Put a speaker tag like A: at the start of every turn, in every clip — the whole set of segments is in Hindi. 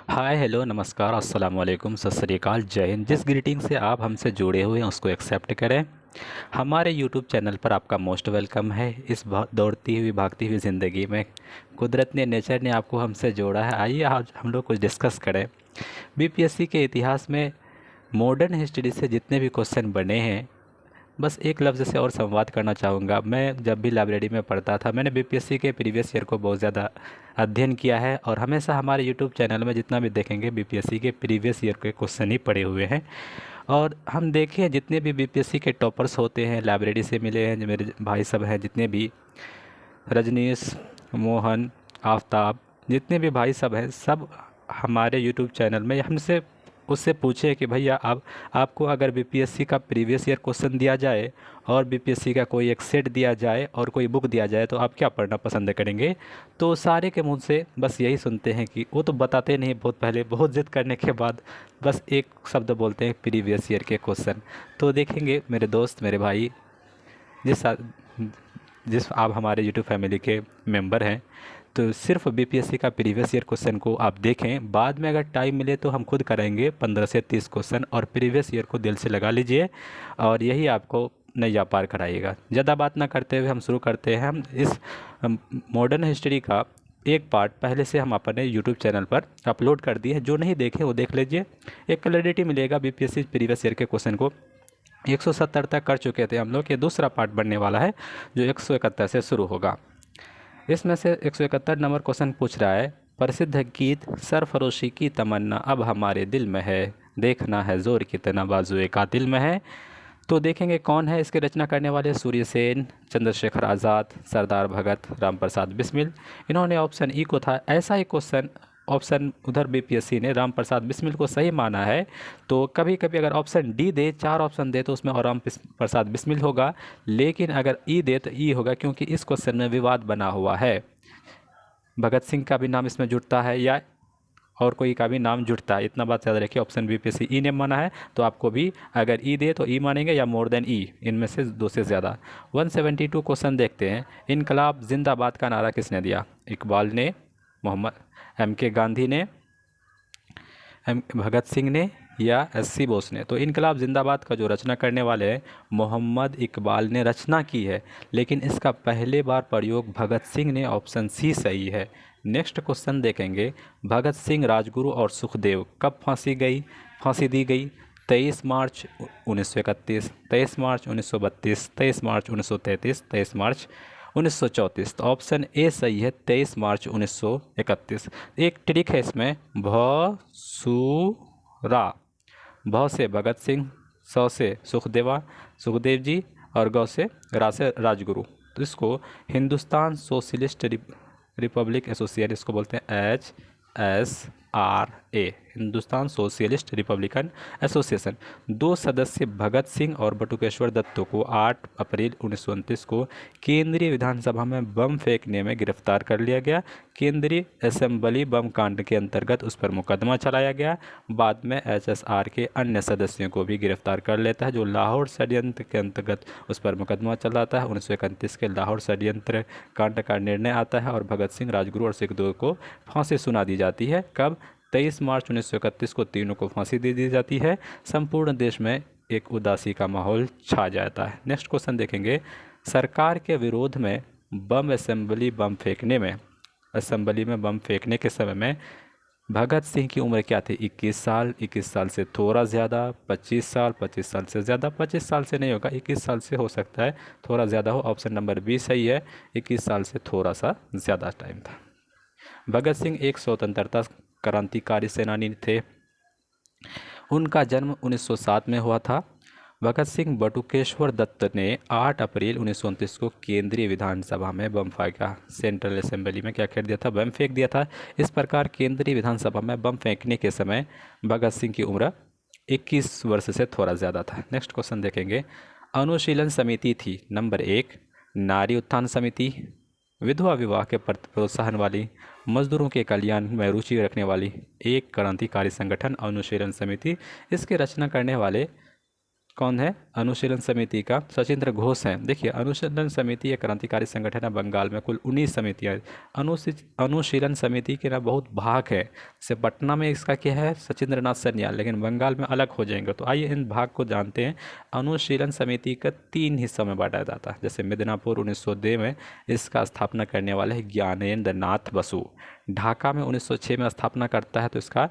A: हाय हेलो नमस्कार अस्सलाम वालेकुम सत श्री अकाल जय हिंद। जिस ग्रीटिंग से आप हमसे जुड़े हुए हैं उसको एक्सेप्ट करें। हमारे यूट्यूब चैनल पर आपका मोस्ट वेलकम है। इस दौड़ती हुई भागती हुई ज़िंदगी में कुदरत ने नेचर ने आपको हमसे जोड़ा है। आइए आज हम लोग कुछ डिस्कस करें। बीपीएससी के इतिहास में मॉडर्न हिस्ट्री से जितने भी क्वेश्चन बने हैं, बस एक लफ्ज़ से और संवाद करना चाहूँगा। मैं जब भी लाइब्रेरी में पढ़ता था मैंने बीपीएससी के प्रीवियस ईयर को बहुत ज़्यादा अध्ययन किया है और हमेशा हमारे यूट्यूब चैनल में जितना भी देखेंगे बीपीएससी के प्रीवियस ईयर के क्वेश्चन ही पड़े हुए हैं। और हम देखें जितने भी बीपीएससी के टॉपर्स होते हैं लाइब्रेरी से मिले हैं, जो मेरे भाई सब हैं, जितने भी रजनीश, मोहन, आफताब, जितने भी भाई सब हैं, सब हमारे यूट्यूब चैनल में हमसे उससे पूछे कि भैया आपको अगर बीपीएससी का प्रीवियस ईयर क्वेश्चन दिया जाए और बीपीएससी का कोई एक सेट दिया जाए और कोई बुक दिया जाए तो आप क्या पढ़ना पसंद करेंगे। तो सारे के मुंह से बस यही सुनते हैं कि वो तो बताते नहीं, बहुत पहले बहुत ज़िद करने के बाद बस एक शब्द बोलते हैं प्रीवियस ईयर के क्वेश्चन। तो देखेंगे मेरे दोस्त, मेरे भाई, जिस जिस आप हमारे यूट्यूब फैमिली के मेंबर हैं, तो सिर्फ बीपीएससी का प्रीवियस ईयर क्वेश्चन को आप देखें। बाद में अगर टाइम मिले तो हम खुद कराएंगे 15 से 30 क्वेश्चन, और प्रीवियस ईयर को दिल से लगा लीजिए और यही आपको नैया पार कराइएगा। ज़्यादा बात ना करते हुए हम शुरू करते हैं। हम इस मॉडर्न हिस्ट्री का एक पार्ट पहले से हम अपने यूट्यूब चैनल पर अपलोड कर दिए हैं। जो नहीं देखे वो देख लीजिए, एक क्लैरिटी मिलेगा। बीपीएससी प्रीवियस ईयर के क्वेश्चन को 170 तक कर चुके थे हम लोग। ये दूसरा पार्ट बनने वाला है जो 171 से शुरू होगा। इसमें से 171 नंबर क्वेश्चन पूछ रहा है, प्रसिद्ध गीत सरफरोशी की तमन्ना अब हमारे दिल में है, देखना है जोर कितना बाजुए का दिल में है। तो देखेंगे कौन है इसके रचना करने वाले। सूर्य सेन, चंद्रशेखर आज़ाद, सरदार भगत, राम प्रसाद बिस्मिल। इन्होंने ऑप्शन ई को था। ऐसा ही क्वेश्चन ऑप्शन उधर बीपीएससी ने राम प्रसाद बिस्मिल को सही माना है। तो कभी कभी अगर ऑप्शन डी दे, 4 ऑप्शन दे, तो उसमें और राम प्रसाद बिस्मिल होगा। लेकिन अगर ई दे तो ई होगा, क्योंकि इस क्वेश्चन में विवाद बना हुआ है। भगत सिंह का भी नाम इसमें जुड़ता है या और कोई का भी नाम जुड़ता है। इतना बात याद रखिए। ऑप्शन बीपीएससी ई ने माना है तो आपको भी अगर ई दे तो ई मानेंगे या मोर देन ई, इनमें से 2 से ज़्यादा। 172 क्वेश्चन देखते हैं। इनकलाब जिंदाबाद का नारा किसने दिया? इकबाल ने, मोहम्मद एम के गांधी ने, भगत सिंह ने या एससी बोस ने? तो इनकलाब जिंदाबाद का जो रचना करने वाले हैं मोहम्मद इकबाल ने रचना की है, लेकिन इसका पहले बार प्रयोग भगत सिंह ने। ऑप्शन सी सही है। नेक्स्ट क्वेश्चन देखेंगे। भगत सिंह, राजगुरु और सुखदेव कब फांसी दी गई? 23 मार्च 1931, 23 मार्च 1932, 23 मार्च 1933, 23 मार्च 1934। तो ऑप्शन ए सही है, 23 मार्च 1931। एक ट्रिक है इसमें, भसूरा। भ से भगत सिंह, स से सुखदेव जी, और ग से राजगुरु। तो इसको हिंदुस्तान सोशलिस्ट रिपब्लिक एसोसिएशन, इसको बोलते हैं HSRA, Hindustan socialist Republican association. 2 सदस्य भगत सिंह और बटुकेश्वर दत्त को 8 अप्रैल 1929 को केंद्रीय विधानसभा में बम फेंकने में गिरफ्तार कर लिया गया। केंद्रीय असेंबली बम कांड के अंतर्गत उस पर मुकदमा चलाया गया। बाद में HSR के अन्य सदस्यों को भी गिरफ्तार कर लेता है, जो लाहौर षड्यंत्र के अंतर्गत उस पर मुकदमा चलाता है। 1931 के लाहौर षड्यंत्र कांड का निर्णय आता है और भगत सिंह, राजगुरु और सुखदेव को फांसी सुना दी जाती है। कब? 23 मार्च 1931 को तीनों को फांसी दे दी जाती है। संपूर्ण देश में एक उदासी का माहौल छा जाता है। नेक्स्ट क्वेश्चन देखेंगे। सरकार के विरोध में असेंबली में बम फेंकने के समय में भगत सिंह की उम्र क्या थी? 21 साल, 21 साल से थोड़ा ज़्यादा, 25 साल, 25 साल से ज़्यादा। 25 साल से नहीं होगा, 21 साल से हो सकता है थोड़ा ज़्यादा हो। ऑप्शन नंबर बी सही है, 21 साल से थोड़ा सा ज़्यादा टाइम था। भगत सिंह एक स्वतंत्रता क्रांतिकारी सेनानी थे। उनका जन्म 1907 में हुआ था। भगत सिंह, बटुकेश्वर दत्त ने 8 अप्रैल 1929 को केंद्रीय विधानसभा में बम फेंका। सेंट्रल असेंबली में क्या कर दिया था? बम फेंक दिया था। इस प्रकार केंद्रीय विधानसभा में बम फेंकने के समय भगत सिंह की उम्र 21 वर्ष से थोड़ा ज़्यादा था। नेक्स्ट क्वेश्चन देखेंगे। अनुशीलन समिति थी। नंबर 1 नारी उत्थान समिति, विधवा विवाह के प्रति प्रोत्साहन वाली, मजदूरों के कल्याण में रुचि रखने वाली एक क्रांतिकारी संगठन अनुशीलन समिति। इसके रचना करने वाले कौन है अनुशीलन समिति का? सचिंद्र घोष हैं। देखिए, अनुशीलन समिति एक क्रांतिकारी संगठन है। बंगाल में कुल 19 समितियाँ हैं। अनुशीलन समिति के ना बहुत भाग है। जैसे पटना में इसका क्या है, सचिंद्र नाथ सन्याल, लेकिन बंगाल में अलग हो जाएंगे। तो आइए इन भाग को जानते हैं। अनुशीलन समिति का 3 हिस्सों में बांटा जाता है। जैसे मिदनापुर 1902 में इसका स्थापना करने वाले है ज्ञानेंद्र नाथ बसु। ढाका में 1906 में स्थापना करता है, तो इसका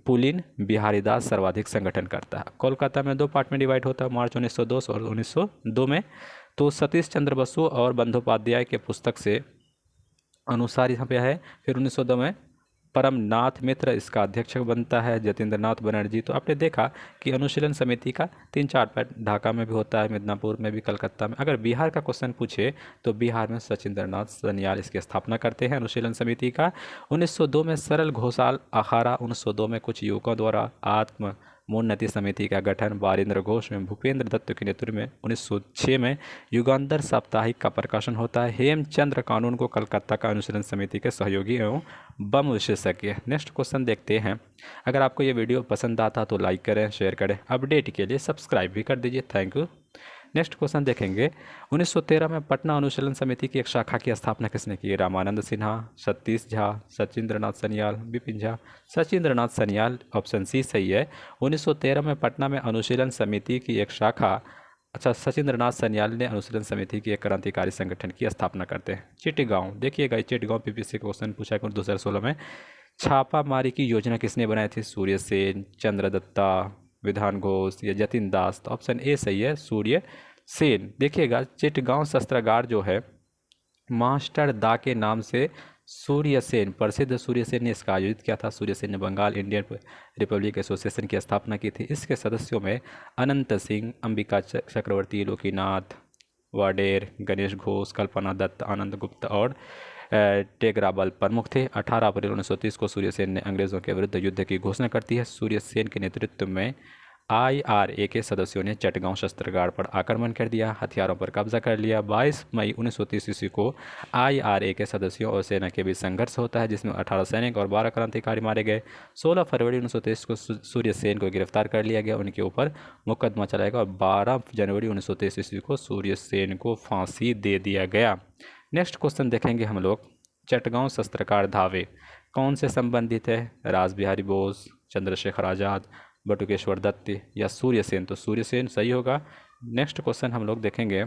A: पुलिन बिहारी दास सर्वाधिक संगठन करता है। कोलकाता में 2 पार्ट में डिवाइड होता है, मार्च 1902 और 1902 में। तो सतीश चंद्र बसु और बंदोपाध्याय के पुस्तक से अनुसार यहाँ पे है। फिर 1902 में परमनाथ मित्र इसका अध्यक्ष बनता है, जतेंद्र नाथ बनर्जी। तो आपने देखा कि अनुशीलन समिति का 3-4 पार्ट ढाका में भी होता है, मिदनापुर में भी, कलकत्ता में। अगर बिहार का क्वेश्चन पूछे तो बिहार में सचिंद्र नाथ सन्याल इसकी स्थापना करते हैं अनुशीलन समिति का। 1902 में सरल घोषाल अखाड़ा। 1902 में कुछ युवकों द्वारा आत्म मोन्नति समिति का गठन। बारिंद्र घोष में भूपेंद्र दत्त के नेतृत्व में 1906 में युगांतर साप्ताहिक का प्रकाशन होता है। हेमचंद्र कानून को कलकत्ता का अनुशीलन समिति के सहयोगी एवं बम विशेषज्ञ। नेक्स्ट क्वेश्चन देखते हैं। अगर आपको ये वीडियो पसंद आता तो लाइक करें, शेयर करें, अपडेट के लिए सब्सक्राइब भी कर दीजिए। Thank you. नेक्स्ट क्वेश्चन देखेंगे। 1913 में पटना अनुशीलन समिति की एक शाखा की स्थापना किसने की? रामानंद सिन्हा, सतीश झा, सचिंद्र नाथ सन्याल, विपिन झा। सचिंद्र नाथ सन्याल, ऑप्शन सी सही है। 1913 में पटना में अनुशीलन समिति की एक शाखा, सचिंद्र नाथ सन्याल ने अनुशीलन समिति की एक क्रांतिकारी संगठन की स्थापना करते हैं। चिटगांव, देखिएगा चिटगांव पीपीएससी क्वेश्चन पूछा है 2016 में। छापामारी की योजना किसने बनाई थी? सूर्य सेन, चंद्रदत्ता, विधान घोष या जतिन दास। तो ऑप्शन ए सही है, सूर्य सेन। देखिएगा चिटगांव शस्त्रागार जो है मास्टर दा के नाम से सूर्य सेन, प्रसिद्ध सूर्य सेन ने इसका आयोजित किया था। सूर्य सेन ने बंगाल इंडियन रिपब्लिक एसोसिएशन की स्थापना की थी। इसके सदस्यों में अनंत सिंह, अंबिका चक्रवर्ती, लोकीनाथ वाडेर, गणेश घोष, कल्पना दत्त, आनंद गुप्ता और टेगराबल प्रमुख थे। 18 अप्रैल 1930 को सूर्यसेन ने अंग्रेजों के विरुद्ध युद्ध की घोषणा करती है। सूर्यसेन के नेतृत्व में IRA के सदस्यों ने चटगांव शस्त्रागार पर आक्रमण कर दिया, हथियारों पर कब्जा कर लिया। 22 मई 1930 ईस्वी को IRA के सदस्यों और सेना के बीच संघर्ष होता है, जिसमें 18 सैनिक और 12 क्रांतिकारी मारे गए। 16 फरवरी 1930 को सूर्यसेन को गिरफ्तार कर लिया गया, उनके ऊपर मुकदमा चलाया गया और 12 जनवरी 1930 ईस्वी को सूर्यसेन को फांसी दे दिया गया। नेक्स्ट क्वेश्चन देखेंगे हम लोग। चटगांव शस्त्रागार धावे कौन से संबंधित है? रास बिहारी बोस, चंद्रशेखर आज़ाद, बटुकेश्वर दत्त या सूर्यसेन? तो सूर्यसेन सही होगा। नेक्स्ट क्वेश्चन हम लोग देखेंगे।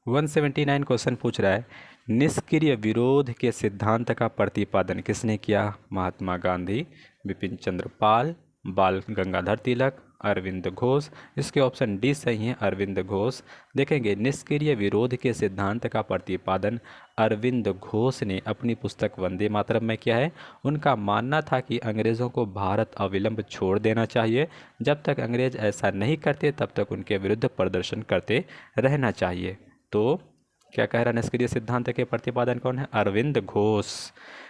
A: 179 क्वेश्चन पूछ रहा है, निष्क्रिय विरोध के सिद्धांत का प्रतिपादन किसने किया? महात्मा गांधी, बिपिन चंद्र पाल, बाल गंगाधर तिलक, अरविंद घोष। इसके ऑप्शन डी सही है, अरविंद घोष। देखेंगे निष्क्रिय विरोध के सिद्धांत का प्रतिपादन अरविंद घोष ने अपनी पुस्तक वंदे मातरम में किया है। उनका मानना था कि अंग्रेज़ों को भारत अविलंब छोड़ देना चाहिए। जब तक अंग्रेज ऐसा नहीं करते तब तक उनके विरुद्ध प्रदर्शन करते रहना चाहिए। तो क्या कह रहा है निष्क्रिय सिद्धांत के प्रतिपादन कौन है? अरविंद घोष।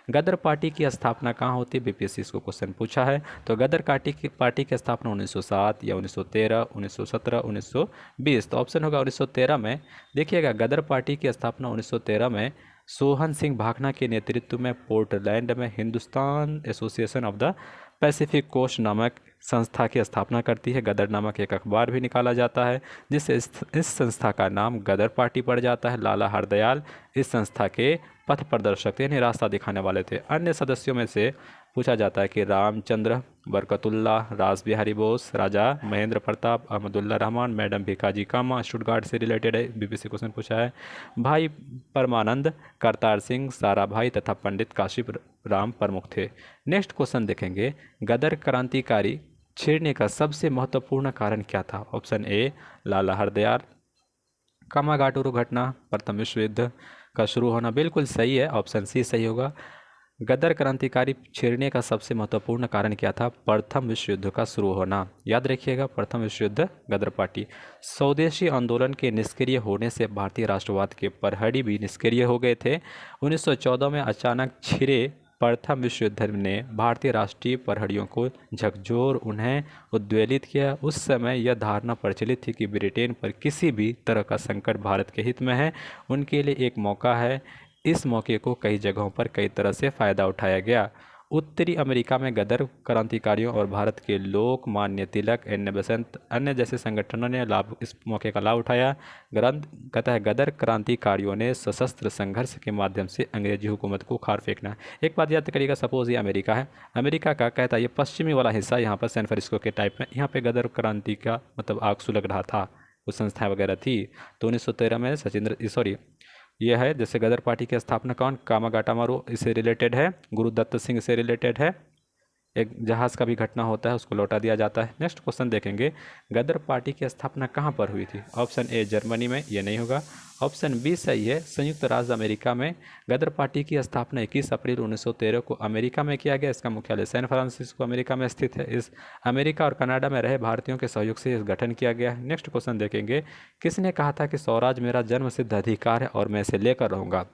A: गदर पार्टी की स्थापना कहाँ होती है? बीपीएससी इसको क्वेश्चन पूछा है। तो गदर पार्टी की स्थापना 1907 या 1913, 1917, 1920। तो ऑप्शन होगा 1913 में। देखिएगा गदर पार्टी की स्थापना 1913 में सोहन सिंह भाखना के नेतृत्व में पोर्टलैंड में Hindustan association of the Pacific coast नामक संस्था की स्थापना करती है। गदर नामक एक अखबार भी निकाला जाता है, जिससे इस संस्था का नाम गदर पार्टी पड़ जाता है। लाला हरदयाल इस संस्था के पथ प्रदर्शक थे, यानी रास्ता दिखाने वाले थे। अन्य सदस्यों में से पूछा जाता है कि रामचंद्र, बरकतुल्ला, रास बिहारी बोस, राजा महेंद्र प्रताप, अहमदुल्ला रहमान, मैडम भिकाजी कामा। स्टुटगार्ट से रिलेटेड है, बीपीएससी क्वेश्चन पूछा है। भाई परमानंद, करतार सिंह, साराभाई तथा पंडित काशिप राम प्रमुख थे। नेक्स्ट क्वेश्चन देखेंगे, गदर क्रांतिकारी छेड़ने का सबसे महत्वपूर्ण कारण क्या था? ऑप्शन ए लाला हरदयाल, कामागाटुरु घटना, प्रथम विश्व युद्ध का शुरू होना। बिल्कुल सही है, ऑप्शन सी सही होगा। गदर क्रांतिकारी छेड़ने का सबसे महत्वपूर्ण कारण क्या था? प्रथम विश्व युद्ध का शुरू होना। याद रखिएगा, प्रथम विश्व युद्ध गदर पार्टी। स्वदेशी आंदोलन के निष्क्रिय होने से भारतीय राष्ट्रवाद के प्रहरी भी निष्क्रिय हो गए थे। 1914 में अचानक छिड़े प्रथम विश्व युद्ध ने भारतीय राष्ट्रीय प्रहरियों को झकझोर उन्हें उद्वेलित किया। उस समय यह धारणा प्रचलित थी कि ब्रिटेन पर किसी भी तरह का संकट भारत के हित में है, उनके लिए एक मौका है। इस मौके को कई जगहों पर कई तरह से फ़ायदा उठाया गया। उत्तरी अमेरिका में गदर क्रांतिकारियों और भारत के लोकमान्य तिलक, एन बेसेंट अन्य जैसे संगठनों ने इस मौके का लाभ उठाया। ग्रंथ कहता है गदर क्रांतिकारियों ने सशस्त्र संघर्ष के माध्यम से अंग्रेजी हुकूमत को उखाड़ फेंकना। एक बात याद करिएगा, सपोज ये अमेरिका है, अमेरिका का कहता है ये पश्चिमी वाला हिस्सा यहाँ पर सैन फ्रांसिस्को के टाइप में, यहाँ पे गदर क्रांति का मतलब आग सुलग रहा था, कुछ संस्थाएं वगैरह थी। तो 1913 में ये है जैसे गदर पार्टी की स्थापना कौन, कामागाटा मारू इससे रिलेटेड है, गुरुदत्त सिंह से रिलेटेड है। एक जहाज़ का भी घटना होता है, उसको लौटा दिया जाता है। नेक्स्ट क्वेश्चन देखेंगे, गदर पार्टी की स्थापना कहाँ पर हुई थी? ऑप्शन ए जर्मनी में, ये नहीं होगा। ऑप्शन बी सही है, संयुक्त राज्य अमेरिका में। गदर पार्टी की स्थापना 21 अप्रैल 1913 को अमेरिका में किया गया। इसका मुख्यालय सैन फ्रांसिस्को अमेरिका में स्थित है। इस अमेरिका और कनाडा में रहे भारतीयों के सहयोग से इस गठन किया गया है। नेक्स्ट क्वेश्चन देखेंगे, किसने कहा था कि स्वराज मेरा जन्म सिद्ध अधिकार है और मैं इसे लेकर रहूँगा?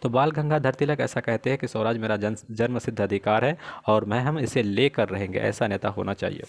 A: तो बाल गंगाधर तिलक ऐसा कहते हैं कि स्वराज मेरा जन्म सिद्ध अधिकार है और हम इसे लेकर रहेंगे, ऐसा नेता होना चाहिए।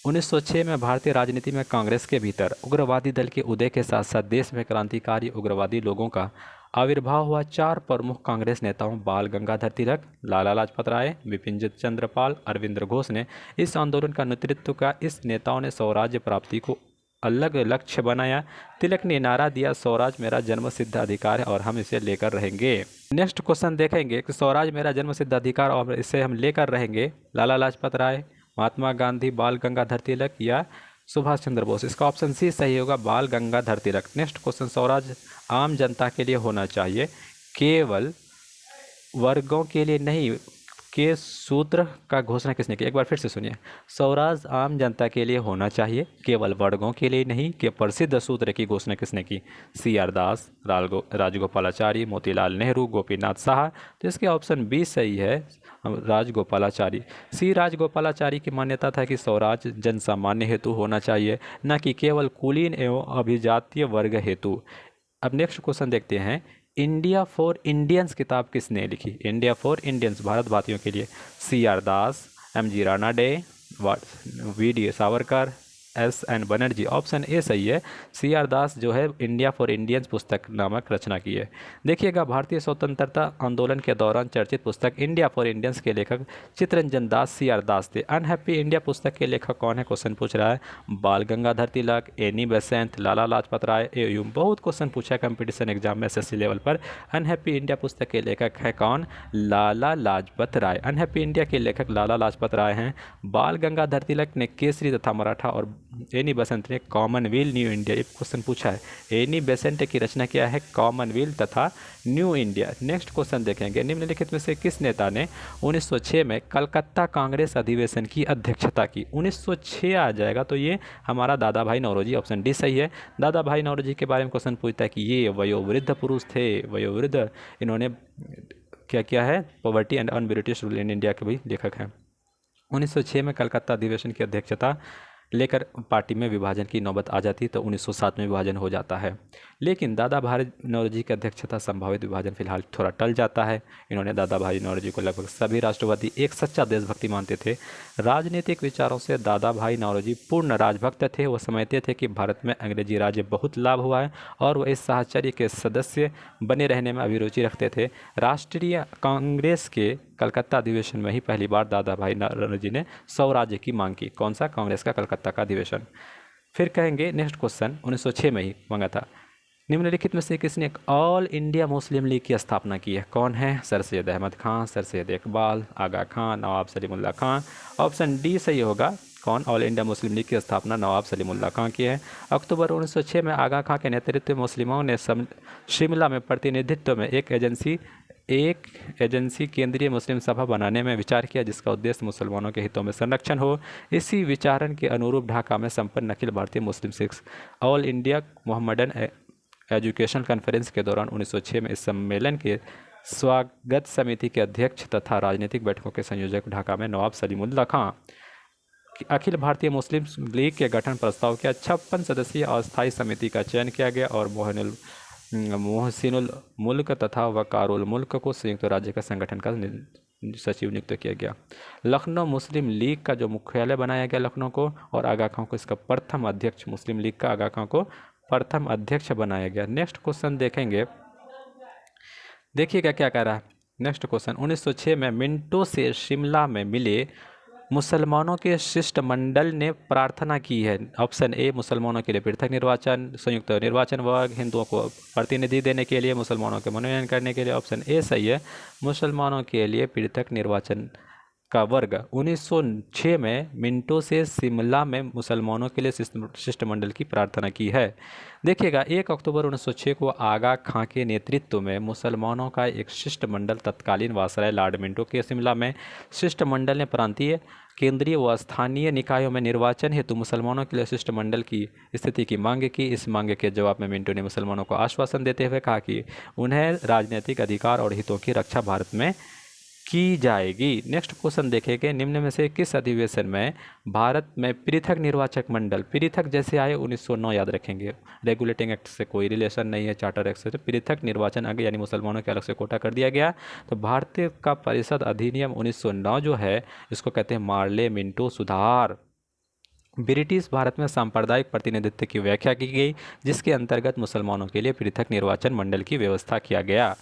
A: 1906 में भारतीय राजनीति में कांग्रेस के भीतर उग्रवादी दल के उदय के साथ साथ देश में क्रांतिकारी उग्रवादी लोगों का आविर्भाव हुआ। 4 प्रमुख कांग्रेस नेताओं बाल गंगाधर तिलक, लाला लाजपत राय, बिपिन चंद्र पाल, अरविंद घोष ने इस आंदोलन का नेतृत्व किया। इस नेताओं ने स्वराज्य प्राप्ति को अलग लक्ष्य बनाया। तिलक ने नारा दिया, स्वराज मेरा जन्म सिद्ध अधिकार है और हम इसे लेकर रहेंगे। नेक्स्ट क्वेश्चन देखेंगे कि स्वराज मेरा जन्म सिद्ध अधिकार और इसे हम लेकर रहेंगे, लाला लाजपत राय, महात्मा गांधी, बाल गंगाधर तिलक या सुभाष चंद्र बोस? इसका ऑप्शन सी सही होगा, बाल गंगाधर तिलक। नेक्स्ट क्वेश्चन, स्वराज आम जनता के लिए होना चाहिए, केवल वर्गों के लिए नहीं के सूत्र का घोषणा किसने की? एक बार फिर से सुनिए, स्वराज आम जनता के लिए होना चाहिए, केवल वर्गों के लिए नहीं के प्रसिद्ध सूत्र की घोषणा किसने की? CR दास, राजगोपालाचारी, मोतीलाल नेहरू, गोपीनाथ साहा। तो इसके ऑप्शन बी सही है, राजगोपालाचारी। राजगोपालाचारी की मान्यता था कि स्वराज जन सामान्य हेतु होना चाहिए, न कि केवल कुलीन एवं अभिजातीय वर्ग हेतु। अब नेक्स्ट क्वेश्चन देखते हैं, इंडिया फॉर इंडियंस किताब किसने लिखी? इंडिया फॉर इंडियंस, भारत भातियों के लिए। CR Das, MG Ranade, VD Savarkar, SN Banerjee. Option A सही है, CR दास जो है इंडिया फॉर इंडियंस पुस्तक नामक रचना की है। देखिएगा, भारतीय स्वतंत्रता आंदोलन के दौरान चर्चित पुस्तक इंडिया फॉर इंडियंस के लेखक चित्तरंजन दास CR दास थे। अनहैप्पी इंडिया पुस्तक के लेखक कौन है? क्वेश्चन पूछ रहा है। बाल गंगाधर तिलक, एनी बेसेंट, लाला लाजपत राय, एयूम। बहुत क्वेश्चन पूछा है कंपटीशन एग्जाम में SSC लेवल पर। अनहैप्पी इंडिया पुस्तक के लेखक है कौन? लाला लाजपत राय। अनहैप्पी इंडिया के लेखक लाला लाजपत राय हैं। बाल गंगाधर तिलक ने केसरी तथा मराठा और एनी बेसेंट ने कॉमनवेल्थ न्यू इंडिया, एक क्वेश्चन पूछा है। एनी बेसेंट की रचना किया है कॉमनवेल्थ तथा न्यू इंडिया। नेक्स्ट क्वेश्चन देखेंगे, निम्नलिखित में से किस नेता ने 1906 में कलकत्ता कांग्रेस अधिवेशन की अध्यक्षता की? 1906 आ जाएगा तो ये हमारा दादा भाई नौरोजी, ऑप्शन डी सही है। दादा भाई नौरोजी के बारे में क्वेश्चन पूछता है कि ये वयोवृद्ध पुरुष थे, वयोवृद्ध, इन्होंने क्या किया है? Poverty and un British rule in India के भी लेखक हैं। 1906 में कलकत्ता अधिवेशन की अध्यक्षता लेकर पार्टी में विभाजन की नौबत आ जाती तो 1907 में विभाजन हो जाता है, लेकिन दादा भाई नौरोजी की अध्यक्षता संभावित विभाजन फिलहाल थोड़ा टल जाता है। इन्होंने दादा भाई नौरोजी को लगभग सभी राष्ट्रवादी एक सच्चा देशभक्ति मानते थे। राजनीतिक विचारों से दादा भाई नौरोजी पूर्ण राजभक्त थे। वो समझते थे कि भारत में अंग्रेजी राज्य बहुत लाभ हुआ है और वह इस साहचर्य के सदस्य बने रहने में अभिरुचि रखते थे। राष्ट्रीय कांग्रेस के कलकत्ता अधिवेशन में ही पहली बार दादा भाई नौरोजी ने स्वराज्य की मांग की। कौन सा? कांग्रेस का कलकत्ता का अधिवेशन। फिर कहेंगे नेक्स्ट क्वेश्चन, 1906 में ही मांगा था। निम्नलिखित में से किसने ऑल इंडिया मुस्लिम लीग की स्थापना की है? कौन है? सर सैयद अहमद खान, सर सैयद इकबाल, आगा खान, नवाब सलीमुल्लाह खान। ऑप्शन डी सही होगा। कौन? ऑल इंडिया मुस्लिम लीग की स्थापना नवाब सलीमुल्लाह खान की है। अक्टूबर 1906 में आगा खान के नेतृत्व में मुस्लिमों ने शिमला में प्रतिनिधित्व में एक एजेंसी केंद्रीय मुस्लिम सभा बनाने में विचार किया, जिसका उद्देश्य मुसलमानों के हितों में संरक्षण हो। इसी विचारण के अनुरूप ढाका में संपन्न अखिल भारतीय मुस्लिम सिक्स All India Mohammedan Education Conference के दौरान 1906 में इस सम्मेलन के स्वागत समिति के अध्यक्ष तथा राजनीतिक बैठकों के संयोजक ढाका में नवाब सलीमुल्लाह खां। अखिल भारतीय मुस्लिम लीग के गठन प्रस्ताव किया। 56 सदस्यीय अस्थायी समिति का चयन किया गया और मोहसिनुल मुल्क तथा वकारुल मुल्क को संयुक्त राज्य का संगठन का सचिव नियुक्त किया गया। लखनऊ मुस्लिम लीग का जो मुख्यालय बनाया गया लखनऊ को, और आगा खां को इसका प्रथम अध्यक्ष, मुस्लिम लीग का आगा खां को प्रथम अध्यक्ष बनाया गया। नेक्स्ट क्वेश्चन देखेंगे, देखिएगा क्या कह रहा है। नेक्स्ट क्वेश्चन, 1906 में मिंटो से शिमला में मिले मुसलमानों के शिष्टमंडल ने प्रार्थना की है। ऑप्शन ए, मुसलमानों के लिए पृथक निर्वाचन, संयुक्त निर्वाचन वर्ग, हिंदुओं को प्रतिनिधि देने के लिए, मुसलमानों के मनोनयन करने के लिए। ऑप्शन ए सही है, मुसलमानों के लिए पृथक निर्वाचन का वर्ग। 1906 में मिंटो से शिमला में मुसलमानों के लिए शिष्टमंडल की प्रार्थना की है। देखिएगा, 1 अक्टूबर 1906 को आगा खां के नेतृत्व में मुसलमानों का एक शिष्टमंडल तत्कालीन वायसराय लॉर्ड मिंटो के शिमला में शिष्टमंडल ने प्रांतीय, केंद्रीय व स्थानीय निकायों में निर्वाचन हेतु मुसलमानों के लिए शिष्टमंडल की स्थिति की मांग की। इस मांग के जवाब में मिंटो ने मुसलमानों को आश्वासन देते हुए कहा कि उन्हें राजनीतिक अधिकार और हितों की रक्षा भारत में की जाएगी। नेक्स्ट क्वेश्चन देखेंगे, निम्न में से किस अधिवेशन में भारत में पृथक निर्वाचक मंडल, पृथक जैसे आए 1909 याद रखेंगे, रेगुलेटिंग एक्ट से कोई रिलेशन नहीं है, चार्टर एक्ट से, तो पृथक निर्वाचन अंग यानी मुसलमानों के अलग से कोटा कर दिया गया। तो भारतीय का परिषद अधिनियम 1909 जो है, इसको कहते हैं मार्ले मिंटो सुधार। ब्रिटिश भारत में सांप्रदायिक प्रतिनिधित्व की व्याख्या की गई, जिसके अंतर्गत मुसलमानों के लिए पृथक निर्वाचन मंडल की व्यवस्था किया गया।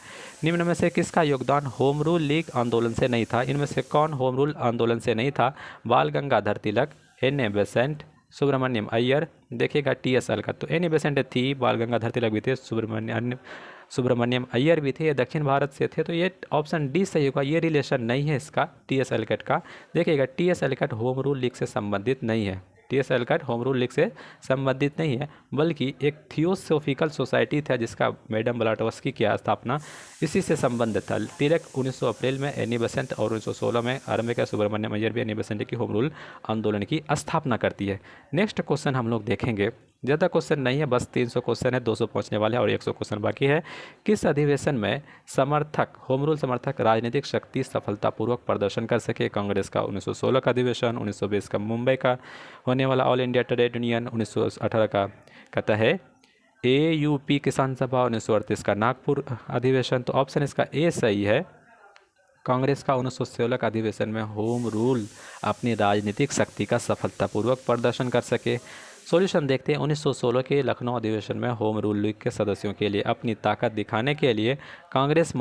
A: निम्न में से किसका योगदान होम रूल लीग आंदोलन से नहीं था? इनमें से कौन होम रूल आंदोलन से नहीं था? बाल गंगाधर तिलक, एन.ए. बेसेंट, सुब्रमण्यम अय्यर। देखिएगा टी.एस. अलकत, तो एन.ए. बेसेंट थी, बाल गंगाधर तिलक भी थे, सुब्रमण्यम अय्यर भी थे, ये दक्षिण भारत से थे। तो ये ऑप्शन डी सही होगा, ये रिलेशन नहीं है इसका टी.एस. अलकट का। देखिएगा टी.एस. अलकट होम रूल लीग से संबंधित नहीं है, टी.एस. अलकट होम रूल लीग से संबंधित नहीं है, बल्कि एक थियोसॉफिकल सोसाइटी था जिसका मैडम ब्लाटवस्की की स्थापना इसी से संबंधित था। तिलक 1900 अप्रैल में, एनी बेसेंट और 1916 में आरंभ किया। सुब्रमण्यम अय्यर भी एनी बेसेंट की होम रूल आंदोलन की स्थापना करती है। नेक्स्ट क्वेश्चन हम लोग देखेंगे, ज़्यादा क्वेश्चन नहीं है, बस 300 क्वेश्चन है, 200 पहुंचने वाले हैं और 100 क्वेश्चन बाकी है। किस अधिवेशन में समर्थक, होम रूल समर्थक राजनीतिक शक्ति सफलतापूर्वक प्रदर्शन कर सके? कांग्रेस का 1916 का अधिवेशन, 1920 का मुंबई का होने वाला ऑल इंडिया ट्रेड यूनियन, 1918 का कहता है AUP किसान सभा, 1938 का नागपुर अधिवेशन। तो ऑप्शन इसका ए सही है, कांग्रेस का 1916 का अधिवेशन में होम रूल अपनी राजनीतिक शक्ति का सफलतापूर्वक प्रदर्शन कर सके। सॉल्यूशन देखते हैं, 1916 के लखनऊ अधिवेशन में होम रूल लीग के सदस्यों के लिए अपनी ताकत दिखाने के लिए कांग्रेस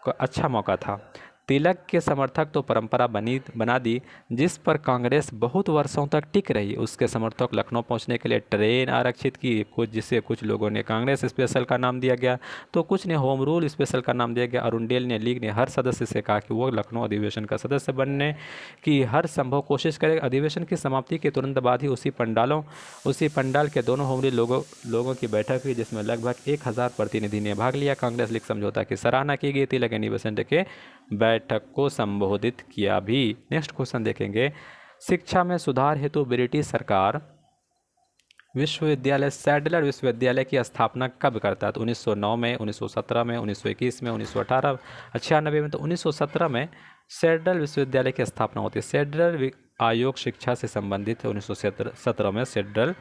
A: अच्छा मौका था। तिलक के समर्थक तो परंपरा बना दी जिस पर कांग्रेस बहुत वर्षों तक टिक रही। उसके समर्थक लखनऊ पहुंचने के लिए ट्रेन आरक्षित की, जिसे कुछ लोगों ने कांग्रेस स्पेशल का नाम दिया गया, तो कुछ ने होम रूल स्पेशल का नाम दिया गया। अरुणडेल ने लीग ने हर सदस्य से कहा कि वो लखनऊ अधिवेशन का सदस्य बनने की हर संभव कोशिश करे। अधिवेशन की समाप्ति के तुरंत बाद ही उसी पंडाल के दोनों होम रूल लोगों की बैठक हुई, जिसमें लगभग 1000 प्रतिनिधि ने भाग लिया। कांग्रेस लीग समझौता की सराहना की गई। तिलक एनी बेसेंट के बैठक को संबोधित किया भी। नेक्स्ट क्वेश्चन देखेंगे, शिक्षा में सुधार हेतु ब्रिटिश सरकार विश्वविद्यालय सैडलर विश्वविद्यालय की स्थापना कब करता है? तो 1909 में, 1917 में, 1921 में, 1918, 96 में। तो 1917 में सैडलर विश्वविद्यालय की स्थापना होती है। सैडलर आयोग शिक्षा से संबंधित है। 1917 में सैडलर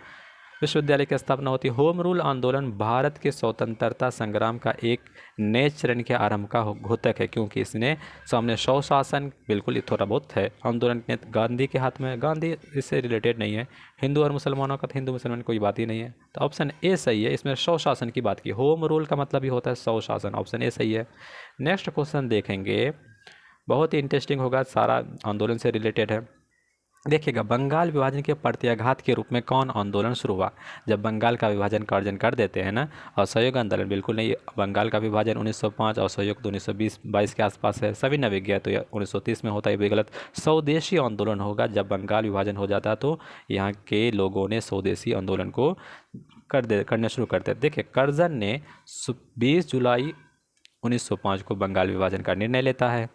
A: विश्वविद्यालय की स्थापना होती है। होम रूल आंदोलन भारत के स्वतंत्रता संग्राम का एक नए चरण के आरंभ का घोतक है, क्योंकि इसने सामने स्वशासन, बिल्कुल ये थोड़ा बहुत है, आंदोलन ने गांधी के हाथ में, गांधी इससे रिलेटेड नहीं है। हिंदू और मुसलमानों का, हिंदू मुसलमान कोई बात ही नहीं है। तो ऑप्शन ए सही है, इसमें स्वशासन की बात की। होम रूल का मतलब ही होता है स्वशासन, ऑप्शन ए सही है। नेक्स्ट क्वेश्चन देखेंगे, बहुत ही इंटरेस्टिंग होगा, सारा आंदोलन से रिलेटेड है। देखिएगा, बंगाल विभाजन के प्रत्याघात के रूप में कौन आंदोलन शुरू हुआ? जब बंगाल का विभाजन का अर्जन कर देते हैं ना, असहयोग आंदोलन बिल्कुल नहीं। बंगाल का विभाजन 1905, असहयोग तो 1920-22 के आसपास है, सभी ने विज्ञा तो 1930 में होता है, भी गलत। स्वदेशी आंदोलन होगा, जब बंगाल विभाजन हो जाता तो यहाँ के लोगों ने स्वदेशी आंदोलन को करने शुरू करते। देखिए, कर्जन ने 20 जुलाई 1905 को बंगाल विभाजन का निर्णय लेता है।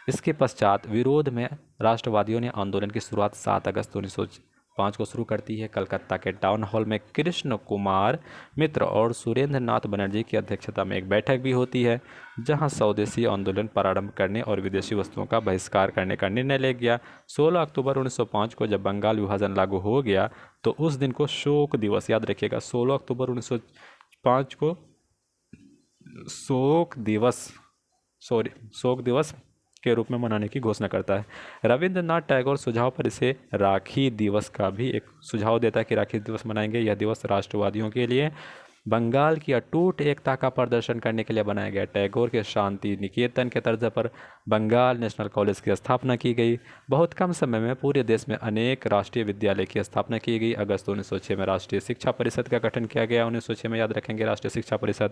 A: इसके पश्चात विरोध में राष्ट्रवादियों ने आंदोलन की शुरुआत 7 अगस्त 1905 को शुरू करती है। कलकत्ता के टाउन हॉल में कृष्ण कुमार मित्र और सुरेंद्र नाथ बनर्जी की अध्यक्षता में एक बैठक भी होती है, जहां स्वदेशी आंदोलन प्रारंभ करने और विदेशी वस्तुओं का बहिष्कार करने का निर्णय लिया गया। 16 अक्टूबर 1905 को जब बंगाल विभाजन लागू हो गया, तो उस दिन को शोक दिवस, याद रखिएगा, 16 अक्टूबर 1905 को शोक दिवस के रूप में मनाने की घोषणा करता है। रविंद्रनाथ टैगोर सुझाव पर इसे राखी दिवस का भी एक सुझाव देता है कि राखी दिवस मनाएंगे। यह दिवस राष्ट्रवादियों के लिए बंगाल की अटूट एकता का प्रदर्शन करने के लिए बनाया गया टैगोर के शांति निकेतन के तर्ज पर बंगाल नेशनल कॉलेज की स्थापना की गई। बहुत कम समय में पूरे देश में अनेक राष्ट्रीय विद्यालय की स्थापना की गई। अगस्त 1906 में राष्ट्रीय शिक्षा परिषद का गठन किया गया। 1906 में याद रखेंगे राष्ट्रीय शिक्षा परिषद।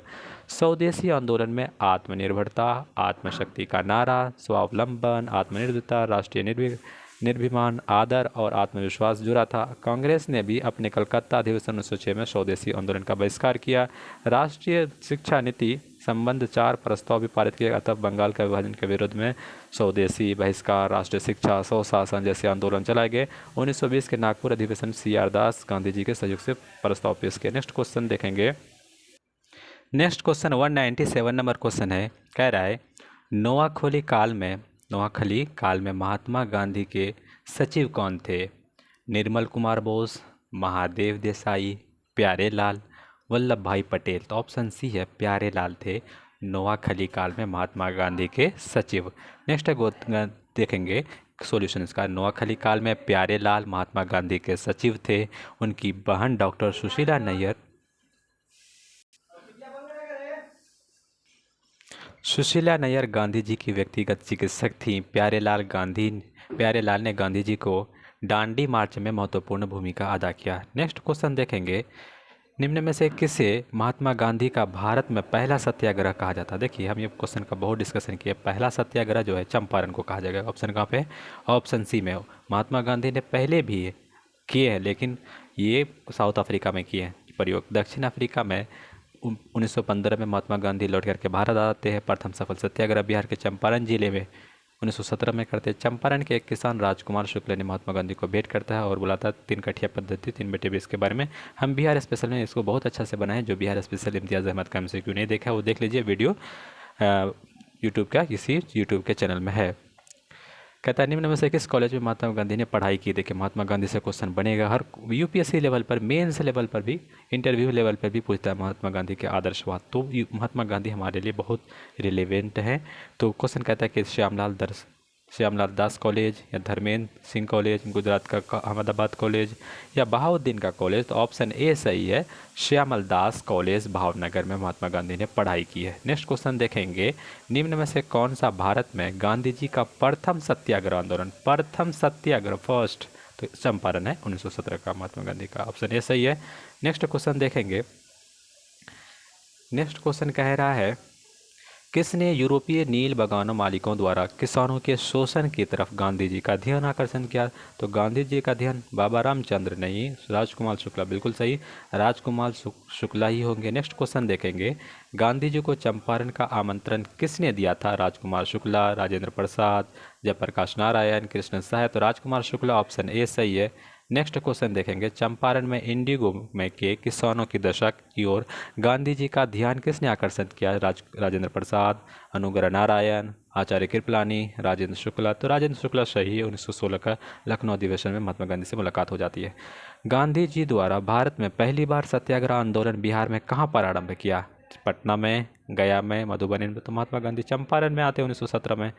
A: स्वदेशी आंदोलन में आत्मनिर्भरता, आत्मशक्ति का नारा, स्वावलंबन, आत्मनिर्भरता, राष्ट्रीय निर्भिमान, आदर और आत्मविश्वास जुड़ा था। कांग्रेस ने भी अपने कलकत्ता अधिवेशन 1906 में स्वदेशी आंदोलन का बहिष्कार किया। राष्ट्रीय शिक्षा नीति संबंध 4 प्रस्ताव भी पारित किया। तब बंगाल का विभाजन के विरोध में स्वदेशी बहिष्कार, राष्ट्रीय शिक्षा, स्वशासन जैसे आंदोलन चलाए गए। 1920 के नागपुर अधिवेशन CR दास गांधी जी के सहयोग से प्रस्ताव पेश किया। नेक्स्ट क्वेश्चन देखेंगे। नेक्स्ट क्वेश्चन 197 नंबर क्वेश्चन है, कह रहा है नोआखली काल में महात्मा गांधी के सचिव कौन थे? निर्मल कुमार बोस, महादेव देसाई, प्यारे लाल, वल्लभ भाई पटेल। तो ऑप्शन सी है, प्यारे लाल थे नोआखली काल में महात्मा गांधी के सचिव। नेक्स्ट देखेंगे सॉल्यूशन इसका। नोआखली काल में प्यारे लाल महात्मा गांधी के सचिव थे। उनकी बहन डॉक्टर सुशीला नैयर गांधी जी की व्यक्तिगत चिकित्सक थीं। प्यारेलाल ने गांधी जी को दांडी मार्च में महत्वपूर्ण भूमिका अदा किया। नेक्स्ट क्वेश्चन देखेंगे। निम्न में से किसे महात्मा गांधी का भारत में पहला सत्याग्रह कहा जाता है? देखिए, हम ये क्वेश्चन का बहुत डिस्कशन किया। पहला सत्याग्रह जो है चंपारण को कहा जाएगा। ऑप्शन कहाँ पे? ऑप्शन सी में। महात्मा गांधी ने पहले भी किए हैं, लेकिन ये साउथ अफ्रीका में किए हैं प्रयोग। दक्षिण अफ्रीका में 1915 में महात्मा गांधी लौट करके भारत आते हैं। प्रथम सफल सत्याग्रह बिहार के चंपारण जिले में 1917 में करते हैं। चंपारण के एक किसान राजकुमार शुक्ल ने महात्मा गांधी को भेंट करता है और बुलाता है। 3 कठिया पद्धति, 3 बेटे बेस के बारे में हम बिहार स्पेशल में इसको बहुत अच्छा से बनाए। जो बिहार स्पेशल इम्तियाज़ अहमद का MCQ नहीं देखा वो देख लीजिए, वीडियो यूट्यूब का किसी यूट्यूब के चैनल में है। कहता है निम्न में से किस कॉलेज में महात्मा गांधी ने पढ़ाई की? देखिए, महात्मा गांधी से क्वेश्चन बनेगा हर UPSC लेवल पर, मेंस लेवल पर भी, इंटरव्यू लेवल पर भी पूछता है महात्मा गांधी के आदर्शवाद। तो महात्मा गांधी हमारे लिए बहुत रिलेवेंट है। तो क्वेश्चन कहता है कि श्यामलाल दास कॉलेज या धर्मेंद्र सिंह कॉलेज, गुजरात का अहमदाबाद कॉलेज या बहाउद्दीन का कॉलेज। तो ऑप्शन ए सही है, श्यामल दास कॉलेज भावनगर में महात्मा गांधी ने पढ़ाई की है। नेक्स्ट क्वेश्चन देखेंगे। निम्न में से कौन सा भारत में गांधी जी का प्रथम सत्याग्रह आंदोलन, प्रथम सत्याग्रह फर्स्ट? तो चंपारण है 1917 का महात्मा गांधी का। ऑप्शन ए सही है। नेक्स्ट क्वेश्चन देखेंगे। नेक्स्ट क्वेश्चन कह रहा है किसने यूरोपीय नील बगानों मालिकों द्वारा किसानों के शोषण की तरफ गांधी जी का ध्यान आकर्षण किया? तो गांधी जी का ध्यान बाबा रामचंद्र नहीं, राजकुमार शुक्ला। बिल्कुल सही, राजकुमार शुक्ला ही होंगे। नेक्स्ट क्वेश्चन देखेंगे। गांधी जी को चंपारण का आमंत्रण किसने दिया था? राजकुमार शुक्ला, राजेंद्र प्रसाद, जयप्रकाश नारायण, कृष्ण साय। तो राजकुमार शुक्ला ऑप्शन ए सही है। नेक्स्ट क्वेश्चन देखेंगे। चंपारण में इंडिगो में के किसानों की दशा की ओर गांधी जी का ध्यान किसने आकर्षित किया? राजेंद्र प्रसाद, अनुग्रह नारायण, आचार्य कृपलानी, राजेंद्र शुक्ला। तो राजेंद्र शुक्ला सही है। 1916 का लखनऊ अधिवेशन में महात्मा गांधी से मुलाकात हो जाती है। गांधी जी द्वारा भारत में पहली बार सत्याग्रह आंदोलन बिहार में कहाँ पर आरंभ किया? पटना में, गया में, मधुबनी में। तो महात्मा गांधी चंपारण में आते हैं 1917 में।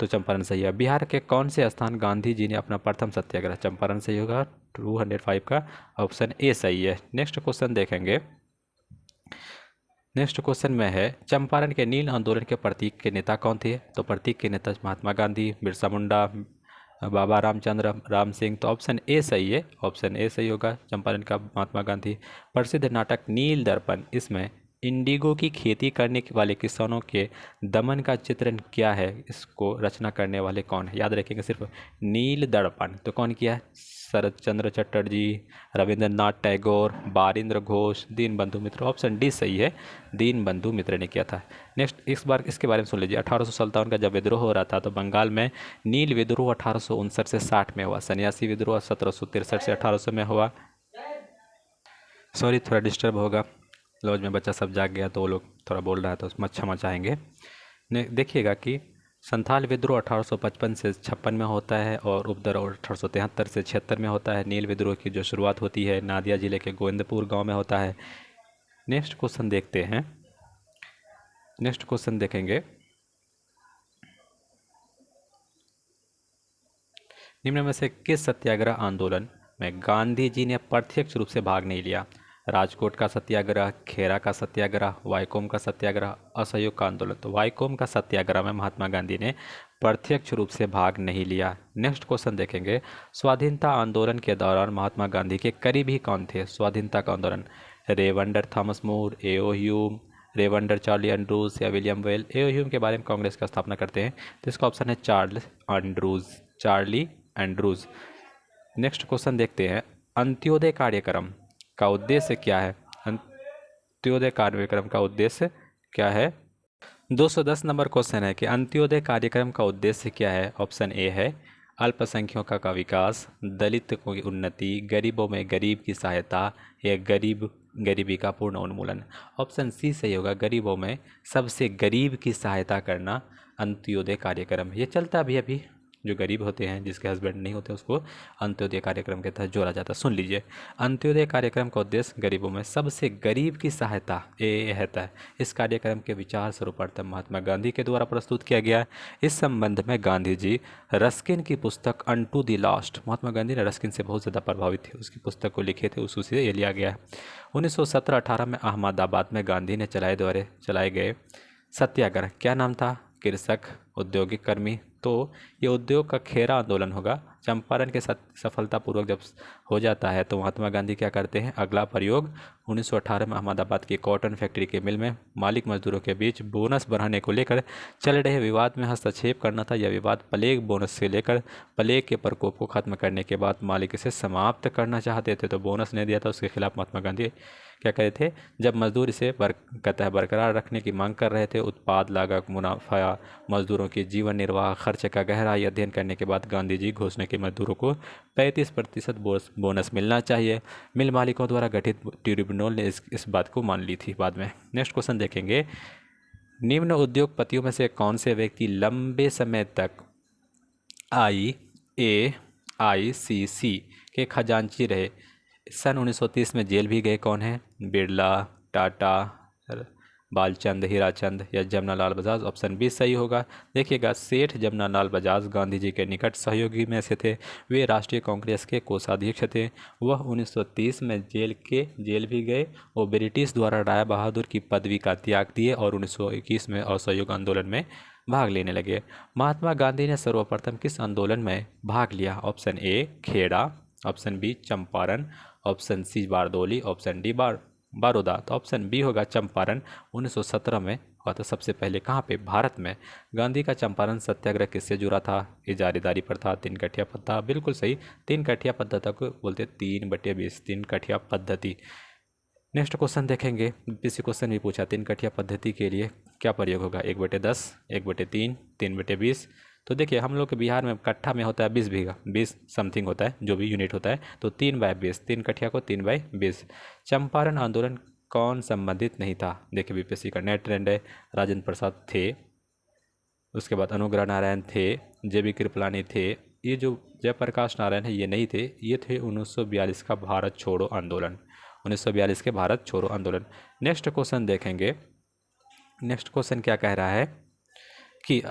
A: तो चंपारण सही है। बिहार के कौन से स्थान गांधी जी ने अपना प्रथम सत्याग्रह? चंपारण सही होगा, 205 का ऑप्शन ए सही है। नेक्स्ट क्वेश्चन देखेंगे। नेक्स्ट क्वेश्चन में है चंपारण के नील आंदोलन के प्रतीक के नेता कौन थे? तो प्रतीक के नेता महात्मा गांधी, बिरसा मुंडा, बाबा रामचंद्र, राम सिंह। तो ऑप्शन ए सही है। ऑप्शन ए सही होगा, चंपारण का महात्मा गांधी। प्रसिद्ध नाटक नील दर्पण, इसमें इंडिगो की खेती करने वाले किसानों के दमन का चित्रण क्या है? इसको रचना करने वाले कौन है? याद रखेंगे सिर्फ नील दर्पण। तो कौन किया है? शरद चंद्र चटर्जी, रविंद्रनाथ टैगोर, बारिंद्र घोष, दीनबंधु मित्र। ऑप्शन डी सही है, दीनबंधु मित्र ने किया था। नेक्स्ट इस बार इसके बारे में सुन लीजिए। 1857 का जब विद्रोह हो रहा था तो बंगाल में नील विद्रोह 1859 से 60 में हुआ। सन्यासी विद्रोह 1763 से 1800 में हुआ। सॉरी, थोड़ा डिस्टर्ब होगा, लॉज में बच्चा सब जाग गया तो वो लोग थोड़ा बोल रहा है तो उसमें क्षमा चाहेंगे। देखिएगा कि संथाल विद्रोह 1855 से 56 में होता है और उपद्रव 1873 से 76 में होता है। नील विद्रोह की जो शुरुआत होती है नादिया जिले के गोविंदपुर गांव में होता है। नेक्स्ट क्वेश्चन देखते हैं। नेक्स्ट क्वेश्चन देखेंगे। निम्न में से किस सत्याग्रह आंदोलन में गांधी जी ने प्रत्यक्ष रूप से भाग नहीं लिया? राजकोट का सत्याग्रह, खेरा का सत्याग्रह, वाईकोम का सत्याग्रह, असहयोग का आंदोलन। तो वाईकोम का सत्याग्रह में महात्मा गांधी ने प्रत्यक्ष रूप से भाग नहीं लिया। नेक्स्ट क्वेश्चन देखेंगे, स्वाधीनता आंदोलन के दौरान महात्मा गांधी के करीबी कौन थे? स्वाधीनता का आंदोलन, रेवंडर थॉमस मूर, एओ ह्यूम, रेवंडर चार्ली एंड्रूज या विलियम वेल। एओ ह्यूम के बारे में कांग्रेस का स्थापना करते हैं, तो इसका ऑप्शन है Charles Andrews, Charlie Andrews. Next question देखते हैं, अंत्योदय कार्यक्रम का उद्देश्य क्या है? अंत्योदय कार्यक्रम का उद्देश्य क्या है? 210 नंबर क्वेश्चन है कि अंत्योदय कार्यक्रम का उद्देश्य क्या है? ऑप्शन ए है अल्पसंख्यकों का विकास, दलितों की उन्नति, गरीबों में गरीब की सहायता या गरीबी का पूर्ण उन्मूलन। ऑप्शन सी सही होगा, गरीबों में सबसे गरीब की सहायता करना अंत्योदय कार्यक्रम। ये चलता भी अभी, जो गरीब होते हैं जिसके हस्बैंड नहीं होते उसको अंत्योदय कार्यक्रम के तहत जोड़ा जाता है। सुन लीजिए, अंत्योदय कार्यक्रम का उद्देश्य गरीबों में सबसे गरीब की सहायता ये रहता है। इस कार्यक्रम के विचार सर्वप्रथम महात्मा गांधी के द्वारा प्रस्तुत किया गया। इस संबंध में गांधी जी रस्किन की पुस्तक unto the last, Mahatma Gandhi ने रस्किन से बहुत ज़्यादा प्रभावित थे, उसकी पुस्तक को लिखे थे, उसी से ये लिया गया है। 1917-18 में अहमदाबाद में गांधी ने चलाए गए सत्याग्रह, क्या नाम था? कृषक औद्योगिक कर्मी। तो ये उद्योग का खेरा आंदोलन होगा। चंपारण के सफलतापूर्वक जब हो जाता है तो महात्मा गांधी क्या करते हैं? अगला प्रयोग 1918 में अहमदाबाद की कॉटन फैक्ट्री के मिल में मालिक मजदूरों के बीच बोनस बढ़ाने को लेकर चल रहे विवाद में हस्तक्षेप करना था। यह विवाद प्लेग बोनस से लेकर प्लेग के प्रकोप को खत्म करने के बाद मालिक इसे समाप्त करना चाहते थे, तो बोनस नहीं दिया था, उसके खिलाफ महात्मा गांधी क्या करे थे? जब मजदूर इसे बरकरार रखने की मांग कर रहे थे, उत्पाद लागत, मुनाफा, मजदूरों की जीवन निर्वाह खर्च का गहराई अध्ययन करने के बाद गांधी जी घोषणा की मजदूरों को 35% बोनस मिलना चाहिए। मिल मालिकों द्वारा गठित ट्रिब्यूनल ने इस बात को मान ली थी बाद में। नेक्स्ट क्वेश्चन देखेंगे, निम्न उद्योगपतियों में से कौन से व्यक्ति लंबे समय तक IAICC के खजांची रहे? सन 1930 में जेल भी गए, कौन है? बिरला, टाटा, बालचंद, हीराचंद या जमनालाल बजाज। ऑप्शन बी सही होगा। देखिएगा, सेठ जमनालाल बजाज गांधी जी के निकट सहयोगी में से थे। वे राष्ट्रीय कांग्रेस के कोषाध्यक्ष थे। वह 1930 में जेल भी गए और ब्रिटिश द्वारा राय बहादुर की पदवी का त्याग दिए और 1921 में असहयोग आंदोलन में भाग लेने लगे। महात्मा गांधी ने सर्वप्रथम किस आंदोलन में भाग लिया? Option A Kheda, option B Champaran, option C Bardoli, option D Baroda. तो ऑप्शन बी होगा चंपारण। 1917 में हुआ था सबसे पहले, कहाँ पे? भारत में। गांधी का चंपारण सत्याग्रह किससे जुड़ा था? इजारेदारी प्रथा, 3 कठिया पद्धति। बिल्कुल सही, 3 कठिया पद्धति को बोलते 3/20, 3 कठिया पद्धति। नेक्स्ट क्वेश्चन देखेंगे, पीसी क्वेश्चन भी पूछा, 3 कठिया पद्धति के लिए क्या प्रयोग होगा? 1/10, 1/3, 3/20। तो देखिए, हम लोग के बिहार में कट्ठा में होता है 20 बीघा, 20 समथिंग होता है जो भी यूनिट होता है, तो 3/20, 3 कठिया को 3/20। चंपारण आंदोलन कौन संबंधित नहीं था? देखिए, बीपीएससी का नेट ट्रेंड है। राजेंद्र प्रसाद थे, उसके बाद अनुग्रह नारायण थे, JB कृपलानी थे। ये जो जयप्रकाश नारायण है ये नहीं थे, ये थे 1942 का भारत छोड़ो आंदोलन, 1942 के भारत छोड़ो आंदोलन। नेक्स्ट क्वेश्चन देखेंगे, नेक्स्ट क्वेश्चन क्या कह रहा है कि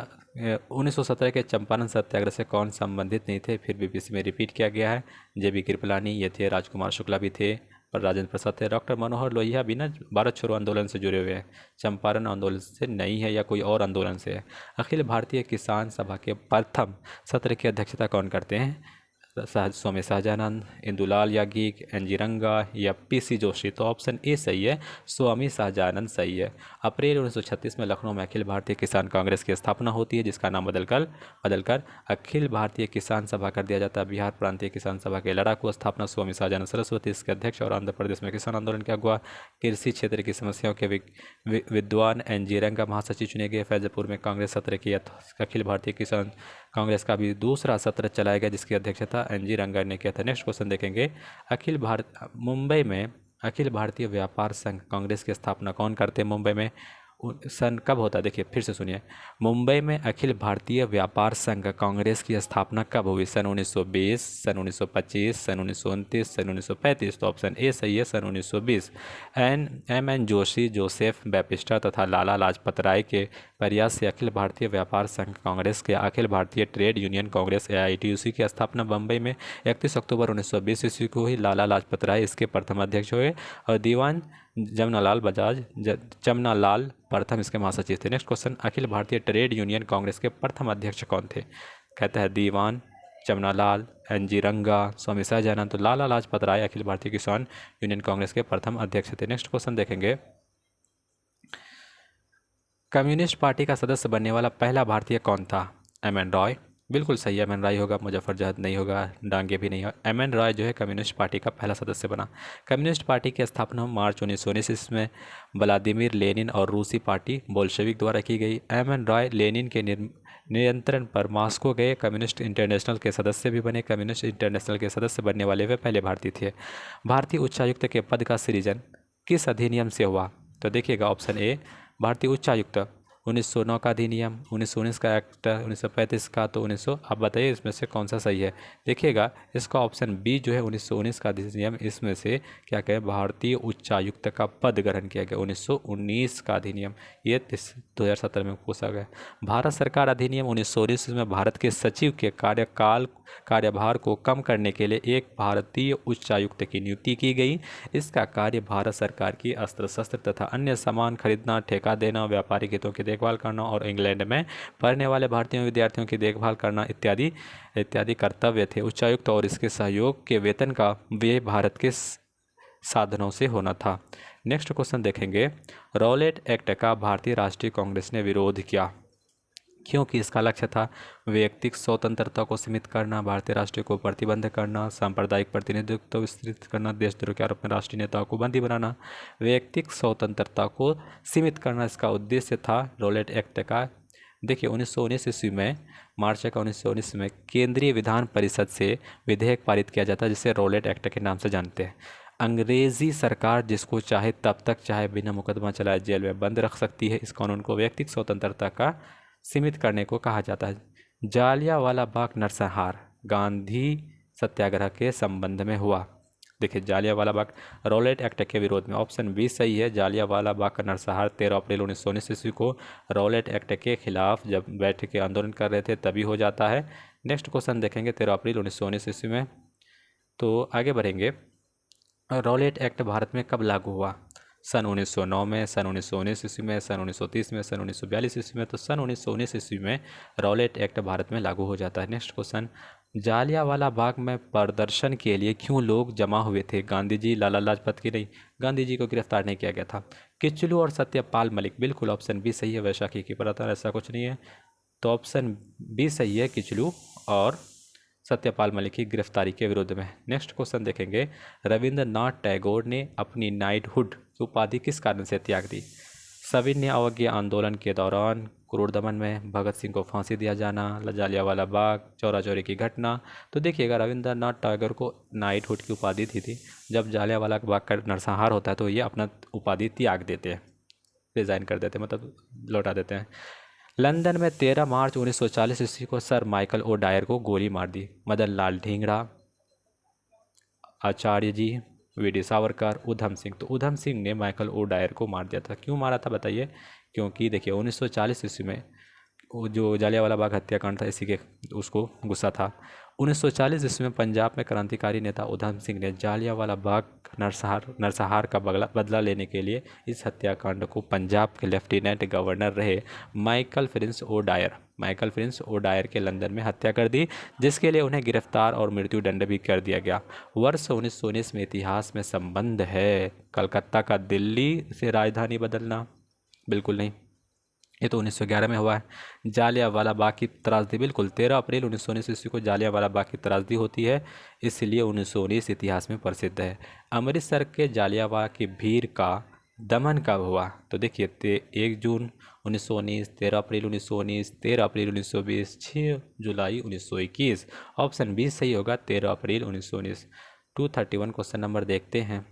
A: 1917 के चंपारण सत्याग्रह से कौन संबंधित नहीं थे? फिर बीपीएससी में रिपीट किया गया है। JB कृपलानी ये थे, राजकुमार शुक्ला भी थे, पर राजेंद्र प्रसाद थे। डॉक्टर मनोहर लोहिया भी ना भारत छोड़ो आंदोलन से जुड़े हुए हैं, चंपारण आंदोलन से नहीं है या कोई और आंदोलन से है। अखिल भारतीय किसान सभा के प्रथम सत्र की अध्यक्षता कौन करते हैं? स्वामी सहजानंद, इंदुलाल याज्ञिक, NG रंगा या PC जोशी। तो ऑप्शन ए सही है, स्वामी सहजानंद सही है। अप्रैल 1936 में लखनऊ में अखिल भारतीय किसान कांग्रेस की स्थापना होती है, जिसका नाम बदलकर अखिल भारतीय किसान सभा कर दिया जाता है। बिहार प्रांतीय किसान सभा के लड़ाकू स्थापना स्वामी सहजानंद सरस्वती इसके अध्यक्ष, और आंध्र प्रदेश में किसान आंदोलन के अगुआ कृषि क्षेत्र की समस्याओं के विद्वान NG रंगा महासचिव चुने गए। फैजपुर में कांग्रेस सत्र की अखिल भारतीय किसान कांग्रेस का भी दूसरा सत्र चलाया गया, जिसकी अध्यक्षता NG रंगा ने किया था। नेक्स्ट क्वेश्चन देखेंगे, मुंबई में अखिल भारतीय व्यापार संघ कांग्रेस की स्थापना कौन करते हैं? मुंबई में सन कब होता है, देखिए फिर से सुनिए। मुंबई में अखिल भारतीय व्यापार संघ कांग्रेस की स्थापना कब हुई? सन 1920, सन 1925, सन 1929, सन 1935। तो ऑप्शन ए सही है, सन 1920। एन जोशी, जोसेफ बैप्टिस्टा तथा लाला लाजपत राय के प्रयास से अखिल भारतीय व्यापार संघ कांग्रेस के Akhil Bharatiya trade union Congress AITUC की स्थापना मुंबई में 31 अक्टूबर 1920 ईस्वी को हुई। लाला लाजपत राय इसके प्रथम अध्यक्ष हुए और दीवान जमनालाल प्रथम इसके महासचिव थे। Next question, Akhil Bharatiya trade union Congress के प्रथम अध्यक्ष कौन थे? कहता है दीवान जमनालाल, NG रंगा, स्वामी सहजानंद। तो लाला लाजपत राय अखिल भारतीय किसान यूनियन कांग्रेस के प्रथम अध्यक्ष थे। नेक्स्ट क्वेश्चन देखेंगे, कम्युनिस्ट पार्टी का सदस्य बनने वाला पहला भारतीय कौन था? MN रॉय। बिल्कुल सही है, MN रॉय होगा, मुजफ्फर जहद नहीं होगा, डांगे भी नहीं होगा। MN रॉय जो है कम्युनिस्ट पार्टी का पहला सदस्य बना। कम्युनिस्ट पार्टी की स्थापना मार्च 1919 ईस्वी में व्लादिमीर लेनिन और रूसी पार्टी बोल्शेविक द्वारा की गई। MN रॉय लेनिन के नियंत्रण पर मॉस्को गए। कम्युनिस्ट इंटरनेशनल के सदस्य भी बने। कम्युनिस्ट इंटरनेशनल के सदस्य बनने वाले वे पहले भारतीय थे। भारतीय उच्चायुक्त के पद का सृजन किस अधिनियम से हुआ? तो देखिएगा ऑप्शन ए भारतीय उच्चायुक्त 1909 का अधिनियम, 1919 का एक्ट, 1935 का। तो 1900, आप बताइए इसमें से कौन सा सही है? देखिएगा इसका ऑप्शन बी जो है 1919 का अधिनियम, इसमें से क्या कहें, भारतीय उच्चायुक्त का पद ग्रहण किया गया 1919 का अधिनियम। ये 2017 में पूछा गया। भारत सरकार अधिनियम 1919 में भारत के सचिव के कार्यभार को कम करने के लिए एक भारतीय उच्चायुक्त की नियुक्ति की गई। इसका कार्य भारत सरकार की अस्त्र शस्त्र तथा अन्य सामान खरीदना, ठेका देना, व्यापारिक हितों की देखभाल करना और इंग्लैंड में पढ़ने वाले भारतीय विद्यार्थियों की देखभाल करना इत्यादि इत्यादि कर्तव्य थे। उच्चायुक्त और इसके सहयोग के वेतन का व्यय भारत के साधनों से होना था। नेक्स्ट क्वेश्चन देखेंगे, रॉलेट एक्ट का भारतीय राष्ट्रीय कांग्रेस ने विरोध किया क्योंकि इसका लक्ष्य था वैयक्तिक स्वतंत्रता को सीमित करना, भारतीय राष्ट्रीय को प्रतिबंध करना, सांप्रदायिक प्रतिनिधित्व विस्तृत करना, देशद्रोह के आरोप में राष्ट्रीय नेताओं को बंदी बनाना। वैयक्तिक स्वतंत्रता को सीमित करना इसका उद्देश्य था रॉलेट एक्ट का। देखिए 1919 ईस्वी में, मार्च का 1919 में केंद्रीय विधान परिषद से विधेयक पारित किया जाता है जिसे रॉलेट एक्ट के नाम से जानते हैं। अंग्रेजी सरकार जिसको चाहे तब तक चाहे बिना मुकदमा चलाए जेल में बंद रख सकती है। इस कानून को व्यक्तिगत स्वतंत्रता का सीमित करने को कहा जाता है। जालियांवाला बाग नरसंहार गांधी सत्याग्रह के संबंध में हुआ। देखिए जालियांवाला बाग रॉलेट एक्ट के विरोध में, ऑप्शन बी सही है। जालियांवाला बाग का नरसंहार 13 अप्रैल 1919 ईस्वी को रॉलेट एक्ट के खिलाफ जब बैठ के आंदोलन कर रहे थे तभी हो जाता है। नेक्स्ट क्वेश्चन देखेंगे 13 अप्रैल 1919 ईस्वी में। तो आगे बढ़ेंगे, रॉलेट एक्ट भारत में कब लागू हुआ? सन 1909 में, सन 1919 ईस्वी में, सन 1930 में, सन 1942 ईस्वी में। तो सन 1919 ईस्वी में रॉलेट एक्ट भारत में लागू हो जाता है। नेक्स्ट क्वेश्चन, जालियांवाला बाग में प्रदर्शन के लिए क्यों लोग जमा हुए थे? गांधी जी, लाला लाजपत की नहीं, गांधी जी को गिरफ्तार नहीं किया गया था। किचलू और सत्यपाल मलिक, बिल्कुल ऑप्शन बी सही है, वैशाखी की पड़ता ऐसा कुछ नहीं है। तो ऑप्शन बी सही है, किचलू और सत्यपाल मलिक की गिरफ्तारी के विरोध में। नेक्स्ट क्वेश्चन देखेंगे, रविंद्रनाथ टैगोर ने अपनी नाइटहुड की उपाधि किस कारण से त्याग दी? सविनय अवज्ञा आंदोलन के दौरान, क्रूर दमन में, भगत सिंह को फांसी दिया जाना, जालियांवाला बाग, चौरा चौरी की घटना। तो देखिएगा रविंद्रनाथ टैगोर को नाइटहुड की उपाधि थी। जब जालियांवाला बाग का नरसंहार होता है तो ये अपना उपाधि त्याग देते हैं, रिजाइन कर देते हैं, मतलब लौटा देते हैं। लंदन में 13 मार्च 1940 ईस्वी को सर माइकल ओ डायर को गोली मार दी। मदन लाल ढींगरा, आचार्य जी, वीडी सावरकर, उधम सिंह। तो उधम सिंह ने माइकल ओ डायर को मार दिया था। क्यों मारा था बताइए? क्योंकि देखिए 1940 ईस्वी में वो जो जालियांवाला बाग हत्याकांड था इसी के उसको गुस्सा था। 1940 ईस्वी में पंजाब में क्रांतिकारी नेता उधम सिंह ने जालियांवाला बाग नरसंहार का बदला लेने के लिए इस हत्याकांड को पंजाब के लेफ्टिनेंट गवर्नर रहे माइकल प्रिंस ओ डायर के लंदन में हत्या कर दी, जिसके लिए उन्हें गिरफ्तार और मृत्युदंड भी कर दिया गया। वर्ष 1919 में इतिहास में संबंध है कलकत्ता का दिल्ली से राजधानी बदलना? बिल्कुल नहीं, ये तो 1911 में हुआ है। जालियांवाला बाग की त्रासदी, बिल्कुल 13 अप्रैल 1919 ईस्वी को जालियांवाला बाग की त्रासदी होती है, इसलिए 1919 इतिहास में प्रसिद्ध है। अमृतसर के जालियांवाला की भीड़ का दमन कब हुआ? तो देखिए 1 जून 1919, 13 अप्रैल 1919, 13 अप्रैल 1920, 6 जुलाई 1921। ऑप्शन बी सही होगा, 13 अप्रैल 1919। 231 क्वेश्चन नंबर देखते हैं।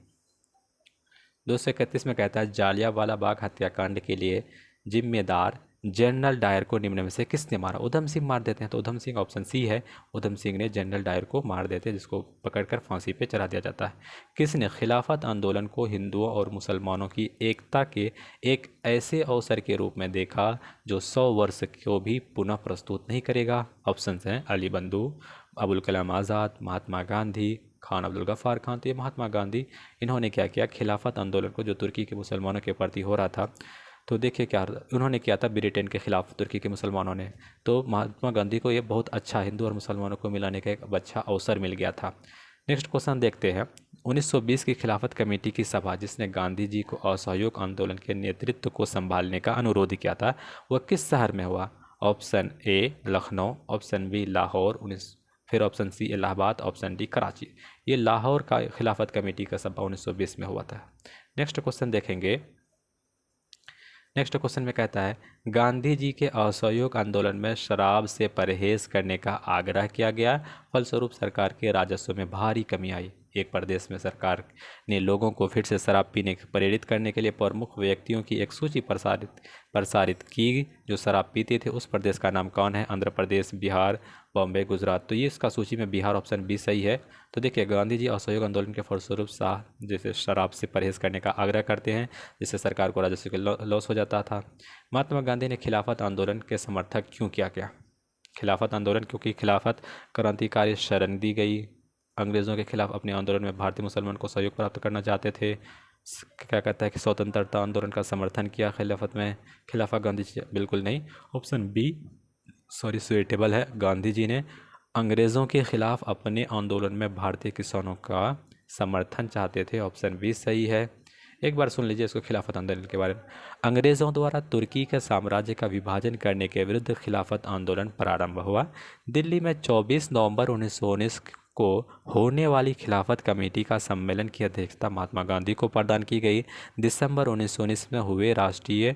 A: 231 में कहता है जालियांवाला बाग हत्याकांड के लिए जिम्मेदार जनरल डायर को निम्न में से किसने मारा। उधम सिंह मार देते हैं, तो उधम सिंह ऑप्शन सी है, उधम सिंह ने जनरल डायर को मार देते हैं, जिसको पकड़कर फांसी पे चढ़ा दिया जाता है। किसने खिलाफत आंदोलन को हिंदुओं और मुसलमानों की एकता के एक ऐसे अवसर के रूप में देखा जो 100 वर्ष को भी पुनः प्रस्तुत नहीं करेगा। ऑप्शन हैं अली बंधु, अबुल कलाम आज़ाद, महात्मा गांधी, खान अब्दुल गफ्फार खान। तो ये महात्मा गांधी, इन्होंने क्या किया, खिलाफत आंदोलन को जो तुर्की के मुसलमानों के प्रति हो रहा था, तो देखिए क्या उन्होंने किया था ब्रिटेन के खिलाफ तुर्की के मुसलमानों ने। तो महात्मा गांधी को ये बहुत अच्छा हिंदू और मुसलमानों को मिलाने का एक अच्छा अवसर मिल गया था। नेक्स्ट क्वेश्चन देखते हैं। 1920 की खिलाफत कमेटी की सभा जिसने गांधी जी को असहयोग आंदोलन के नेतृत्व को संभालने का अनुरोध किया था, वह किस शहर में हुआ। Option A Lucknow, option B Lahore, फिर option C Allahabad, option D Karachi. ये लाहौर का खिलाफत कमेटी का सभा 1920 में हुआ था। नेक्स्ट क्वेश्चन देखेंगे। नेक्स्ट क्वेश्चन में कहता है गांधी जी के असहयोग आंदोलन में शराब से परहेज करने का आग्रह किया गया, फलस्वरूप सरकार के राजस्व में भारी कमी आई। एक प्रदेश में सरकार ने लोगों को फिर से शराब पीने के प्रेरित करने के लिए प्रमुख व्यक्तियों की एक सूची प्रसारित की जो शराब पीते थे। उस प्रदेश का नाम कौन है। आंध्र प्रदेश, बिहार, बॉम्बे, गुजरात। तो ये इसका सूची में बिहार ऑप्शन बी सही है। तो देखिए गांधी जी असहयोग आंदोलन के फलस्वरूप जैसे शराब से परहेज करने का आग्रह करते हैं, जिससे सरकार को राजस्व के लॉस हो जाता था। महात्मा गांधी ने खिलाफत आंदोलन के समर्थक क्यों किया गया। खिलाफत आंदोलन क्योंकि खिलाफत क्रांतिकारी शरण दी गई, अंग्रेज़ों के खिलाफ अपने आंदोलन में भारतीय मुसलमान को सहयोग प्राप्त करना चाहते थे। क्या कहता है कि स्वतंत्रता आंदोलन का समर्थन किया खिलाफत में। खिलाफत गांधी जी बिल्कुल नहीं, ऑप्शन बी सुइटेबल है। गांधी जी ने अंग्रेज़ों के खिलाफ अपने आंदोलन में भारतीय किसानों का समर्थन चाहते थे, ऑप्शन बी सही है। एक बार सुन लीजिए इसको खिलाफत आंदोलन के बारे में। अंग्रेज़ों द्वारा तुर्की के साम्राज्य का विभाजन करने के विरुद्ध खिलाफत आंदोलन प्रारंभ हुआ। दिल्ली में 24 नवंबर 1919 को होने वाली खिलाफत कमेटी का सम्मेलन की अध्यक्षता महात्मा गांधी को प्रदान की गई। दिसंबर 1919 में हुए राष्ट्रीय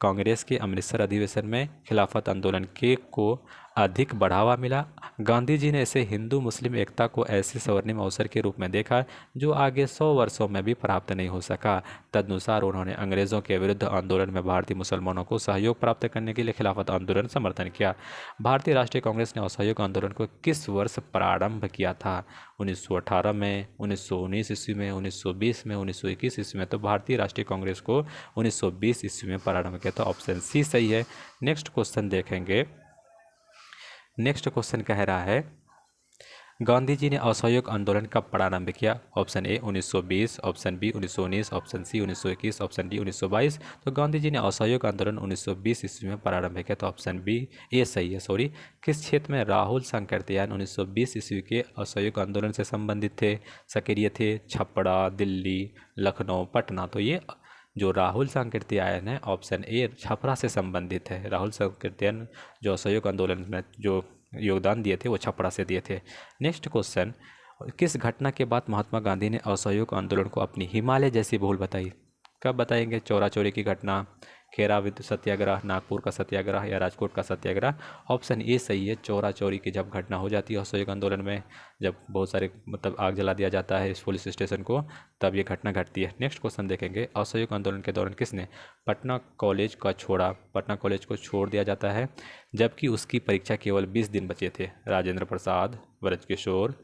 A: कांग्रेस के अमृतसर अधिवेशन में खिलाफत आंदोलन के को अधिक बढ़ावा मिला। गांधी जी ने इसे हिंदू मुस्लिम एकता को ऐसे स्वर्णिम अवसर के रूप में देखा जो आगे 100 वर्षों में भी प्राप्त नहीं हो सका। तदनुसार उन्होंने अंग्रेज़ों के विरुद्ध आंदोलन में भारतीय मुसलमानों को सहयोग प्राप्त करने के लिए खिलाफत आंदोलन समर्थन किया। भारतीय राष्ट्रीय कांग्रेस ने असहयोग आंदोलन को किस वर्ष प्रारंभ किया था। 1918 में, 1919 ईस्वी में, 1920 में, 1921 ईस्वी में। तो भारतीय राष्ट्रीय कांग्रेस को 1920 ईस्वी में प्रारंभ किया था, ऑप्शन सी सही है। नेक्स्ट क्वेश्चन देखेंगे। नेक्स्ट क्वेश्चन कह रहा है गांधी जी ने असहयोग आंदोलन कब प्रारंभ किया। Option A 1920, option B 1919, option C 1921, option D 1922। तो गांधी जी ने असहयोग आंदोलन 1920 ईस्वी में प्रारंभ किया, तो ऑप्शन बी ए सही है। सॉरी, किस क्षेत्र में राहुल सांकृत्यायन 1920 ईस्वी के असहयोग आंदोलन से संबंधित थे, सक्रिय थे। छपरा, दिल्ली, लखनऊ, पटना। तो ये जो राहुल सांकृत्यायन है ऑप्शन ए छपरा से संबंधित है। राहुल सांकृत्यायन जो असहयोग आंदोलन में जो योगदान दिए थे वो छपरा से दिए थे। नेक्स्ट क्वेश्चन, किस घटना के बाद महात्मा गांधी ने असहयोग आंदोलन को अपनी हिमालय जैसी भूल बताई। कब बताएंगे। चौरा चौरी की घटना, खेरा विद्युत सत्याग्रह, नागपुर का सत्याग्रह या राजकोट का सत्याग्रह। ऑप्शन ए सही है। चौरा चौरी की जब घटना हो जाती है असहयोग आंदोलन में, जब बहुत सारे आग जला दिया जाता है इस पुलिस स्टेशन को, तब ये घटना घटती है। नेक्स्ट क्वेश्चन देखेंगे। असहयोग आंदोलन के दौरान किसने पटना कॉलेज को छोड़ दिया जाता है जबकि उसकी परीक्षा केवल 20 दिन बचे थे। राजेंद्र प्रसाद, ब्रजकिशोर,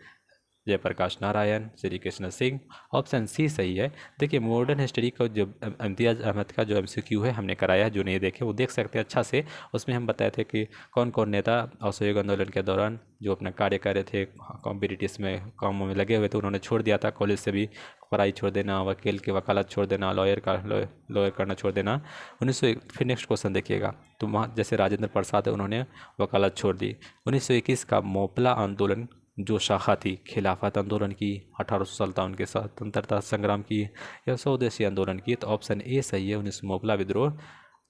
A: जयप्रकाश नारायण, श्री कृष्ण सिंह। ऑप्शन सी सही है। देखिए मॉडर्न हिस्ट्री का जो इम्तियाज़ अहमद का जो MCQ है हमने कराया है, जो नहीं देखे वो देख सकते हैं अच्छा से। उसमें हम बताए थे कि कौन कौन नेता असहयोग आंदोलन के दौरान जो अपना कार्य कर रहे थे, कॉम्पिटिटिव्स में कामों में लगे हुए थे, उन्होंने छोड़ दिया था। कॉलेज से भी पढ़ाई छोड़ देना, वकील की वकालत छोड़ देना, लॉयर करना छोड़ देना। फिर नेक्स्ट क्वेश्चन देखिएगा। तो वहाँ जैसे राजेंद्र प्रसाद है, उन्होंने वकालत छोड़ दी। 1921 का मोपला आंदोलन जो शाखा थी खिलाफत आंदोलन की, 1857 के स्वतंत्रता संग्राम की या स्वदेशी आंदोलन की। तो ऑप्शन ए सही है। 19 मोपला विद्रोह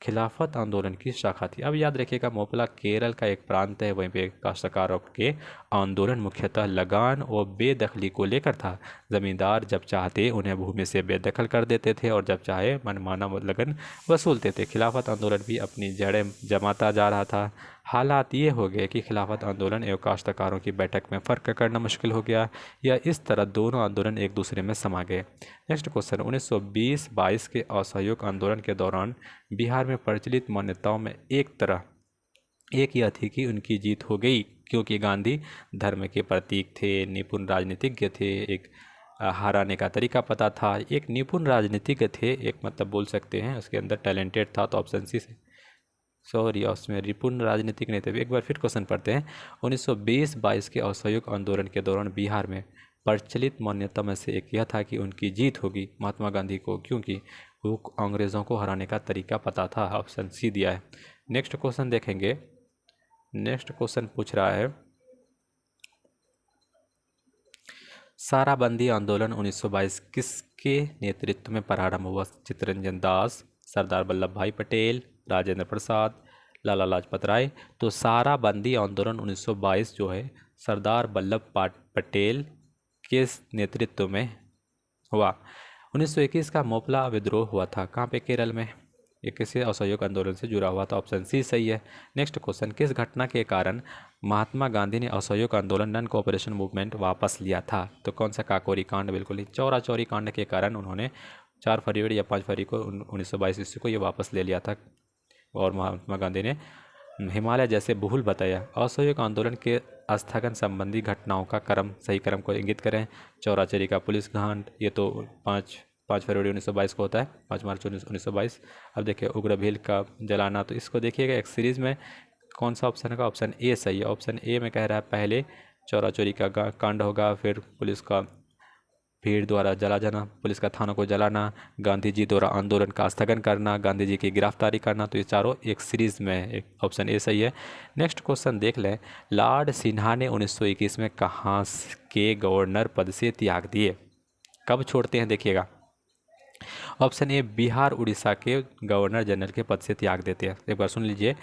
A: खिलाफत आंदोलन की शाखा थी। अब याद रखिएगा मोपला केरल का एक प्रांत है, वहीं पे काश्तकारों के आंदोलन मुख्यतः लगान और बेदखली को लेकर था। जमींदार जब चाहते उन्हें भूमि से बेदखल कर देते थे और जब चाहे मनमाना लगन वसूलते थे। खिलाफत आंदोलन भी अपनी जड़ें जमाता जा रहा था। हालात ये हो गए कि खिलाफत आंदोलन एवं काश्तकारों की बैठक में फ़र्क करना मुश्किल हो गया, या इस तरह दोनों आंदोलन एक दूसरे में समा गए। नेक्स्ट क्वेश्चन, 1920-22 के असहयोग आंदोलन के दौरान बिहार में प्रचलित मान्यताओं में एक यह थी कि उनकी जीत हो गई, क्योंकि गांधी धर्म के प्रतीक थे, निपुण राजनीतिज्ञ थे, एक हराने का तरीका पता था, एक निपुण राजनीतिज्ञ थे, एक मतलब बोल सकते हैं उसके अंदर टैलेंटेड था, तो ऑप्शन सी से सॉरी उसमें निपुण राजनीतिक नहीं थे। एक बार फिर क्वेश्चन पढ़ते हैं। 1920-22 के असहयोग आंदोलन के दौरान बिहार में प्रचलित मान्यता में से एक यह था कि उनकी जीत होगी महात्मा गांधी को, क्योंकि वो अंग्रेज़ों को हराने का तरीका पता था। ऑप्शन सी दिया है। नेक्स्ट क्वेश्चन देखेंगे। नेक्स्ट क्वेश्चन पूछ रहा है, साराबंदी आंदोलन 1922 किसके नेतृत्व में प्रारंभ हुआ? चित्तरंजन दास, सरदार वल्लभ भाई पटेल, राजेंद्र प्रसाद, लाला लाजपत राय। तो साराबंदी आंदोलन 1922 जो है सरदार वल्लभ पटेल के नेतृत्व में हुआ। 1921 का मोपला विद्रोह हुआ था कहाँ पे? केरल में। ये किसी असहयोग आंदोलन से जुड़ा हुआ था। ऑप्शन सी सही है। नेक्स्ट क्वेश्चन, किस घटना के कारण महात्मा गांधी ने असहयोग आंदोलन नॉन कोऑपरेशन मूवमेंट वापस लिया था? तो कौन सा? काकोरी कांड। बिल्कुल ही, चौरा चौरी कांड के कारण उन्होंने 4 फरवरी या 5 फरवरी को 1922 ईस्वी को ये वापस ले लिया था, और महात्मा गांधी ने हिमालय जैसे बहुल बताया। असहयोग आंदोलन के स्थगन संबंधी घटनाओं का सही क्रम को इंगित करें। चौरा चौरी का पुलिस कांड, ये तो 5 फरवरी 1922 को होता है, 5 मार्च 1922। अब देखिए उग्र भील का जलाना, तो इसको देखिएगा एक सीरीज़ में कौन सा ऑप्शन का? ऑप्शन ए सही है। ऑप्शन ए में कह रहा है पहले चौरा चौरी का कांड होगा, फिर पुलिस का भीड़ द्वारा जला जाना, पुलिस का थानों को जलाना, गांधी जी द्वारा आंदोलन का स्थगन करना, गांधी जी की गिरफ्तारी करना। तो ये चारों एक सीरीज़ में, एक ऑप्शन ए सही है। नेक्स्ट क्वेश्चन देख लें, लॉर्ड सिन्हा ने 1921 में कहाँ के गवर्नर पद से त्याग दिए? कब छोड़ते हैं देखिएगा। ऑप्शन ए, बिहार उड़ीसा के गवर्नर जनरल के पद से त्याग देते हैं। एक बार सुन लीजिए।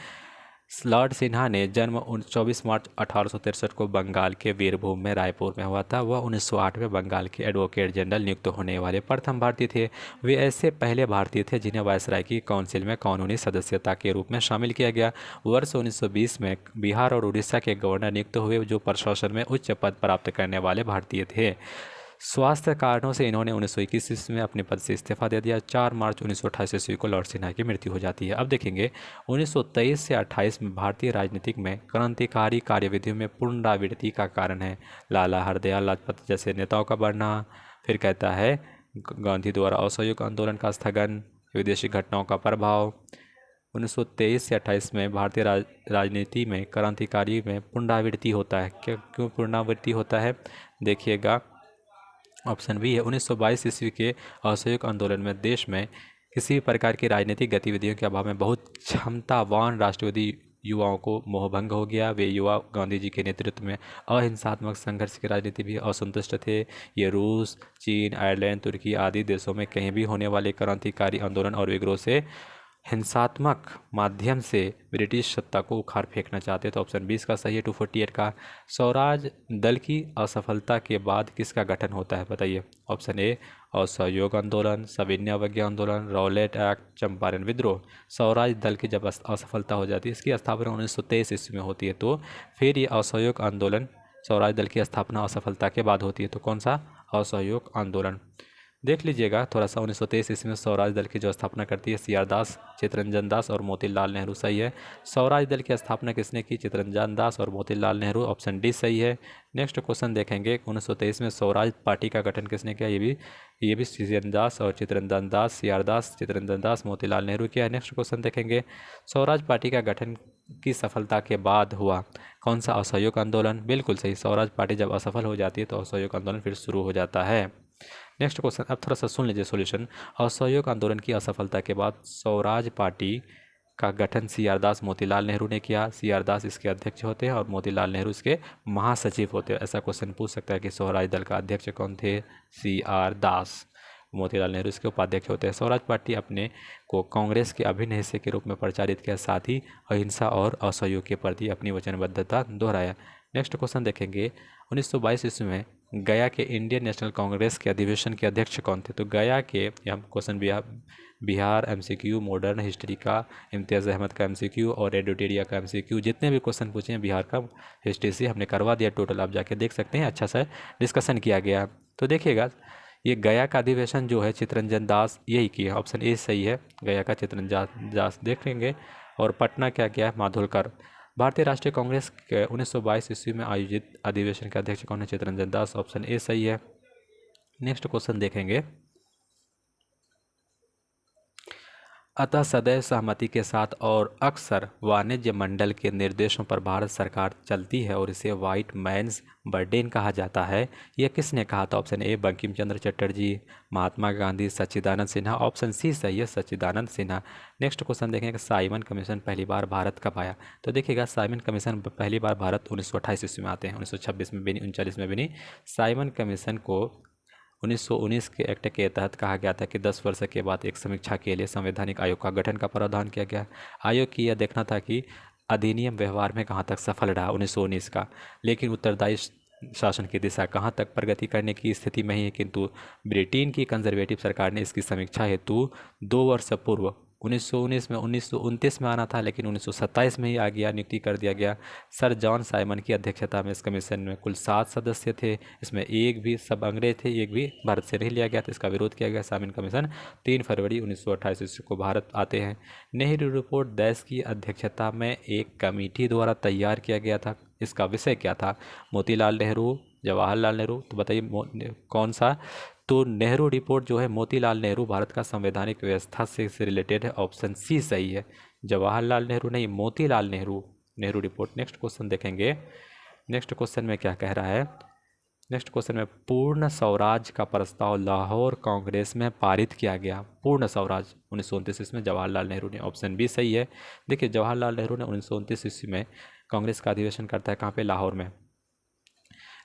A: लॉर्ड सिन्हा ने जन्म 24 मार्च 1863 को बंगाल के वीरभूम में रायपुर में हुआ था। वह 1908 में बंगाल के एडवोकेट जनरल नियुक्त होने वाले प्रथम भारतीय थे। वे ऐसे पहले भारतीय थे जिन्हें वायसराय की काउंसिल में कानूनी सदस्यता के रूप में शामिल किया गया। वर्ष 1920 में बिहार और उड़ीसा के गवर्नर नियुक्त हुए, जो प्रशासन में उच्च पद प्राप्त करने वाले भारतीय थे। स्वास्थ्य कारणों से इन्होंने 1921 ईस्वी में अपने पद से इस्तीफा दे दिया। 4 मार्च 1928 ईस्वी को लॉर्ड सिन्हा की मृत्यु हो जाती है। अब देखेंगे 1923 से 28 में भारतीय राजनीतिक में क्रांतिकारी कार्यविधियों में पुनरावृत्ति का कारण है लाला हरदयाल लाजपत जैसे नेताओं का बढ़ना। फिर कहता है गांधी द्वारा असहयोग आंदोलन का स्थगन, विदेशी घटनाओं का प्रभाव। 1923 से 28 में भारतीय राजनीति में क्रांतिकारी में पुनरावृत्ति होता है। क्यों पुनरावृत्ति होता है देखिएगा। ऑप्शन बी है, 1922 ईस्वी के असहयोग आंदोलन में देश में किसी भी प्रकार की राजनीतिक गतिविधियों के अभाव में बहुत क्षमतावान राष्ट्रवादी युवाओं को मोहभंग हो गया। वे युवा गांधी जी के नेतृत्व में अहिंसात्मक संघर्ष की राजनीति भी असंतुष्ट थे। ये रूस, चीन, आयरलैंड, तुर्की आदि देशों में कहीं भी होने वाले क्रांतिकारी आंदोलन और विद्रोह से हिंसात्मक माध्यम से ब्रिटिश सत्ता को उखाड़ फेंकना चाहते। तो ऑप्शन 20 का सही है, 248 का। स्वराज दल की असफलता के बाद किसका गठन होता है बताइए? ऑप्शन ए, असहयोग आंदोलन, सविनय अवज्ञा आंदोलन, रॉलेट एक्ट, चंपारण विद्रोह। स्वराज दल की जब असफलता हो जाती है, इसकी स्थापना 1923 ईस्वी में होती है, तो फिर ये असहयोग आंदोलन स्वराज दल की स्थापना असफलता के बाद होती है। तो कौन सा? असहयोग आंदोलन। देख लीजिएगा थोड़ा सा। 1923 ईस्वी में स्वराज दल की जो स्थापना करती है सीआर दास, चित्तरंजन दास और मोतीलाल नेहरू। सही है। स्वराज दल की स्थापना किसने की? चित्तरंजन दास और मोतीलाल नेहरू। ऑप्शन डी सही है। नेक्स्ट क्वेश्चन देखेंगे, 1923 में स्वराज पार्टी का गठन किसने किया? ये भी चित्तरंजन दास और चित्तरंजन दास, सीआर दास, चित्तरंजन दास, मोतीलाल नेहरू किया है। नेक्स्ट क्वेश्चन देखेंगे, स्वराज पार्टी का गठन की सफलता के बाद हुआ कौन सा असहयोग आंदोलन? बिल्कुल सही। स्वराज पार्टी जब असफल हो जाती है तो असहयोग आंदोलन फिर शुरू हो जाता है। नेक्स्ट क्वेश्चन अब थोड़ा सा सुन लीजिए सॉल्यूशन। असहयोग आंदोलन की असफलता के बाद स्वराज पार्टी का गठन सीआर दास, मोतीलाल नेहरू ने किया। सीआर दास इसके अध्यक्ष होते हैं और मोतीलाल नेहरू इसके महासचिव होते हैं। ऐसा क्वेश्चन पूछ सकता है कि स्वराज दल का अध्यक्ष कौन थे? सीआर दास। मोतीलाल नेहरू इसके उपाध्यक्ष होते हैं। स्वराज पार्टी अपने को कांग्रेस के अभिन्न हिस्से के रूप में प्रचारित किया, साथ ही अहिंसा और असहयोग के प्रति अपनी वचनबद्धता दोहराया। नेक्स्ट क्वेश्चन देखेंगे, 1922 ईस्वी में गया के इंडियन नेशनल कांग्रेस के अधिवेशन के अध्यक्ष कौन थे? तो गया के, ये हम question Bihar MCQ, modern history का, इम्तियाज़ अहमद का एमसीक्यू और एडोटेरिया का एमसीक्यू, जितने भी क्वेश्चन पूछे हैं बिहार का हिस्ट्री से हमने करवा दिया टोटल। आप जाके देख सकते हैं, अच्छा सा डिस्कशन किया गया। तो देखिएगा, ये गया का अधिवेशन जो है चित्तरंजन दास यही किया, ऑप्शन ए सही है, गया का चित्तरंजन दास देखेंगे। और पटना क्या किया है? माधोलकर। भारतीय राष्ट्रीय कांग्रेस के 1922 ईस्वी में आयोजित अधिवेशन के अध्यक्ष कौन है? चित्तरंजन दास, ऑप्शन ए सही है। नेक्स्ट क्वेश्चन देखेंगे, अतः सदैव सहमति के साथ और अक्सर वाणिज्य मंडल के निर्देशों पर भारत सरकार चलती है और इसे व्हाइट मैन्स बर्डन कहा जाता है। यह किसने कहा था? Option A Bankim Chandra Chatterjee, Mahatma Gandhi, Sachchidanand Sinha, option C सही है, सच्चिदानंद सिन्हा। नेक्स्ट क्वेश्चन देखेंगे, साइमन कमीशन पहली बार भारत कब आया? तो देखिएगा, साइमन कमीशन पहली बार भारत 1928 ईस्वी में आते हैं, 1926 में भी नहीं, 1939 में भी नहीं। साइमन कमीशन को 1919 के एक्ट के तहत कहा गया था कि 10 वर्ष के बाद एक समीक्षा के लिए संवैधानिक आयोग का गठन का प्रावधान किया गया। आयोग की यह देखना था कि अधिनियम व्यवहार में कहाँ तक सफल रहा 1919 का, लेकिन उत्तरदायी शासन की दिशा कहाँ तक प्रगति करने की स्थिति में ही है। किंतु ब्रिटेन की कंजर्वेटिव सरकार ने इसकी समीक्षा हेतु 2 वर्ष पूर्व 1919 में 1929 में आना था, लेकिन 1927 में ही आ गया, नियुक्ति कर दिया गया। सर जॉन साइमन की अध्यक्षता में इस कमीशन में कुल 7 सदस्य थे। इसमें एक भी सब अंग्रेज थे, एक भी भारत से नहीं लिया गया, तो इसका विरोध किया गया। साइमन कमीशन 3 फरवरी 1928 ईस्वी को भारत आते हैं। नेहरू रिपोर्ट देश की अध्यक्षता में एक कमेटी द्वारा तैयार किया गया था। इसका विषय क्या था? मोतीलाल नेहरू, जवाहरलाल नेहरू, तो बताइए कौन सा? तो नेहरू रिपोर्ट जो है मोतीलाल नेहरू भारत का संवैधानिक व्यवस्था से रिलेटेड है, ऑप्शन सी सही है। जवाहरलाल नेहरू नहीं, Motilal Nehru, Nehru report. Next question देखेंगे, नेक्स्ट क्वेश्चन में क्या कह रहा है? नेक्स्ट क्वेश्चन में पूर्ण स्वराज का प्रस्ताव लाहौर कांग्रेस में पारित किया गया। पूर्ण स्वराज 1929 ईस्वी में जवाहरलाल नेहरू ने, ऑप्शन बी सही है। देखिए, जवाहरलाल नेहरू ने 1929 ईस्वी में कांग्रेस का अधिवेशन करता है, कहाँ पे? लाहौर में।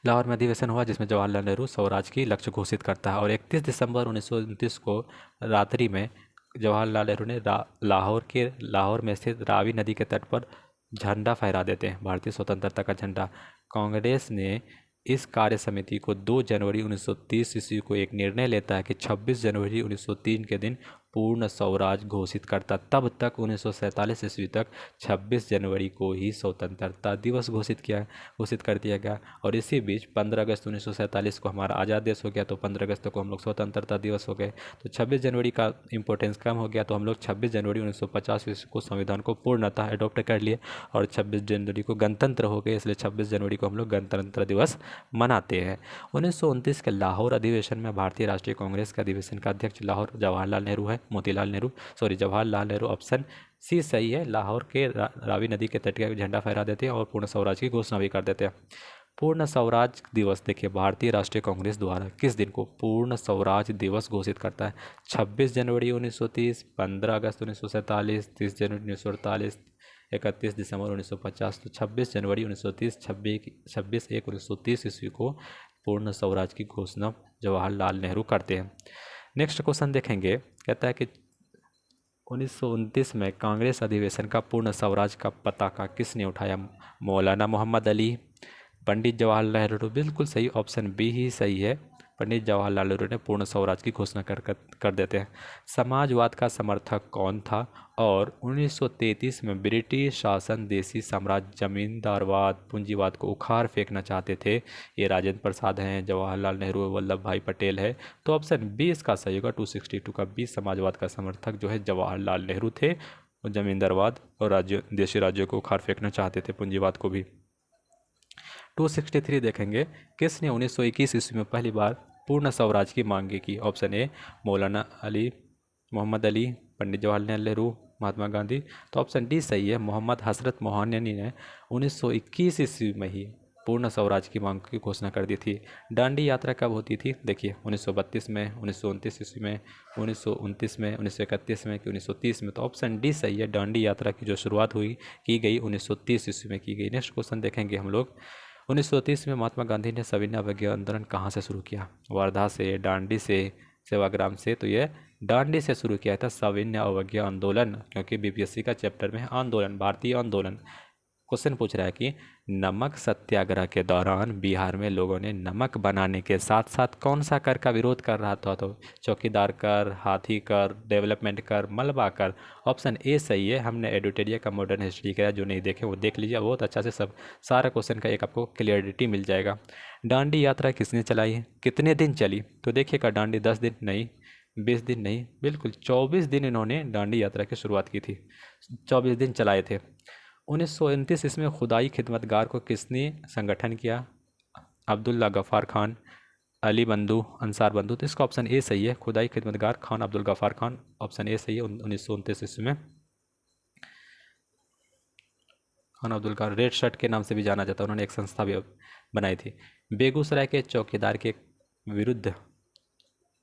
A: लाहौर में अधिवेशन हुआ जिसमें जवाहरलाल नेहरू स्वराज की लक्ष्य घोषित करता है, और 31 दिसंबर 1929 को रात्रि में जवाहरलाल नेहरू ने लाहौर में स्थित रावी नदी के तट पर झंडा फहरा देते हैं, भारतीय स्वतंत्रता का झंडा। कांग्रेस ने इस कार्य समिति को 2 जनवरी 1930 ईस्वी को एक निर्णय लेता है कि 26 जनवरी 1903 के दिन पूर्ण स्वराज घोषित करता। तब तक 1947 ईस्वी तक 26 जनवरी को ही स्वतंत्रता दिवस घोषित कर दिया गया। और इसी बीच 15 अगस्त 1947 को हमारा आज़ाद देश हो गया, तो 15 अगस्त को हम लोग स्वतंत्रता दिवस हो गए। तो 26 जनवरी का इंपॉर्टेंस कम हो गया, तो हम लोग 26 जनवरी 1950 ईस्वी को संविधान को पूर्णतः अडॉप्ट कर लिए, और 26 जनवरी को गणतंत्र हो गए, इसलिए 26 जनवरी को हम लोग गणतंत्र दिवस मनाते हैं। 1929 के लाहौर अधिवेशन में भारतीय राष्ट्रीय कांग्रेस के अधिवेशन का अध्यक्ष लाहौर जवाहरलाल नेहरू है, जवाहरलाल नेहरू, ऑप्शन सी सही है। लाहौर के रावी नदी के तट का झंडा फहरा देते हैं और पूर्ण स्वराज की घोषणा भी कर देते हैं। पूर्ण स्वराज दिवस, देखिए, भारतीय राष्ट्रीय कांग्रेस द्वारा किस दिन को पूर्ण स्वराज दिवस घोषित करता है? 26 जनवरी 1930, 15 अगस्त 1947, 30 जनवरी 1948, 31 दिसंबर 1950। तो 26 जनवरी 1930, 26/1/1930 ईस्वी को पूर्ण स्वराज की घोषणा जवाहरलाल नेहरू करते हैं। नेक्स्ट क्वेश्चन देखेंगे, कहता है कि 1929 में कांग्रेस अधिवेशन का पूर्ण स्वराज का पताका किसने उठाया? मौलाना मोहम्मद अली, पंडित जवाहरलाल नेहरू, बिल्कुल सही, ऑप्शन बी ही सही है। पंडित जवाहरलाल नेहरू ने पूर्ण स्वराज की घोषणा कर देते हैं। समाजवाद का समर्थक कौन था? और 1933 में ब्रिटिश शासन देसी साम्राज्य, जमींदारवाद, पूंजीवाद को उखाड़ फेंकना चाहते थे। ये राजेंद्र प्रसाद हैं, जवाहरलाल नेहरू, वल्लभ भाई पटेल है। तो ऑप्शन बी इसका सही होगा, 262 का बी। समाजवाद का समर्थक जो है जवाहरलाल नेहरू थे, और जमींदारवाद और देशी राज्यों को उखाड़ फेंकना चाहते थे, पूंजीवाद को भी। 263 देखेंगे, किसने 1921 ईस्वी में पहली बार पूर्ण स्वराज की मांग की? ऑप्शन ए मौलाना अली, मोहम्मद अली, पंडित जवाहरलाल नेहरू, महात्मा गांधी। तो ऑप्शन डी सही है, मोहम्मद हसरत मोहनी ने 1921 ईस्वी में ही पूर्ण स्वराज की मांग की घोषणा कर दी थी। दांडी यात्रा कब होती थी? देखिए, 1932 में, 1929 ईस्वी में, 1929 में, 1931 में कि 1930 में? तो ऑप्शन डी सही है, दांडी यात्रा की जो शुरुआत की गई 1930 ईस्वी में की गई। नेक्स्ट क्वेश्चन देखेंगे हम लोग, 1930 में महात्मा गांधी ने सविनय अवज्ञा आंदोलन कहाँ से शुरू किया? वर्धा से, दांडी से, सेवाग्राम से? तो ये दांडी से शुरू किया था सविनय अवज्ञा आंदोलन, क्योंकि बीपीएससी का चैप्टर में है आंदोलन, भारतीय आंदोलन। क्वेश्चन पूछ रहा है कि नमक सत्याग्रह के दौरान बिहार में लोगों ने नमक बनाने के साथ साथ कौन सा कर का विरोध कर रहा था? तो चौकीदार कर, हाथी कर, डेवलपमेंट कर, मलबा कर। ऑप्शन ए सही है। हमने एडुटेरिया का मॉडर्न हिस्ट्री का, जो नहीं देखे वो देख लीजिए, बहुत अच्छा से सब सारा क्वेश्चन का एक आपको क्लियरिटी मिल जाएगा। दांडी यात्रा किसने चलाई है? कितने दिन चली? तो देखिएगा, दांडी 10 दिन नहीं, 20 दिन नहीं, बिल्कुल 24 दिन इन्होंने दांडी यात्रा की शुरुआत की थी। 24 दिन चलाए थे। 1929 इसमें खुदाई खिदमतगार को किसने संगठन किया? अब्दुल्ला गफ़ार खान, अली बंधु, अंसार बंधु। तो इसका ऑप्शन ए सही है। खुदाई खिदमतगार खान अब्दुल गफ़ार खान, ऑप्शन ए सही है। 1929 ईस्वी में खान अब्दुल गफ़ार, रेड शर्ट के नाम से भी जाना जाता है, उन्होंने एक संस्था भी बनाई थी। बेगूसराय के चौकीदार के विरुद्ध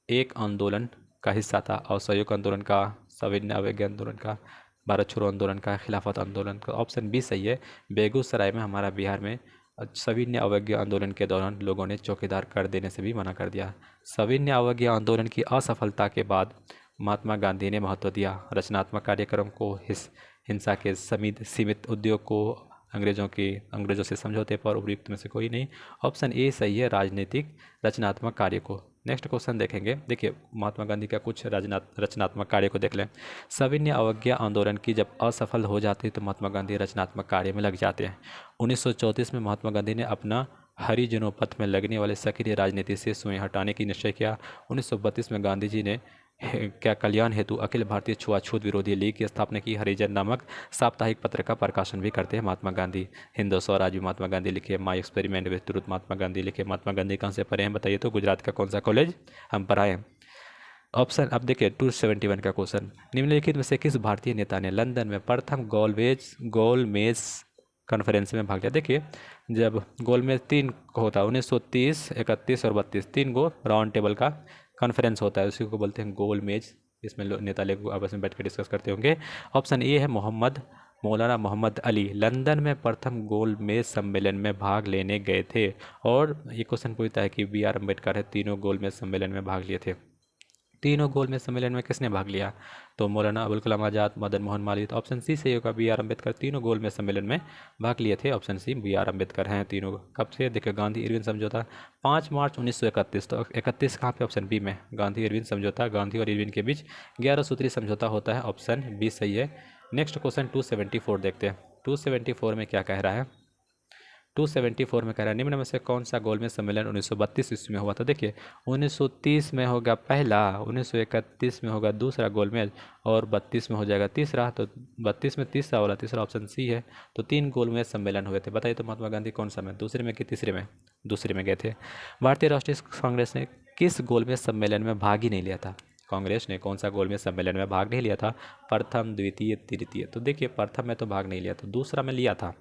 A: एक आंदोलन का हिस्सा था, असहयोग आंदोलन का, सविनय अवज्ञा आंदोलन का, भारत छोड़ो आंदोलन का, खिलाफत आंदोलन का। ऑप्शन बी सही है। बेगूसराय में, हमारा बिहार में, सविनय अवज्ञा आंदोलन के दौरान लोगों ने चौकीदार कर देने से भी मना कर दिया। सविनय अवज्ञा आंदोलन की असफलता के बाद महात्मा गांधी ने महत्व दिया रचनात्मक कार्यक्रम को, हिंसा के सीमित उद्योग को, अंग्रेजों से समझौते पर उपयुक्त में से कोई नहीं। ऑप्शन ए सही है, राजनीतिक रचनात्मक कार्य को। नेक्स्ट क्वेश्चन देखेंगे। देखिए, महात्मा गांधी का कुछ रचनात्मक कार्य को देख लें। सविनय अवज्ञा आंदोलन की जब असफल हो जाती है तो महात्मा गांधी रचनात्मक कार्य में लग जाते हैं। 1934 में महात्मा गांधी ने अपना हरिजनों पथ में लगने वाले सक्रिय राजनीति से स्वयं हटाने की निश्चय किया। 1932 में गांधी जी ने क्या कल्याण हेतु अखिल भारतीय छुआछूत विरोधी लीग की स्थापना की। हरिजन नामक साप्ताहिक पत्र का प्रकाशन भी करते हैं महात्मा गांधी। हिंद स्वराज भी महात्मा गांधी लिखे। My experiment with truth Mahatma Gandhi लिखे। महात्मा गांधी कहाँ से पढ़े हैं बताइए? तो गुजरात का कौन सा कॉलेज हम पढ़ाए हैं? ऑप्शन अब देखिए 271 का क्वेश्चन, निम्नलिखित में से किस भारतीय नेता ने लंदन में प्रथम गोलमेज कॉन्फ्रेंस में भाग लिया? देखिए, जब गोलमेज 3 होता है, 1930, 31 और 32, 3 गो राउंड टेबल का कॉन्फ्रेंस होता है, उसी को बोलते हैं गोलमेज। इसमें नेता लोग आपस में बैठ कर डिस्कस करते होंगे। ऑप्शन ए है मौलाना मोहम्मद अली लंदन में प्रथम गोलमेज सम्मेलन में भाग लेने गए थे। और ये क्वेश्चन पूछता है कि बी आर अम्बेडकर है तीनों गोलमेज सम्मेलन में भाग लिए थे। तीनों गोलमेज सम्मेलन में किसने भाग लिया? तो मौलाना अबुल कलाम आज़ाद, मदन मोहन मालवीय। तो ऑप्शन सी सही होगा, बी आर अम्बेडकर तीनों गोलमेज सम्मेलन में भाग लिए थे। Option C B R Ambedkar हैं तीनों। कब से? देखिए, गांधी इरविन समझौता 5 मार्च 1931। तो 31 कहाँ पे? ऑप्शन बी में। गांधी इरविन समझौता, गांधी और इरविन के बीच 11 सूत्री समझौता होता है। ऑप्शन बी सही है। नेक्स्ट क्वेश्चन 274 देखते हैं। 274 में क्या कह रहा है? 274 में कह रहा है, निम्न में से कौन सा गोलमेज सम्मेलन 1932 ईस्वी में हुआ था? देखिए, 1930 में होगा पहला, 1931 में होगा दूसरा गोलमेज, और 32 में हो जाएगा तीसरा। तो 32 में तीसरा वाला, तीसरा ऑप्शन सी है। तो 3 गोलमेज सम्मेलन हुए थे। बताइए तो महात्मा गांधी कौन सा में, दूसरे में कि तीसरे में? दूसरे में गए थे। भारतीय राष्ट्रीय कांग्रेस ने किस गोलमेज सम्मेलन में भाग ही नहीं लिया था? कांग्रेस ने कौन सा गोलमेज सम्मेलन में भाग नहीं लिया था? प्रथम, द्वितीय, तृतीय। तो देखिए, प्रथम में तो भाग नहीं लिया, तो दूसरा में लिया था।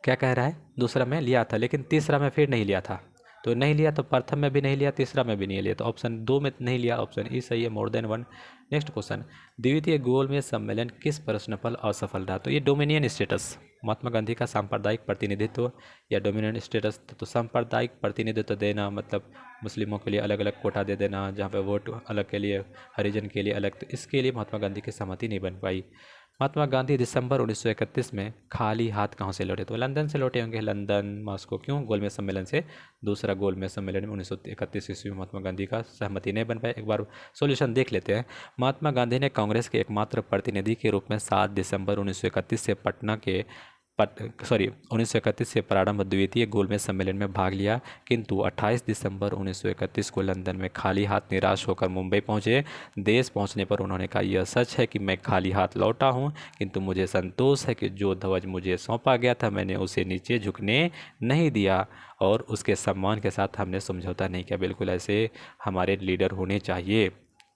A: क्या कह रहा है? दूसरा में लिया था, लेकिन तीसरा में फिर नहीं लिया था। तो नहीं लिया, तो प्रथम में भी नहीं लिया, तीसरा में भी नहीं लिया, तो ऑप्शन 2 में नहीं लिया। ऑप्शन ई सही है, मोर देन 1। नेक्स्ट क्वेश्चन, द्वितीय गोलमेज सम्मेलन किस प्रश्न पर असफल रहा? तो ये डोमिनियन स्टेटस, महात्मा गांधी का सांप्रदायिक प्रतिनिधित्व या डोमिनियन स्टेटस। तो सांप्रदायिक प्रतिनिधित्व देना मतलब मुस्लिमों के लिए अलग अलग कोटा दे देना, जहाँ पे वोट अलग के लिए, हरिजन के लिए अलग। तो इसके लिए महात्मा गांधी की सहमति नहीं बन पाई। महात्मा गांधी दिसंबर 1931 में खाली हाथ कहाँ से लौटे? तो लंदन से लौटे होंगे, लंदन, मॉस्को। क्यों? गोलमेज सम्मेलन से। दूसरा गोलमेज सम्मेलन में 1931 ईस्वी में महात्मा गांधी का सहमति नहीं बन पाया। एक बार सॉल्यूशन देख लेते हैं। महात्मा गांधी ने कांग्रेस के एकमात्र प्रतिनिधि के रूप में 7 दिसंबर 1931 से 1931 से प्रारंभ द्वितीय गोलमेज सम्मेलन में भाग लिया, किंतु 28 दिसंबर 1931 को लंदन में खाली हाथ निराश होकर मुंबई पहुंचे। देश पहुंचने पर उन्होंने कहा, यह सच है कि मैं खाली हाथ लौटा हूं, किंतु मुझे संतोष है कि जो ध्वज मुझे सौंपा गया था मैंने उसे नीचे झुकने नहीं दिया और उसके सम्मान के साथ हमने समझौता नहीं किया। बिल्कुल ऐसे हमारे लीडर होने चाहिए।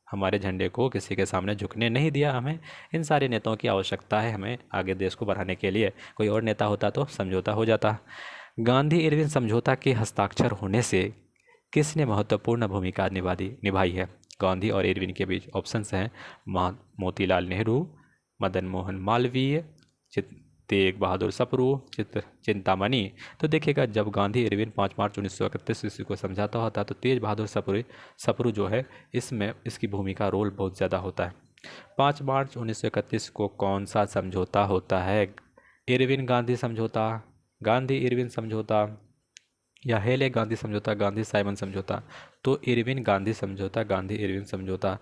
A: हमारे झंडे को किसी के सामने झुकने नहीं दिया। हमें इन सारे नेताओं की आवश्यकता है, हमें आगे देश को बढ़ाने के लिए। कोई और नेता होता तो समझौता हो जाता। गांधी इरविन समझौता के हस्ताक्षर होने से किसने महत्वपूर्ण भूमिका निभाई है गांधी और इरविन के बीच? ऑप्शंस हैं मोतीलाल नेहरू, मदन मोहन मालवीय, तेग बहादुर सप्रू, चिंतामणि। तो देखिएगा, जब गांधी इरविन 5 मार्च 1931 ईस्वी को समझाता होता तो तेज बहादुर सप्रू जो है, इसमें इसकी भूमिका रोल बहुत ज़्यादा होता है। 5 मार्च 1931 को कौन सा समझौता होता है? इरविन गांधी समझौता, गांधी इरविन समझौता, या हेले गांधी समझौता, गांधी साइमन समझौता। तो इरविन गांधी समझौता, गांधी इरविन समझौता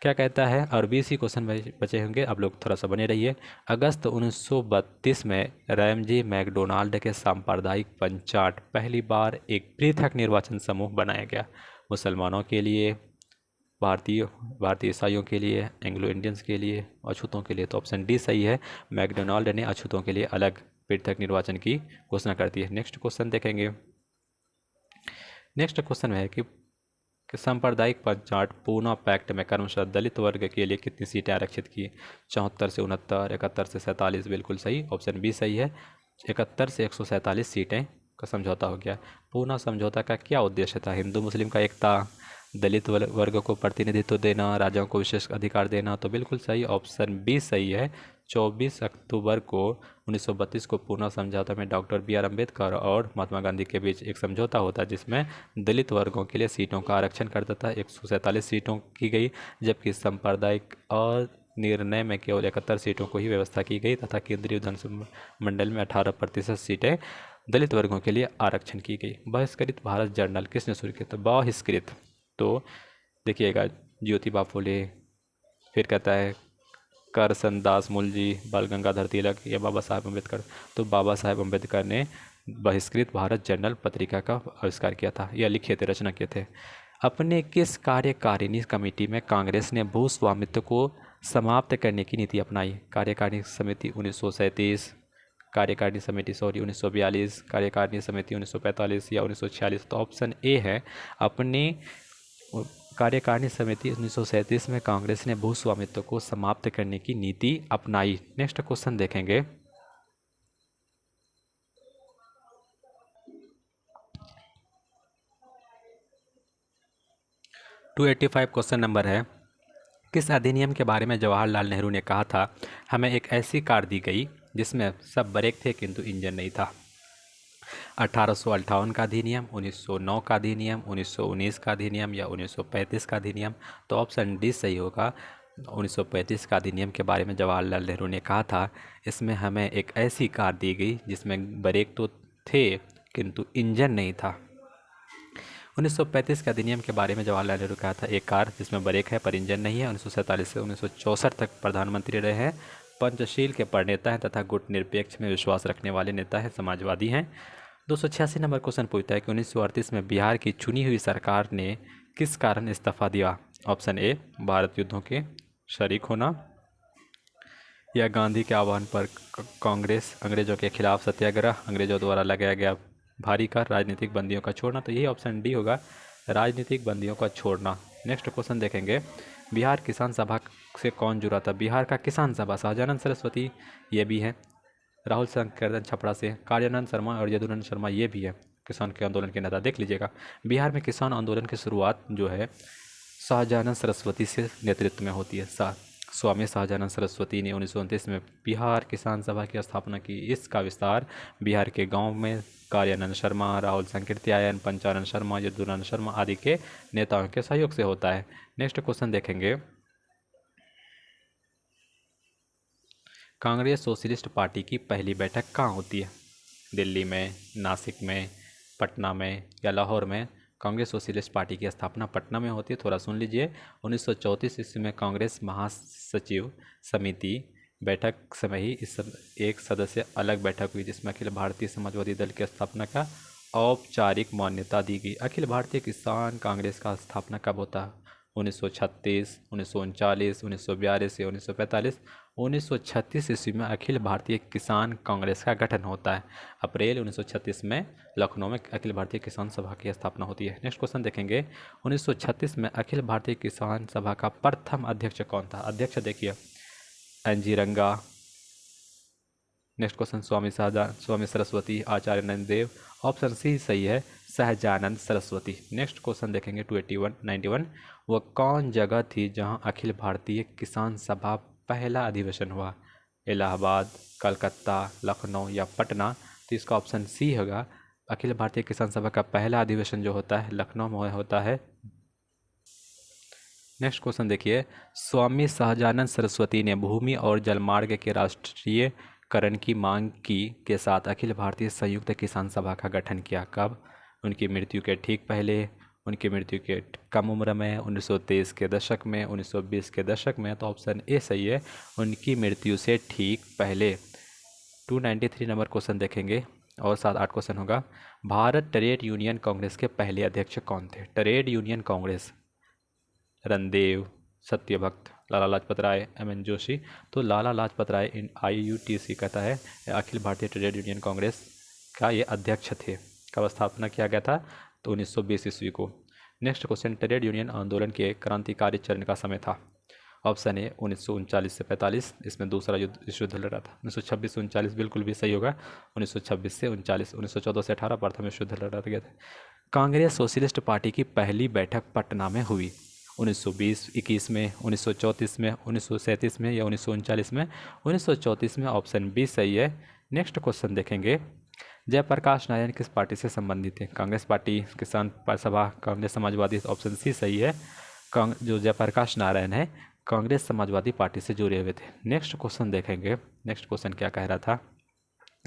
A: क्या कहता है। और 20 ही क्वेश्चन बचे होंगे, आप लोग थोड़ा सा बने रहिए। अगस्त 1932 में रैमजी मैकडोनाल्ड के सांप्रदायिक पंचायत पहली बार एक पृथक निर्वाचन समूह बनाया गया। मुसलमानों के लिए, भारतीय भारतीय ईसाइयों के लिए, एंग्लो इंडियंस के लिए, अछूतों के लिए। तो ऑप्शन डी सही है, मैकडोनाल्ड ने अछूतों के लिए अलग पृथक निर्वाचन की घोषणा कर दी है। नेक्स्ट क्वेश्चन देखेंगे। नेक्स्ट क्वेश्चन है कि सांप्रदायिक पंचायत पूना पैक्ट में क्रमशः दलित वर्ग के लिए कितनी सीटें आरक्षित की। 74 से 69, 71 से 47, बिल्कुल सही, ऑप्शन बी सही है। 71 से 147 सीटें का समझौता हो गया। पूना समझौता का क्या उद्देश्य था। हिंदू मुस्लिम का एकता, दलित वर्ग को प्रतिनिधित्व देना, राजाओं को विशेष अधिकार देना। तो बिल्कुल सही, ऑप्शन बी सही है। 24 अक्टूबर को 1932 को पूना समझौता में डॉक्टर बी आर अम्बेडकर और महात्मा गांधी के बीच एक समझौता होता है जिसमें दलित वर्गों के लिए सीटों का आरक्षण कर देता है। 147 सीटों की गई, जबकि सांप्रदायिक और निर्णय में केवल 71 सीटों को ही व्यवस्था की गई तथा केंद्रीय विधानसभा मंडल में 18% सीटें दलित वर्गों के लिए आरक्षण की गई। बहिष्कृत भारत जर्नल किसने शुरू किया था। बहिष्कृत, तो देखिएगा, ज्योतिबा फुले, फिर कहता है करसनदास मुलजी, बाल गंगाधर तिलक या बाबा साहेब अम्बेडकर। तो बाबा साहेब अम्बेडकर ने बहिष्कृत भारत जर्नल पत्रिका का आविष्कार किया था या लिखे थे, रचना किए थे। अपने किस कार्यकारिणी कमेटी में कांग्रेस ने भू स्वामित्व को समाप्त करने की नीति अपनाई। कार्यकारिणी समिति 1937, कार्यकारिणी समिति 1942, कार्यकारिणी समिति 1945 या 1946। तो ऑप्शन ए है, अपने कार्यकारिणी समिति 1937 में कांग्रेस ने भू स्वामित्व को समाप्त करने की नीति अपनाई। नेक्स्ट क्वेश्चन देखेंगे। टू 85 क्वेश्चन नंबर है, किस अधिनियम के बारे में जवाहरलाल नेहरू ने कहा था, हमें एक ऐसी कार दी गई जिसमें सब ब्रेक थे किंतु इंजन नहीं था। 1858 का अधिनियम, 1909 का अधिनियम, 1919 का अधिनियम या 1935 का अधिनियम। तो ऑप्शन डी सही होगा, 1935 का अधिनियम के बारे में जवाहरलाल नेहरू ने कहा था, इसमें हमें एक ऐसी कार दी गई जिसमें ब्रेक तो थे किंतु इंजन नहीं था। 1935 के अधिनियम के बारे में जवाहरलाल नेहरू कहा था, एक कार जिसमें ब्रेक है पर इंजन नहीं है। 1947 से 1964 तक प्रधानमंत्री रहे हैं, पंचशील के प्रणेता हैं तथा गुटनिरपेक्ष में विश्वास रखने वाले नेता हैं, समाजवादी हैं। 286 नंबर क्वेश्चन पूछता है कि 1938 में बिहार की चुनी हुई सरकार ने किस कारण इस्तीफा दिया। ऑप्शन ए, भारत युद्धों के शरीक होना, या गांधी के आह्वान पर कांग्रेस, अंग्रेजों के खिलाफ सत्याग्रह, अंग्रेजों द्वारा लगाया गया भारी कर, राजनीतिक बंदियों का छोड़ना। तो यही ऑप्शन डी होगा, राजनीतिक बंदियों का छोड़ना। नेक्स्ट क्वेश्चन देखेंगे, बिहार किसान सभा से कौन जुड़ा था। बिहार का किसान सभा सहजानंद सरस्वती ये भी है, राहुल संकीर्तन छपरा से, कार्यानंद शर्मा और यदुनंद शर्मा ये भी है किसान के आंदोलन के नेता। देख लीजिएगा, बिहार में किसान आंदोलन की शुरुआत जो है शाहजानंद सरस्वती से नेतृत्व में होती है। स्वामी शाहजानंद सरस्वती ने 1929 में बिहार किसान सभा की स्थापना की। इसका विस्तार बिहार के गांव में कार्यानंद शर्मा, राहुल संकीर्त्यायन, पंचानंद शर्मा, यदुनंद शर्मा आदि के नेताओं के सहयोग से होता है। नेक्स्ट क्वेश्चन देखेंगे, कांग्रेस सोशलिस्ट पार्टी की पहली बैठक कहाँ होती है। दिल्ली में, नासिक में, पटना में या लाहौर में। कांग्रेस सोशलिस्ट पार्टी की स्थापना पटना में होती है, थोड़ा सुन लीजिए। 1934 ईस्वी में कांग्रेस महासचिव समिति बैठक समय ही इस एक सदस्य अलग बैठक हुई जिसमें अखिल भारतीय समाजवादी दल की स्थापना का औपचारिक मान्यता दी गई। अखिल भारतीय किसान कांग्रेस का स्थापना कब होता है। 1936, 1939, 1942 या 1945। 1936 ईस्वी में अखिल भारतीय किसान कांग्रेस का गठन होता है। अप्रैल 1936 में लखनऊ में अखिल भारतीय किसान सभा की स्थापना होती है। नेक्स्ट क्वेश्चन देखेंगे, 1936 में अखिल भारतीय किसान सभा का प्रथम अध्यक्ष कौन था। अध्यक्ष देखिए, एन.जी. रंगा। नेक्स्ट क्वेश्चन, स्वामी सरस्वती, आचार्य नंददेव। ऑप्शन सी सही है, सहजानंद सरस्वती। नेक्स्ट क्वेश्चन देखेंगे 281 वह कौन जगह थी जहां अखिल भारतीय किसान सभा पहला अधिवेशन हुआ। इलाहाबाद, कलकत्ता, लखनऊ या पटना। तो इसका ऑप्शन सी होगा, अखिल भारतीय किसान सभा का पहला अधिवेशन जो होता है लखनऊ में होता है। नेक्स्ट क्वेश्चन देखिए, स्वामी सहजानंद सरस्वती ने भूमि और जलमार्ग के राष्ट्रीय करण की मांग की के साथ अखिल भारतीय संयुक्त किसान सभा का गठन किया? कब? उनकी मृत्यु के ठीक पहले, उनकी मृत्यु के कम उम्र में, 1923 के दशक में, 1920 के दशक में। तो ऑप्शन ए सही है, उनकी मृत्यु से ठीक पहले। 293 नंबर क्वेश्चन देखेंगे और 7-8 क्वेश्चन होगा। भारत ट्रेड यूनियन कांग्रेस के पहले अध्यक्ष कौन थे? Trade union Congress, Randev, Satyabhakta, Lala Lajpat Rai, M.N.. Joshi. तो लाला लाजपत राय इन IUTC कहता है अखिल भारतीय ट्रेड यूनियन कांग्रेस का ये अध्यक्ष थे। कब स्थापना किया गया था? तो 1920 ईस्वी को। नेक्स्ट क्वेश्चन, ट्रेड यूनियन आंदोलन के क्रांतिकारी चरण का समय था? ऑप्शन ए 1939 से 45, इसमें दूसरा विश्व युद्ध लड़ा था। 1926 से 39 बिल्कुल भी सही होगा। 1926 से 39, 1914 से 18 प्रथम विश्व युद्ध लड़ा गया था। कांग्रेस सोशलिस्ट पार्टी की पहली बैठक पटना में हुई? 1920-21 में, 1934 में, 1937 में या 1939 में? 1934 में, ऑप्शन बी सही है। नेक्स्ट क्वेश्चन देखेंगे, जयप्रकाश नारायण किस पार्टी से संबंधित है? कांग्रेस पार्टी, किसान सभा, कांग्रेस समाजवादी? ऑप्शन सी सही है। जो जयप्रकाश नारायण है कांग्रेस समाजवादी पार्टी से जुड़े हुए थे। नेक्स्ट क्वेश्चन देखेंगे, नेक्स्ट क्वेश्चन क्या कह रहा था।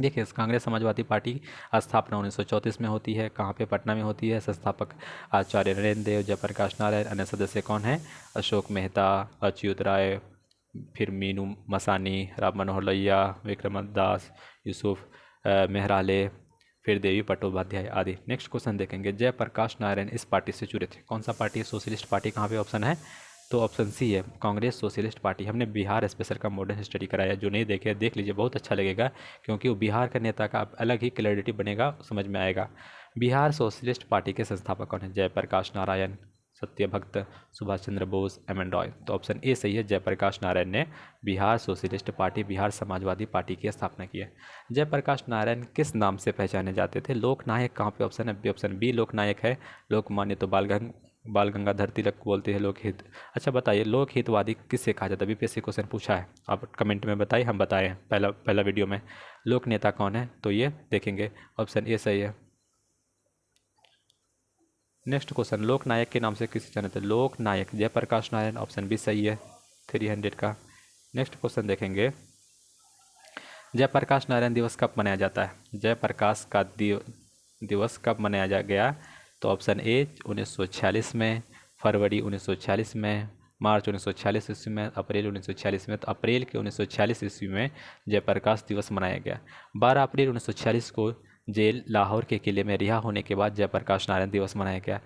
A: देखिए, कांग्रेस समाजवादी पार्टी की स्थापना 1934 में होती है। कहाँ पे? पटना में होती है। संस्थापक आचार्य नरेंद्र देव, जयप्रकाश नारायण। अन्य सदस्य कौन हैं? अशोक मेहता, अच्युत राय, फिर मीनू मसानी, राम मनोहर लोहिया, विक्रम दास, यूसुफ मेहराले, फिर देवी पट्टोपाध्याय आदि। नेक्स्ट क्वेश्चन देखेंगे, जयप्रकाश नारायण इस पार्टी से जुड़े थे। कौन सा पार्टी? Socialist party. कहाँ पे? ऑप्शन है तो ऑप्शन सी है, कांग्रेस सोशलिस्ट पार्टी। हमने बिहार स्पेशल का मॉडर्न स्टडी कराया, जो नहीं देखे देख लीजिए, बहुत अच्छा लगेगा, क्योंकि वो बिहार का नेता का अलग ही क्लैरिटी बनेगा, समझ में आएगा। बिहार सोशलिस्ट पार्टी के संस्थापक कौन है? जयप्रकाश नारायण, सत्यभक्त, सुभाष चंद्र बोस, एम.एन. रॉय। तो ऑप्शन ए सही है, जयप्रकाश नारायण ने Bihar socialist party, Bihar Samajwadi party की स्थापना की है। जयप्रकाश नारायण किस नाम से पहचाने जाते थे? लोकनायक। कहाँ पे? ऑप्शन है ऑप्शन बी लोकनायक है। लोकमान्य तो बाल गंगाधर तिलक को बोलते हैं। लोकहित। अच्छा बताइए, लोकहितवादी किससे कहा जाता है? बीपीएससी क्वेश्चन पूछा है, आप कमेंट में बताइए, हम बताए हैं पहला वीडियो में। लोक नेता कौन है? तो ये देखेंगे, ऑप्शन ए सही है। नेक्स्ट क्वेश्चन, लोक नायक के नाम से किसे जाना जाता है? लोक नायक जयप्रकाश नारायण, ऑप्शन बी सही है 300 का। नेक्स्ट क्वेश्चन देखेंगे, जयप्रकाश नारायण दिवस कब मनाया जाता है? जयप्रकाश का दिवस कब मनाया गया? तो ऑप्शन ए 1946 में, फरवरी 1946 में, मार्च 1946 ईस्वी में, अप्रैल 1946 में। तो अप्रैल के 1946 ईस्वी में जयप्रकाश दिवस मनाया गया। 12 अप्रैल 1946 को जेल लाहौर के किले में रिहा होने के बाद जयप्रकाश नारायण दिवस मनाया गया।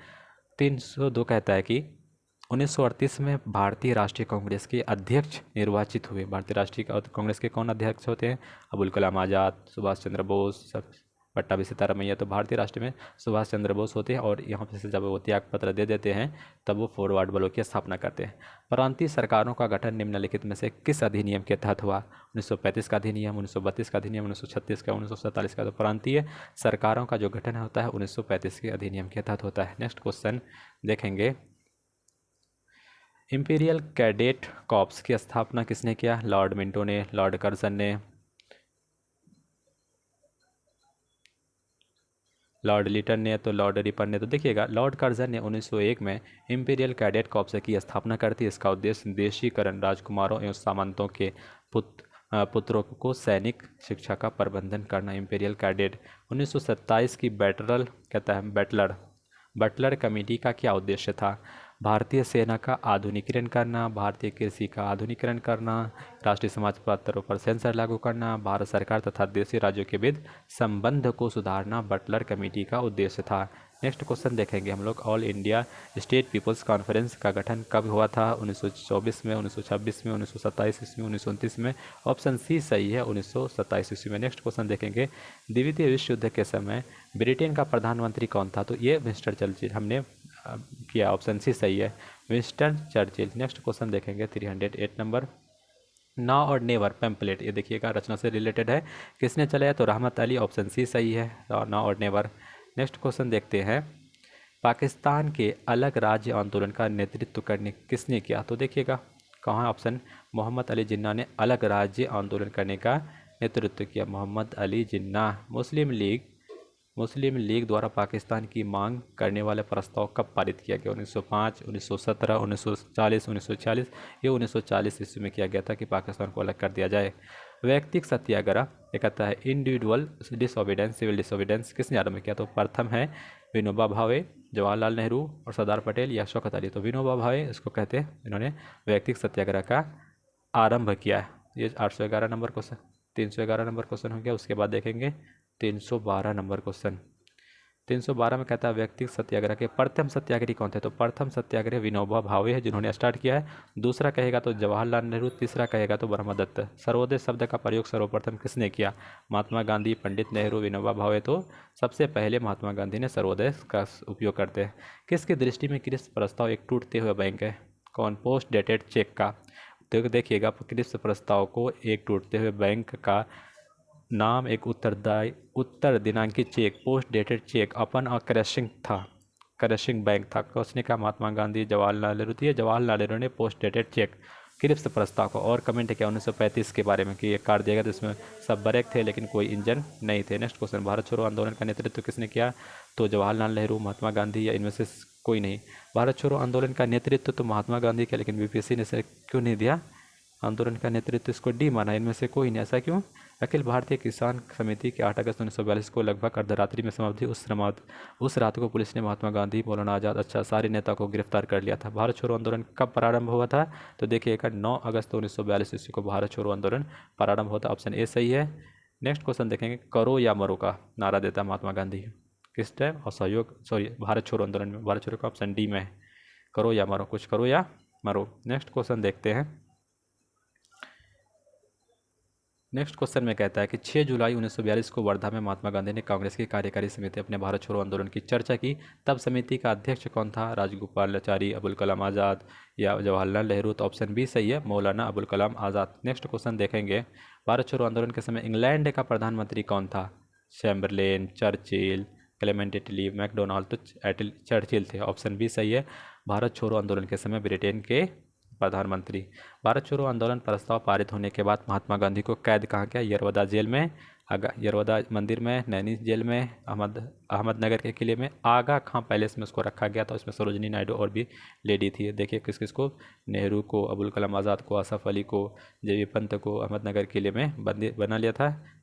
A: 302 कहता है कि 1938 में भारतीय राष्ट्रीय कांग्रेस के अध्यक्ष निर्वाचित हुए। भारतीय राष्ट्रीय कांग्रेस के कौन अध्यक्ष होते हैं? अबुल कलाम आज़ाद, सुभाष चंद्र बोस, पट्टाभी सीतारामैया। तो भारतीय राष्ट्र में सुभाष चंद्र बोस होते हैं, और यहाँ पे से जब वो त्याग पत्र दे देते हैं तब वो फॉरवर्ड बलों की स्थापना करते हैं। प्रांतीय सरकारों का गठन निम्नलिखित में से किस अधिनियम के तहत हुआ? 1935 का अधिनियम, 1932 का अधिनियम, 1936 का, 1947 का। तो प्रांतीय सरकारों का जो गठन होता है 1935 के अधिनियम के तहत होता है। नेक्स्ट क्वेश्चन देखेंगे, इंपीरियल कैडेट कॉर्प्स की स्थापना किसने किया? लॉर्ड मिंटो ने, लॉर्ड कर्जन ने, लॉर्ड लिटन ने, तो लॉर्ड रिपन ने। तो देखिएगा, लॉर्ड कर्जन ने 1901 में इंपीरियल कैडेट कॉर्प्स की स्थापना कर दी। इसका उद्देश्य देशीकरण, राजकुमारों एवं सामंतों के पुत्रों को सैनिक शिक्षा का प्रबंधन करना। इंपीरियल कैडेट 1927 की बटलर कमेटी का क्या उद्देश्य था? भारतीय सेना का आधुनिकीकरण करना, भारतीय कृषि का आधुनिकीकरण करना, राष्ट्रीय समाचार पत्रों पर सेंसर लागू करना, भारत सरकार तथा देशी राज्यों के बीच संबंध को सुधारना बटलर कमेटी का उद्देश्य था। नेक्स्ट क्वेश्चन देखेंगे हम लोग, all India state people's conference का गठन कब हुआ था? 1924 में, 1926 में, 1927 ईस्वी में, 1929 में। ऑप्शन सी सही है, 1927 ईस्वी में। नेक्स्ट क्वेश्चन देखेंगे, द्वितीय विश्व युद्ध के समय ब्रिटेन का प्रधानमंत्री कौन था? तो ये विंस्टन चर्चिल हमने किया, ऑप्शन सी सही है, विंस्टन चर्चिल। नेक्स्ट क्वेश्चन देखेंगे 308 नंबर, नाउ और नेवर पैम्पलेट, ये देखिएगा रचना से रिलेटेड है, किसने चलाया? तो रहमत अली, ऑप्शन सी सही है, नाउ और नेवर। नेक्स्ट क्वेश्चन देखते हैं, पाकिस्तान के अलग राज्य आंदोलन का नेतृत्व करने किसने किया? तो देखिएगा कहाँ ऑप्शन, मोहम्मद अली जिन्ना ने अलग राज्य आंदोलन करने का नेतृत्व किया। मोहम्मद अली जिन्ना। मुस्लिम लीग द्वारा पाकिस्तान की मांग करने वाले प्रस्ताव कब पारित किया गया? 1905, 1917, 1940, 1946। ये 1940 ईस्वी में किया गया था कि पाकिस्तान को अलग कर दिया जाए। व्यक्तिक सत्याग्रह ये कहता है इंडिविजुअल डिसोबीडेंस, सिविल डिसोबीडेंस किसने आरंभ किया? तो प्रथम है विनोबा भावे, जवाहरलाल नेहरू और सरदार पटेल या शौकत अली। तो विनोबा भावे इसको कहते हैं, इन्होंने व्यक्तिक सत्याग्रह का आरंभ किया है। ये 811 नंबर क्वेश्चन, 311 नंबर क्वेश्चन हो गया। उसके बाद देखेंगे 312 नंबर क्वेश्चन। 312 में कहता है व्यक्तिगत सत्याग्रह के प्रथम सत्याग्रही कौन थे? तो प्रथम सत्याग्रह विनोबा भावे है जिन्होंने स्टार्ट किया है। दूसरा कहेगा तो जवाहरलाल नेहरू, तीसरा कहेगा तो ब्रह्मदत्त। सर्वोदय शब्द का प्रयोग सर्वप्रथम किसने किया? महात्मा गांधी, पंडित नेहरू, विनोबा भावे। तो सबसे पहले महात्मा गांधी ने सर्वोदय का उपयोग करते हैं। किसकी दृष्टि में क्रिप्स प्रस्ताव एक टूटते हुए बैंक है? कौन? पोस्ट डेटेड चेक का। तो देखिएगा क्रिप्स प्रस्ताव को एक टूटते हुए बैंक का नाम एक उत्तर दिनांकित चेक, पोस्ट डेटेड चेक अपन अ क्रशिंग था, क्रशिंग बैंक था। उसने कहा महात्मा गांधी, जवाहरलाल नेहरू। तो ये जवाहरलाल नेहरू ने पोस्ट डेटेड चेक क्रिप्स प्रस्ताव को। और कमेंट किया 1935 के बारे में कि ये कार दिएगा तो इसमें सब ब्रेक थे लेकिन कोई इंजन नहीं थे। नेक्स्ट क्वेश्चन, भारत छोड़ो आंदोलन का नेतृत्व किसने किया? तो जवाहरलाल नेहरू, महात्मा गांधी या इनमें से कोई नहीं। भारत छोड़ो आंदोलन का नेतृत्व तो महात्मा गांधी का, लेकिन बीपीएससी ने इसे क्यों नहीं दिया? आंदोलन का नेतृत्व इसको डी माना, इनमें से कोई नहीं। ऐसा क्यों? अखिल भारतीय किसान समिति के 8 अगस्त 1942 को लगभग अर्धरात्रि में समाप्त हुई। उस रात को पुलिस ने महात्मा गांधी, मौलाना आज़ाद, सारे नेता को गिरफ्तार कर लिया था। भारत छोड़ो आंदोलन कब प्रारंभ हुआ था? तो देखिएगा 9 अगस्त 1942 ईस्वी को भारत छोड़ो आंदोलन प्रारंभ होता। ऑप्शन ए सही है। नेक्स्ट क्वेश्चन देखेंगे, करो या मरो का नारा देता महात्मा गांधी किस टाइम? भारत छोड़ो आंदोलन में। भारत छोड़ो का ऑप्शन डी में है, करो या मरो, कुछ करो या मरो। नेक्स्ट क्वेश्चन देखते हैं। नेक्स्ट क्वेश्चन में कहता है कि 6 जुलाई 1942 को वर्धा में महात्मा गांधी ने कांग्रेस की कार्यकारी समिति अपने भारत छोड़ो आंदोलन की चर्चा की। तब समिति का अध्यक्ष कौन था? राजगोपालाचारी, अबुल कलाम आज़ाद या जवाहरलाल नेहरू। तो ऑप्शन बी सही है, मौलाना अबुल कलाम आज़ाद। नेक्स्ट क्वेश्चन देखेंगे, भारत छोड़ो आंदोलन के समय इंग्लैंड का प्रधानमंत्री कौन था? Chamberlain, Churchill, Clement Attlee, MacDonald. तो चर्चिल थे, ऑप्शन बी सही है। भारत छोड़ो आंदोलन के समय ब्रिटेन के प्रधानमंत्री। भारत छोड़ो आंदोलन प्रस्ताव पारित होने के बाद महात्मा गांधी को कैद कहाँ किया? यरवदा जेल में, यरवदा मंदिर में, नैनी जेल में, अहमदनगर के किले में, आगा खां पैलेस में उसको रखा गया था। उसमें सरोजनी नायडू और भी लेडी थी। देखिए किस किस को, नेहरू को, अबुल कलाम आज़ाद को, आसफ अली को, जेबी पंत को अहमदनगर किले में बंदी बना लिया था।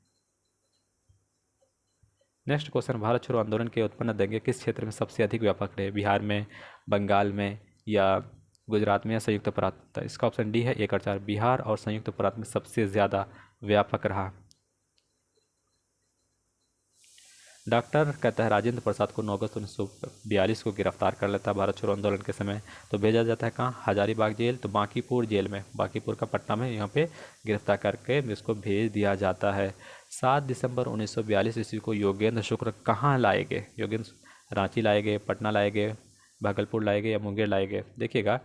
A: नेक्स्ट क्वेश्चन, भारत छोड़ो आंदोलन के उत्पन्न दंगे किस क्षेत्र में सबसे अधिक व्यापक रहे? बिहार में, बंगाल में या गुजरात में या संयुक्त प्रांत? तो इसका ऑप्शन डी है 1 और 4, बिहार और संयुक्त प्रांत में सबसे ज़्यादा व्यापक रहा। डॉक्टर कहता है राजेंद्र प्रसाद को 9 अगस्त 1942 को गिरफ्तार कर लेता है भारत छोड़ो आंदोलन के समय। तो भेजा जाता है कहाँ? हजारीबाग जेल। तो बांकीपुर जेल में, बांकीपुर का पटना में, यहाँ पे गिरफ्तार करके इसको भेज दिया जाता है। 7 दिसंबर 1942 ईस्वी को योगेंद्र शुक्ल कहाँ लाए गए? योगेंद्र रांची लाए गए, पटना लाए गए, भागलपुर लाए गए या मुंगेर लाए गए? देखिएगा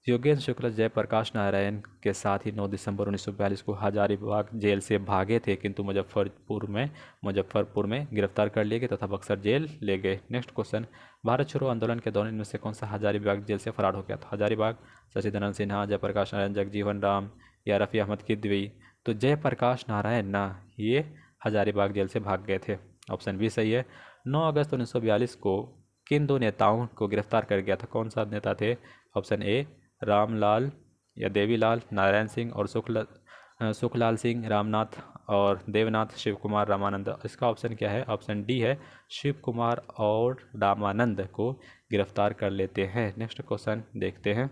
A: योगेंद्र शुक्ल जयप्रकाश नारायण के साथ ही 9 दिसंबर 1942 को हजारीबाग जेल से भागे थे, किंतु मुजफ्फरपुर में गिरफ्तार कर लिए गए तथा बक्सर जेल ले गए। नेक्स्ट क्वेश्चन, भारत छोड़ो आंदोलन के दौरान इनमें से कौन सा हजारीबाग जेल से फरार हो गया था? हजारीबाग, शशिधरन सिन्हा, जयप्रकाश नारायण, जगजीवन राम या रफ़ी अहमद किदवई। तो जयप्रकाश नारायण ना, ये हजारीबाग जेल से भाग गए थे। ऑप्शन बी सही है। 9 अगस्त 1942 को किन 2 नेताओं को गिरफ्तार कर गया था? कौन सा नेता थे? ऑप्शन ए रामलाल या देवीलाल नारायण सिंह और सुखलाल सिंह रामनाथ और देवनाथ शिव कुमार रामानंद। इसका ऑप्शन क्या है? ऑप्शन डी है, शिव कुमार और रामानंद को गिरफ्तार कर लेते हैं। नेक्स्ट क्वेश्चन देखते हैं।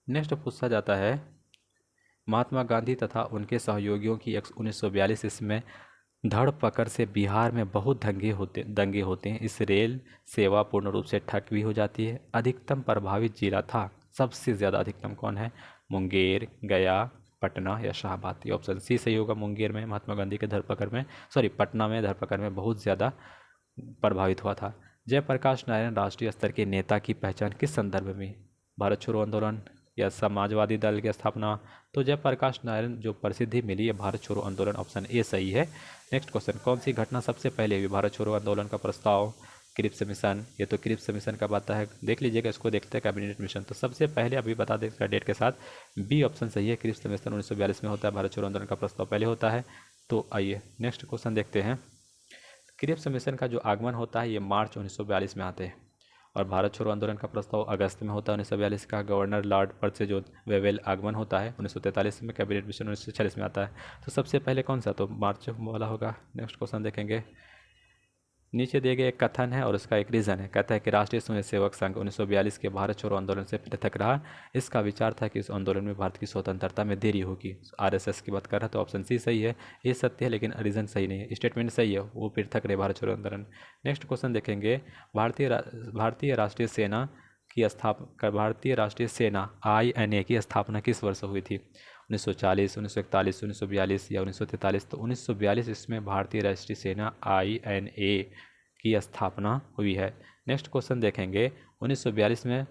A: नेक्स्ट पूछा जाता है, महात्मा गांधी तथा उनके सहयोगियों की 1942 इसमें धरपकड़ से बिहार में बहुत दंगे होते हैं। इस रेल सेवा पूर्ण रूप से ठप भी हो जाती है। अधिकतम प्रभावित जिला था, सबसे ज़्यादा अधिकतम कौन है? मुंगेर, गया, पटना या शाहबाद? ये ऑप्शन सी सही होगा। मुंगेर में महात्मा गांधी के पटना में धरपकड़ में बहुत ज़्यादा प्रभावित हुआ था। जयप्रकाश नारायण राष्ट्रीय स्तर के नेता की पहचान किस संदर्भ में? भारत छोड़ो आंदोलन या समाजवादी दल की स्थापना? तो जयप्रकाश नारायण जो प्रसिद्धि मिली है भारत छोड़ो आंदोलन, ऑप्शन ए सही है। नेक्स्ट क्वेश्चन, कौन सी घटना सबसे पहले हुई? भारत छोड़ो आंदोलन का प्रस्ताव, क्रिप्स मिशन। ये तो क्रिप्स मिशन का बात है, देख लीजिएगा इसको, देखते हैं कैबिनेट मिशन। तो सबसे पहले अभी बता दें इसका डेट के साथ, बी ऑप्शन सही है। क्रिप्स मिशन 1942 में होता है, भारत छोड़ो आंदोलन का प्रस्ताव पहले होता है। तो आइए नेक्स्ट क्वेश्चन देखते हैं। क्रिप्स मिशन का जो आगमन होता है ये मार्च 1942 में आते हैं और भारत छोड़ो आंदोलन का प्रस्ताव अगस्त में होता है 1942 का। गवर्नर लॉर्ड पर्च से जो वेवेल आगमन होता है 1943 में। कैबिनेट मिशन 1946 में आता है। तो सबसे पहले कौन सा, तो मार्च वाला होगा। नेक्स्ट क्वेश्चन देखेंगे। नीचे दिए गए एक कथन है और उसका एक रीज़न है। कहता है कि राष्ट्रीय स्वयंसेवक संघ 1942 के भारत छोड़ो आंदोलन से पृथक रहा। इसका विचार था कि इस आंदोलन में भारत की स्वतंत्रता में देरी होगी। आरएसएस की बात कर रहा है तो ऑप्शन सी सही है। ये सत्य है लेकिन रीज़न सही नहीं है। स्टेटमेंट सही है, वो पृथक रहे भारत छोड़ो आंदोलन। नेक्स्ट क्वेश्चन देखेंगे। भारतीय राष्ट्रीय सेना की स्थापना, भारतीय राष्ट्रीय सेना INA की स्थापना किस वर्ष हुई थी? 1940, 1941, 1942 या 1943? तो 1942 इसमें भारतीय राष्ट्रीय सेना INA की स्थापना हुई है। नेक्स्ट क्वेश्चन देखेंगे। 1942 में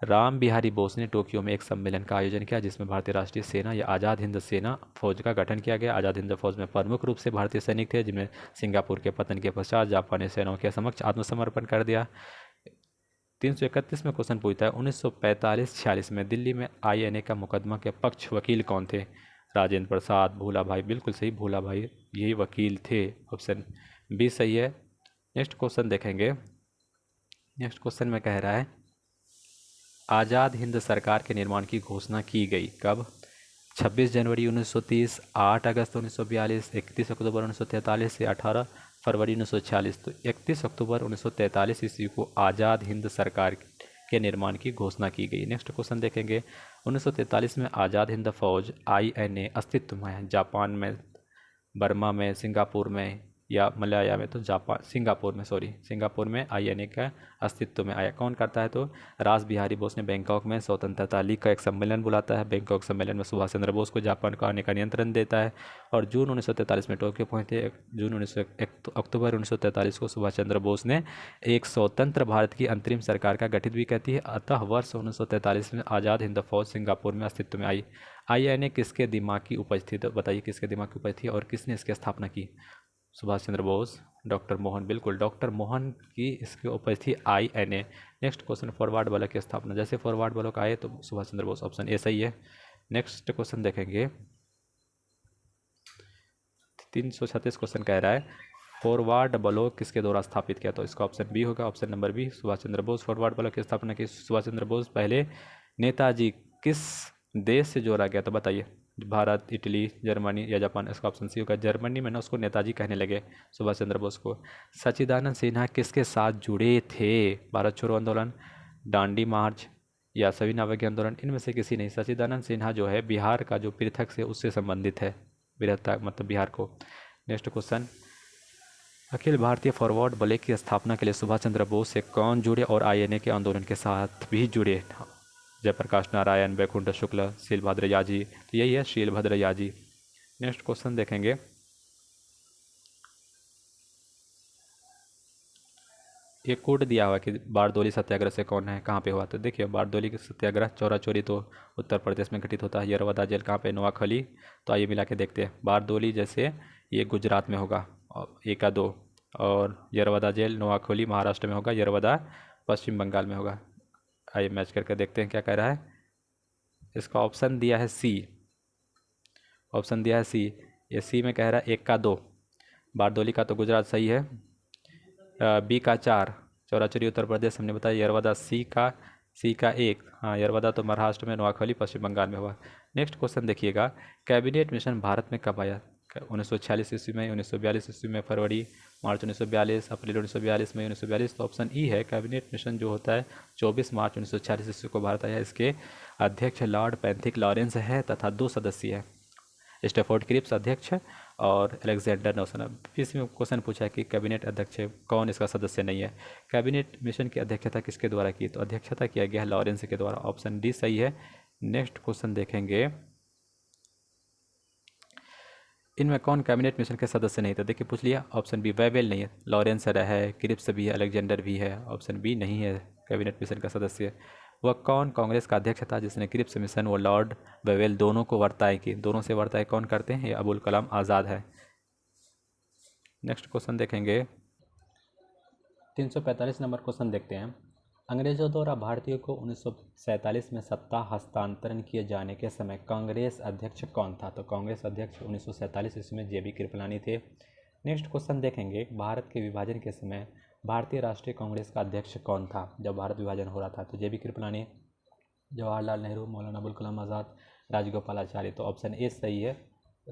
A: राम बिहारी बोस ने टोक्यो में एक सम्मेलन का आयोजन किया जिसमें भारतीय राष्ट्रीय सेना या आज़ाद हिंद सेना फौज का गठन किया गया। आज़ाद हिंद फौज में प्रमुख रूप से भारतीय सैनिक थे जिनमें सिंगापुर के पतन के पश्चात जापानी सेनाओं के समक्ष आत्मसमर्पण कर दिया। 331 में क्वेश्चन पूछता है 1945-46 में दिल्ली में INA का मुकदमा के पक्ष वकील कौन थे? राजेंद्र प्रसाद, भूला भाई, बिल्कुल सही, भूला भाई यही वकील थे। ऑप्शन बी सही है। नेक्स्ट क्वेश्चन देखेंगे। नेक्स्ट क्वेश्चन में कह रहा है आज़ाद हिंद सरकार के निर्माण की घोषणा की गई कब? 26 जनवरी 1930, 8 अगस्त 1942, 31 अक्टूबर 1943 या 18 फरवरी 1946? तो 31 अक्टूबर 1943 ईस्वी को आज़ाद हिंद सरकार के निर्माण की घोषणा की गई। नेक्स्ट क्वेश्चन देखेंगे। 1943 में आज़ाद हिंद फौज INA अस्तित्व में है। जापान में, बर्मा में, सिंगापुर में या मलया में? तो सिंगापुर में INA का अस्तित्व में आया। कौन करता है? तो रास बिहारी बोस ने बैंकॉक में स्वतंत्रता लीग का एक सम्मेलन बुलाता है। बैंकॉक सम्मेलन में सुभाष चंद्र बोस को जापान को आने का नियंत्रण देता है और जून 1943 में टोक्यो पहुंचते। अक्टूबर 1943 को सुभाष चंद्र बोस ने एक स्वतंत्र भारत की अंतरिम सरकार का गठित भी कहती है। अतः वर्ष 1943 में आज़ाद हिंद फौज सिंगापुर में अस्तित्व में आई। INA किसके दिमाग की उपज थी? तो बताइए किसके दिमाग की उपज थी और किसने इसकी स्थापना की? सुभाष चंद्र बोस, डॉक्टर मोहन, बिल्कुल डॉक्टर मोहन की इसकी उपज थी INA। नेक्स्ट क्वेश्चन फॉरवर्ड बलों की स्थापना, जैसे फॉरवर्ड बलों का आए तो सुभाष चंद्र बोस, ऑप्शन ए सही है। नेक्स्ट क्वेश्चन देखेंगे। 336 क्वेश्चन कह रहा है फॉरवर्ड बलों किसके द्वारा स्थापित किया? तो इसका ऑप्शन बी होगा, option number B, Subhash Chandra Bose. Forward बलों की स्थापना की सुभाष चंद्र बोस। पहले नेताजी किस देश से जोड़ा गया? तो बताइए भारत, इटली, जर्मनी या जापान? इसका ऑप्शन सी होगा, जर्मनी में ना उसको नेताजी कहने लगे सुभाष चंद्र बोस को। सच्चिदानंद सिन्हा किसके साथ जुड़े थे? भारत छोड़ो आंदोलन, दांडी मार्च या सविनय अवज्ञा आंदोलन? इनमें से किसी नहीं। सच्चिदानंद सिन्हा जो है बिहार का जो पृथक से उससे संबंधित है, बृहत्ता मतलब बिहार को। Next question. Akhil Bharatiya forward बल की स्थापना के लिए सुभाष चंद्र बोस से कौन जुड़े और INA के आंदोलन के साथ भी जुड़े? जयप्रकाश नारायण, वैकुंठ शुक्ल, शीलभद्र याजी? तो यही है शीलभद्र याजी। नेक्स्ट क्वेश्चन देखेंगे। ये कोड दिया हुआ कि बारदोली सत्याग्रह से कौन है, कहाँ पे हुआ? तो देखिए बारदोली का सत्याग्रह चौरा चोरी तो उत्तर प्रदेश में घटित होता है। यरवदा जेल कहाँ पे? नोआखली। तो आइए मिला के देखते हैं। बारदोली जैसे ये गुजरात में होगा, और एक का दो, और यरवदा जेल नोआखली महाराष्ट्र में होगा, यरवदा पश्चिम बंगाल में होगा। आइए मैच करके देखते हैं क्या कह रहा है। इसका ऑप्शन दिया है सी, ऑप्शन दिया है सी। ये सी में कह रहा है एक का दो, बारदोली का तो गुजरात सही है। बी का चार, चौराचौरी उत्तर प्रदेश हमने बताया। यरवदा सी का एक, हाँ यरवदा तो महाराष्ट्र में, नोआखली पश्चिम बंगाल में हुआ। नेक्स्ट क्वेश्चन देखिएगा। कैबिनेट मिशन भारत में कब आया? 1946 ईस्वी में, 1942 ईस्वी में, फरवरी मार्च 1942, अप्रैल 1942, मई 1942? तो ऑप्शन ई है, कैबिनेट मिशन जो होता है 24 मार्च 1946 ईस्वी को भारत आया। इसके अध्यक्ष लॉर्ड पैंथिक लॉरेंस है तथा 2 सदस्य हैं, स्टेफोर्ड क्रिप्स अध्यक्ष और अलेक्जेंडर नौसेना। इसमें क्वेश्चन पूछा है कि कैबिनेट अध्यक्ष कौन इसका सदस्य नहीं है। कैबिनेट मिशन की अध्यक्षता किसके द्वारा की? तो अध्यक्षता किया गया है लॉरेंस के द्वारा, ऑप्शन डी सही है। नेक्स्ट क्वेश्चन देखेंगे। इनमें कौन कैबिनेट मिशन के सदस्य नहीं थे? देखिए पूछ लिया, ऑप्शन बी वेवेल नहीं है, लॉरेंस है, क्रिप्स भी है, अलेक्जेंडर भी है। ऑप्शन बी नहीं है कैबिनेट मिशन का सदस्य। वह कौन कांग्रेस का अध्यक्ष था जिसने क्रिप्स मिशन व लॉर्ड वेवेल दोनों को वर्ताए की? दोनों से वर्ताए कौन करते हैं? ये अबुल कलाम आज़ाद है। नेक्स्ट क्वेश्चन देखेंगे। 345 नंबर क्वेश्चन देखते हैं। अंग्रेजों द्वारा भारतीयों को 1947 में सत्ता हस्तांतरण किए जाने के समय कांग्रेस अध्यक्ष कौन था? तो कांग्रेस अध्यक्ष 1947 ईस्वी में JB कृपलानी थे। नेक्स्ट क्वेश्चन देखेंगे। भारत के विभाजन के समय भारतीय राष्ट्रीय कांग्रेस का अध्यक्ष कौन था जब भारत विभाजन हो रहा था? तो जेबी कृपलानी, जवाहरलाल नेहरू, मौलाना अबुल कलाम आज़ाद, राजगोपालाचारी। तो ऑप्शन ए सही है,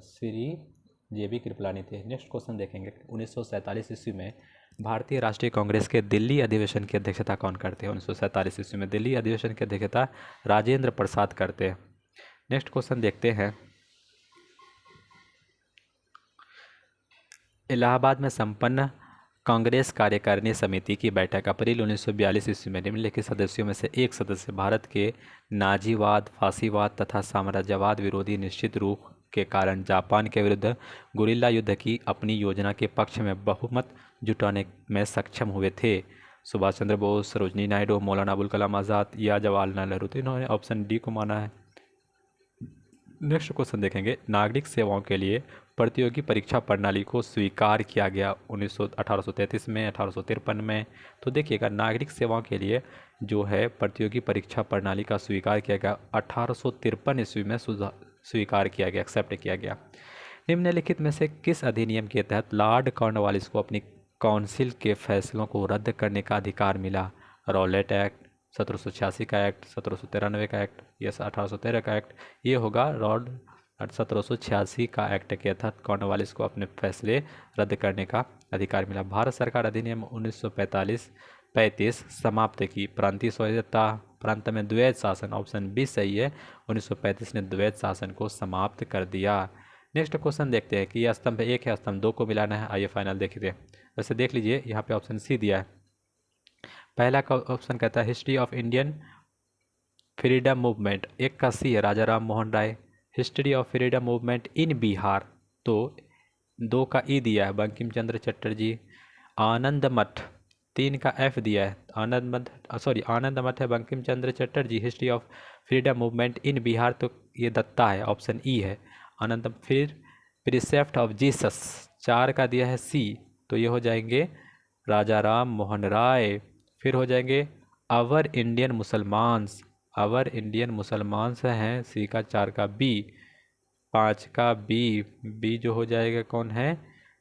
A: श्री जेबी कृपलानी थे। नेक्स्ट क्वेश्चन देखेंगे, 1947 ईस्वी में भारतीय राष्ट्रीय कांग्रेस के दिल्ली अधिवेशन की अध्यक्षता कौन करते हैं? 1947 ईस्वी में दिल्ली अधिवेशन की अध्यक्षता राजेंद्र प्रसाद करते हैं। नेक्स्ट क्वेश्चन देखते हैं, इलाहाबाद में संपन्न कांग्रेस कार्यकारिणी समिति की बैठक अप्रैल 1942 ईस्वी में निम्नलिखित सदस्यों में से एक सदस्य भारत के नाजीवाद, फासीवाद तथा साम्राज्यवाद विरोधी निश्चित रूप के कारण जापान के विरुद्ध गुरिल्ला युद्ध की अपनी योजना के पक्ष में बहुमत जुटाने में सक्षम हुए थे? सुभाष चंद्र बोस, सरोजनी नायडू, मौलाना अबुल कलाम आज़ाद या जवाहरलाल नेहरू। तो इन्होंने ऑप्शन डी को माना है। नेक्स्ट क्वेश्चन देखेंगे, नागरिक सेवाओं के लिए प्रतियोगी परीक्षा प्रणाली को स्वीकार किया गया 1833 में, 1853 में। तो देखिएगा, नागरिक सेवाओं के लिए जो है प्रतियोगी परीक्षा प्रणाली का स्वीकार किया गया 1853 ईस्वी में स्वीकार किया गया, एक्सेप्ट किया गया। निम्नलिखित में से किस अधिनियम के तहत लॉर्ड कॉर्नवालिस को अपनी काउंसिल के फैसलों को रद्द करने का अधिकार मिला? रॉलेट एक्ट, 1786 का एक्ट, 1793 का एक्ट या 1813 का एक्ट? ये होगा रॉड 1786 का एक्ट के तहत कॉर्नवालिस को अपने फैसले रद्द करने का अधिकार मिला। भारत सरकार अधिनियम 1935 समाप्त की। प्रांतीय स्वायत्तता, प्रांत में द्वैत शासन, ऑप्शन बी सही है, 1935 ने द्वैत शासन को समाप्त कर दिया। नेक्स्ट क्वेश्चन देखते हैं कि यह स्तंभ 1 है, स्तंभ 2 को मिलाना है। आइए फाइनल देखते हैं। वैसे देख लीजिए, यहाँ पे ऑप्शन सी दिया है। पहला का ऑप्शन कहता है history of Indian freedom movement, एक का सी है, Raja Ram Mohan Roy. History of freedom movement in Bihar, तो 2 का ई दिया है, बंकिम चंद्र चटर्जी। आनंद मठ, 3 का एफ दिया है, आनंद मठ है, Bankim Chandra Chatterjee. History of freedom movement in Bihar, तो ये दत्ता है, ऑप्शन ई है आनंद। फिर प्रिसेप्ट ऑफ जीसस, 4 का दिया है सी, तो ये हो जाएंगे राजा राम मोहन राय। फिर हो जाएंगे अवर इंडियन मुसलमान्स, अवर इंडियन मुसलमान्स हैं, सी का। 4 का बी, 5 का बी जो हो जाएगा कौन है,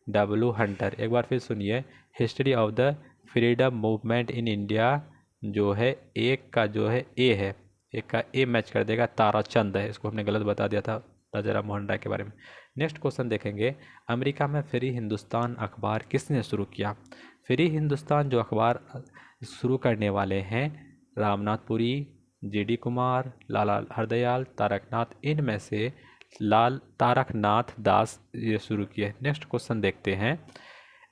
A: डब्लू हंटर। एक बार फिर सुनिए, history of the freedom movement in India जो है, एक का जो है ए है, एक का ए मैच कर देगा, ताराचंद है। इसको हमने गलत बता दिया था राजा राम मोहन राय के बारे में। नेक्स्ट क्वेश्चन देखेंगे, अमेरिका में फ्री हिंदुस्तान अखबार किसने शुरू किया? फ्री हिंदुस्तान जो अखबार शुरू करने वाले हैं, रामनाथपुरी, जीडी कुमार, लाला हरदयाल, तारकनाथ, इनमें से लाल तारकनाथ दास ये शुरू किए। नेक्स्ट क्वेश्चन देखते हैं,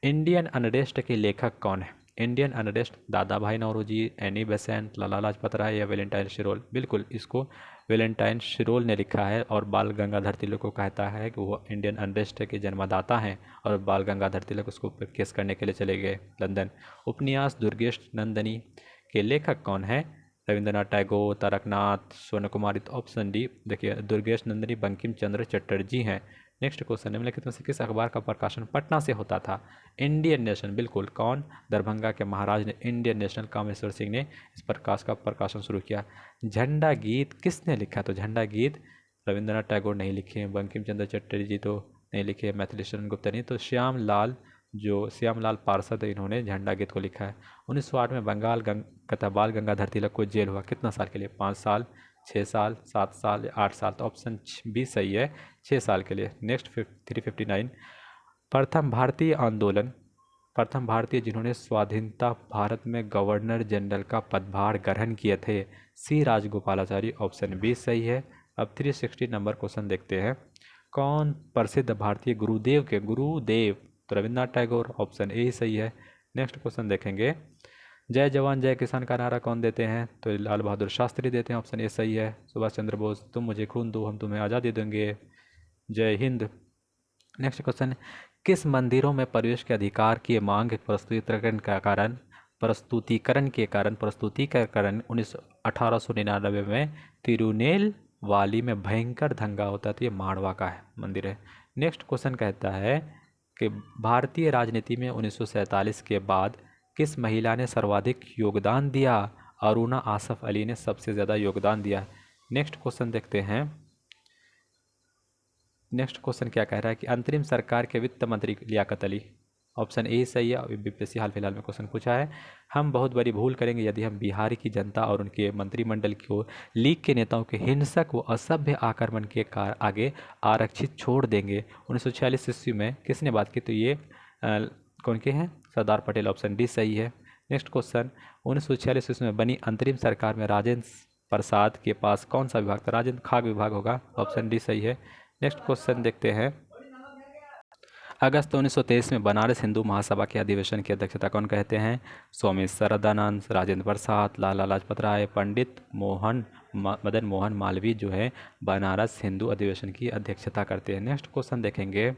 A: इंडियन अनरेस्ट के लेखक कौन है? इंडियन अनरेस्ट, दादा भाई नौरोजी, एनी बेसेंट, लाला लाजपत राय या वेलेंटाइन शिरोल? बिल्कुल, इसको वेलेंटाइन शिरोल ने लिखा है और बाल गंगाधर तिलक को कहता है कि वो इंडियन अनरेस्ट के जन्मदाता हैं, और बाल गंगाधर तिलक उसको केस करने के लिए चले गए लंदन। उपन्यास दुर्गेश नंदनी के लेखक कौन है? रविंद्रनाथ टैगोर, तारकनाथ, स्वर्ण कुमारी। तो ऑप्शन डी देखिए, दुर्गेश नंदनी बंकिम चंद्र चटर्जी हैं। नेक्स्ट क्वेश्चन, निम्नलिखित में से किस अखबार का प्रकाशन पटना से होता था? इंडियन नेशनल, बिल्कुल। कौन? दरभंगा के महाराज ने इंडियन नेशनल कामेश्वर सिंह ने इस प्रकाश का प्रकाशन शुरू किया। झंडा गीत किसने लिखा? तो झंडा गीत रविंद्रनाथ टैगोर नहीं लिखे, बंकिम चंद्र चटर्जी तो नहीं लिखे, मैथिलीशरण गुप्ता नहीं, तो श्यामलाल पार्षद, इन्होंने झंडा गीत को लिखा है। 1908 में बाल गंगाधर तिलक को जेल हुआ, कितना साल के लिए? 5 साल, 6 साल, 7 साल या 8 साल? तो ऑप्शन बी सही है, 6 साल के लिए। नेक्स्ट 359, प्रथम भारतीय जिन्होंने स्वाधीनता भारत में गवर्नर जनरल का पदभार ग्रहण किए थे? सी राजगोपालाचारी, ऑप्शन बी सही है। अब 360 नंबर क्वेश्चन देखते हैं, कौन प्रसिद्ध भारतीय गुरुदेव? तो रविन्द्रनाथ टैगोर, ऑप्शन ए ही सही है। नेक्स्ट क्वेश्चन देखेंगे, जय जवान जय किसान का नारा कौन देते हैं? तो लाल बहादुर शास्त्री देते हैं, ऑप्शन ए सही है। सुभाष चंद्र बोस, तुम मुझे खून दो हम तुम्हें आज़ादी देंगे, जय हिंद। नेक्स्ट क्वेश्चन, किस मंदिरों में प्रवेश के अधिकार की मांग प्रस्तुतिकरण 1899 में तिरुनेलवाली में भयंकर दंगा होता है, तो ये मारवा का है मंदिर है। नेक्स्ट क्वेश्चन कहता है कि भारतीय राजनीति में 1947 के बाद किस महिला ने सर्वाधिक योगदान दिया? अरुणा आसफ अली ने सबसे ज़्यादा योगदान दिया। नेक्स्ट क्वेश्चन देखते हैं, नेक्स्ट क्वेश्चन क्या कह रहा है कि अंतरिम सरकार के वित्त मंत्री लियाकत अली, ऑप्शन ए सही है। बीपीएससी हाल फिलहाल में क्वेश्चन पूछा है, हम बहुत बड़ी भूल करेंगे यदि हम बिहार की जनता और उनके मंत्रिमंडल को लीग के नेताओं के हिंसक व असभ्य आक्रमण के आगे आरक्षित छोड़ देंगे। 1946 ईस्वी में किसने बात की? तो ये कौन के हैं? सरदार पटेल। ऑप्शन डी सही है। नेक्स्ट क्वेश्चन, 1946 ईस्वी में बनी अंतरिम सरकार में राजेंद्र प्रसाद के पास कौन सा विभाग था? राजेंद्र खाद्य विभाग होगा। ऑप्शन डी सही है। नेक्स्ट क्वेश्चन देखते हैं, अगस्त 1923 में बनारस हिंदू महासभा के अधिवेशन की अध्यक्षता कौन कहते हैं? स्वामी सरदानंद, राजेंद्र प्रसाद, लाला लाजपत राय, पंडित मदन मोहन मालवीय जो है बनारस हिंदू अधिवेशन की अध्यक्षता करते हैं। नेक्स्ट क्वेश्चन देखेंगे,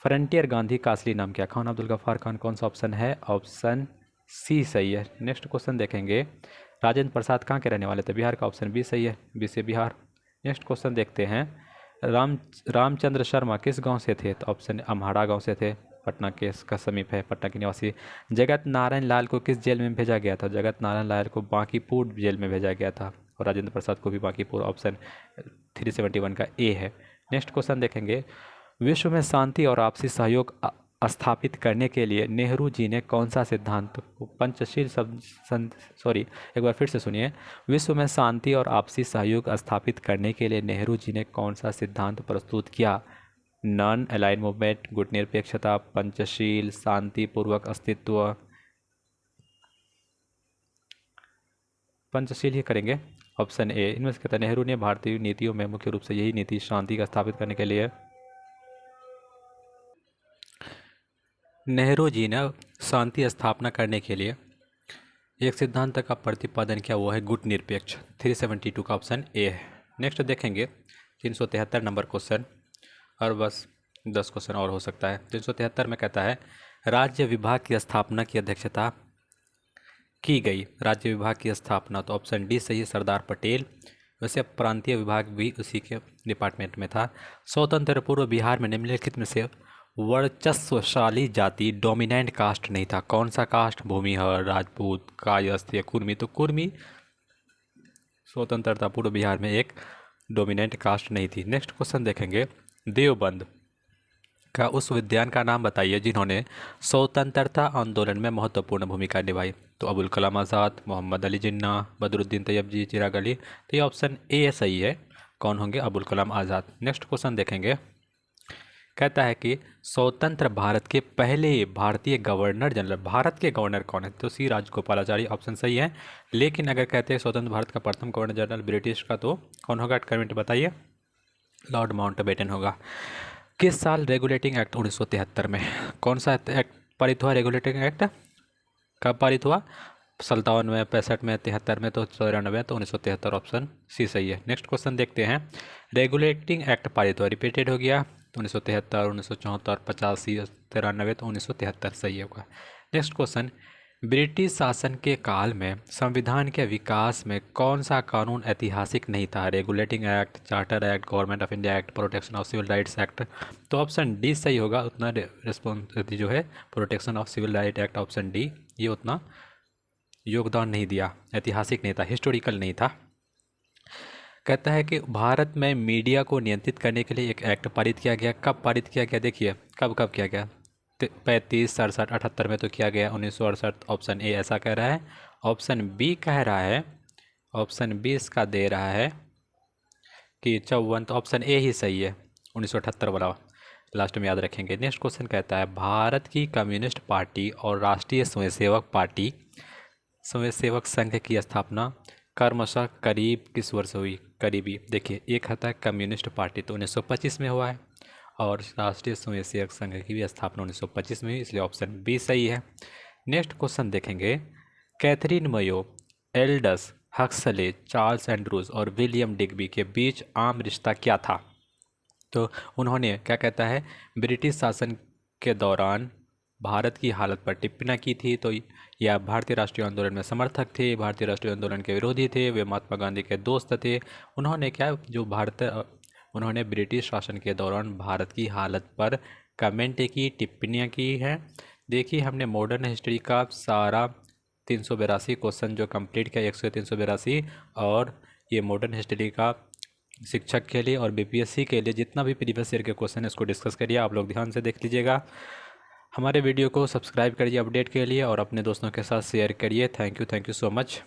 A: फ्रंटियर गांधी का असली नाम क्या? खान अब्दुल गफ्फार खान। कौन सा ऑप्शन है? ऑप्शन सी सही है। नेक्स्ट क्वेश्चन देखेंगे, राजेंद्र प्रसाद कहाँ के रहने वाले थे? बिहार का। ऑप्शन बी सही है, बी से बिहार। नेक्स्ट क्वेश्चन देखते हैं, रामचंद्र शर्मा किस गांव से थे? तो ऑप्शन अम्हाड़ा गांव से थे, पटना के इसका समीप है, पटना के निवासी। जगत नारायण लाल को किस जेल में भेजा गया था? जगत नारायण लाल को बांकीपुर जेल में भेजा गया था, और राजेंद्र प्रसाद को भी बांकीपुर। ऑप्शन 371 का ए है। नेक्स्ट क्वेश्चन देखेंगे, विश्व में शांति और आपसी सहयोग स्थापित करने के लिए नेहरू जी ने कौन सा सिद्धांत पंचशील सॉरी एक बार फिर से सुनिए, विश्व में शांति और आपसी सहयोग स्थापित करने के लिए नेहरू जी ने कौन सा सिद्धांत प्रस्तुत किया? नॉन अलाइन मूवमेंट, गुटनिरपेक्षता, पंचशील, शांतिपूर्वक अस्तित्व। पंचशील ही करेंगे, ऑप्शन ए। इनमें से कहता है नेहरू ने भारतीय नीतियों में मुख्य रूप से यही नीति शांति का स्थापित करने के लिए, नेहरू जी ने शांति स्थापना करने के लिए एक सिद्धांत का प्रतिपादन किया, वो है गुट निरपेक्ष। 372 का ऑप्शन ए है। नेक्स्ट देखेंगे 373 नंबर क्वेश्चन, और बस 10 क्वेश्चन और हो सकता है। 373 में कहता है, राज्य विभाग की स्थापना की अध्यक्षता की गई। राज्य विभाग की स्थापना, तो ऑप्शन डी सही है, सरदार पटेल। वैसे प्रांतीय विभाग भी उसी के डिपार्टमेंट में था। स्वतंत्र पूर्व बिहार में निम्नलिखित में से वर्चस्वशाली जाति डोमिनेंट कास्ट नहीं था। कौन सा कास्ट? भूमिहर, राजपूत, कायस्थ या कुर्मी? तो कुर्मी स्वतंत्रता पूर्व बिहार में एक डोमिनेंट कास्ट नहीं थी। नेक्स्ट क्वेश्चन देखेंगे, देवबंद का उस विद्वान का नाम बताइए जिन्होंने स्वतंत्रता आंदोलन में महत्वपूर्ण भूमिका निभाई। तो अबुल कलाम आज़ाद, मोहम्मद अली जिन्ना, बदरुद्दीन तैयबजी, चिराग अली। तो ये ऑप्शन ए सही है। कौन होंगे? अबुल कलाम आज़ाद। नेक्स्ट क्वेश्चन देखेंगे, कहता है कि स्वतंत्र भारत के पहले भारतीय गवर्नर जनरल, भारत के गवर्नर कौन है? तो सी राजगोपालाचारी। ऑप्शन सही है। लेकिन अगर कहते हैं स्वतंत्र भारत का प्रथम गवर्नर जनरल ब्रिटिश का, तो कौन होगा? कमेंट बताइए। लॉर्ड माउंटबेटन होगा। किस साल रेगुलेटिंग एक्ट 1973 में, कौन सा एक्ट पारित हुआ? रेगुलेटिंग एक्ट कब पारित हुआ? 57 में, 65 में, 73 में, तो 94, तो 1973 ऑप्शन सी सही है। नेक्स्ट क्वेश्चन देखते हैं, रेगुलेटिंग एक्ट पारित हुआ, रिपीटेड हो गया, तो 1973, 1974, 85, 93, तो 1973 सही होगा। नेक्स्ट क्वेश्चन, ब्रिटिश शासन के काल में संविधान के विकास में कौन सा कानून ऐतिहासिक नहीं था? Regulating act, charter act, government of India act, protection of civil rights act. तो ऑप्शन डी सही होगा। उतना रिस्पॉन्सिबिलिटी जो है protection of civil right act, option D, ये उतना योगदान नहीं दिया, ऐतिहासिक नहीं था, हिस्टोरिकल नहीं था। कहता है कि भारत में मीडिया को नियंत्रित करने के लिए एक एक्ट पारित किया गया। कब पारित किया गया? देखिए कब कब किया गया, 35, 67, 78 में तो किया गया, 1968 ऑप्शन ए ऐसा कह रहा है। ऑप्शन बी कह रहा है, ऑप्शन बी इसका दे रहा है कि 54, तो ऑप्शन ए ही सही है, 1978 वाला लास्ट में याद रखेंगे। नेक्स्ट क्वेश्चन कहता है, भारत की कम्युनिस्ट पार्टी और राष्ट्रीय स्वयंसेवक पार्टी स्वयंसेवक संघ की स्थापना क्रमशः करीब किस वर्ष हुई? करीबी देखिए, एक होता है कम्युनिस्ट पार्टी, तो 1925 में हुआ है, और राष्ट्रीय स्वयंसेवक संघ की भी स्थापना 1925 में हुई, इसलिए ऑप्शन बी सही है। नेक्स्ट क्वेश्चन देखेंगे, Katherine Mayo, Aldous Huxley, Charles Andrews और विलियम डिग्बी के बीच आम रिश्ता क्या था? तो उन्होंने क्या कहता है, ब्रिटिश शासन के दौरान भारत की हालत पर टिप्पणी की थी। तो यह भारतीय राष्ट्रीय आंदोलन में समर्थक थे, भारतीय राष्ट्रीय आंदोलन के विरोधी थे, वे महात्मा गांधी के दोस्त थे। उन्होंने क्या, जो उन्होंने ब्रिटिश शासन के दौरान भारत की हालत पर कमेंट की, टिप्पणियाँ की हैं। देखिए हमने मॉडर्न हिस्ट्री का सारा 382 क्वेश्चन जो कंप्लीट किया, 100 से 382, और ये मॉडर्न हिस्ट्री का शिक्षक के लिए और बीपीएससी के लिए जितना भी प्रीवियस ईयर के क्वेश्चन है इसको डिस्कस करिए। आप लोग ध्यान से देख लीजिएगा। हमारे वीडियो को सब्सक्राइब करिए अपडेट के लिए और अपने दोस्तों के साथ शेयर करिए। Thank you so much.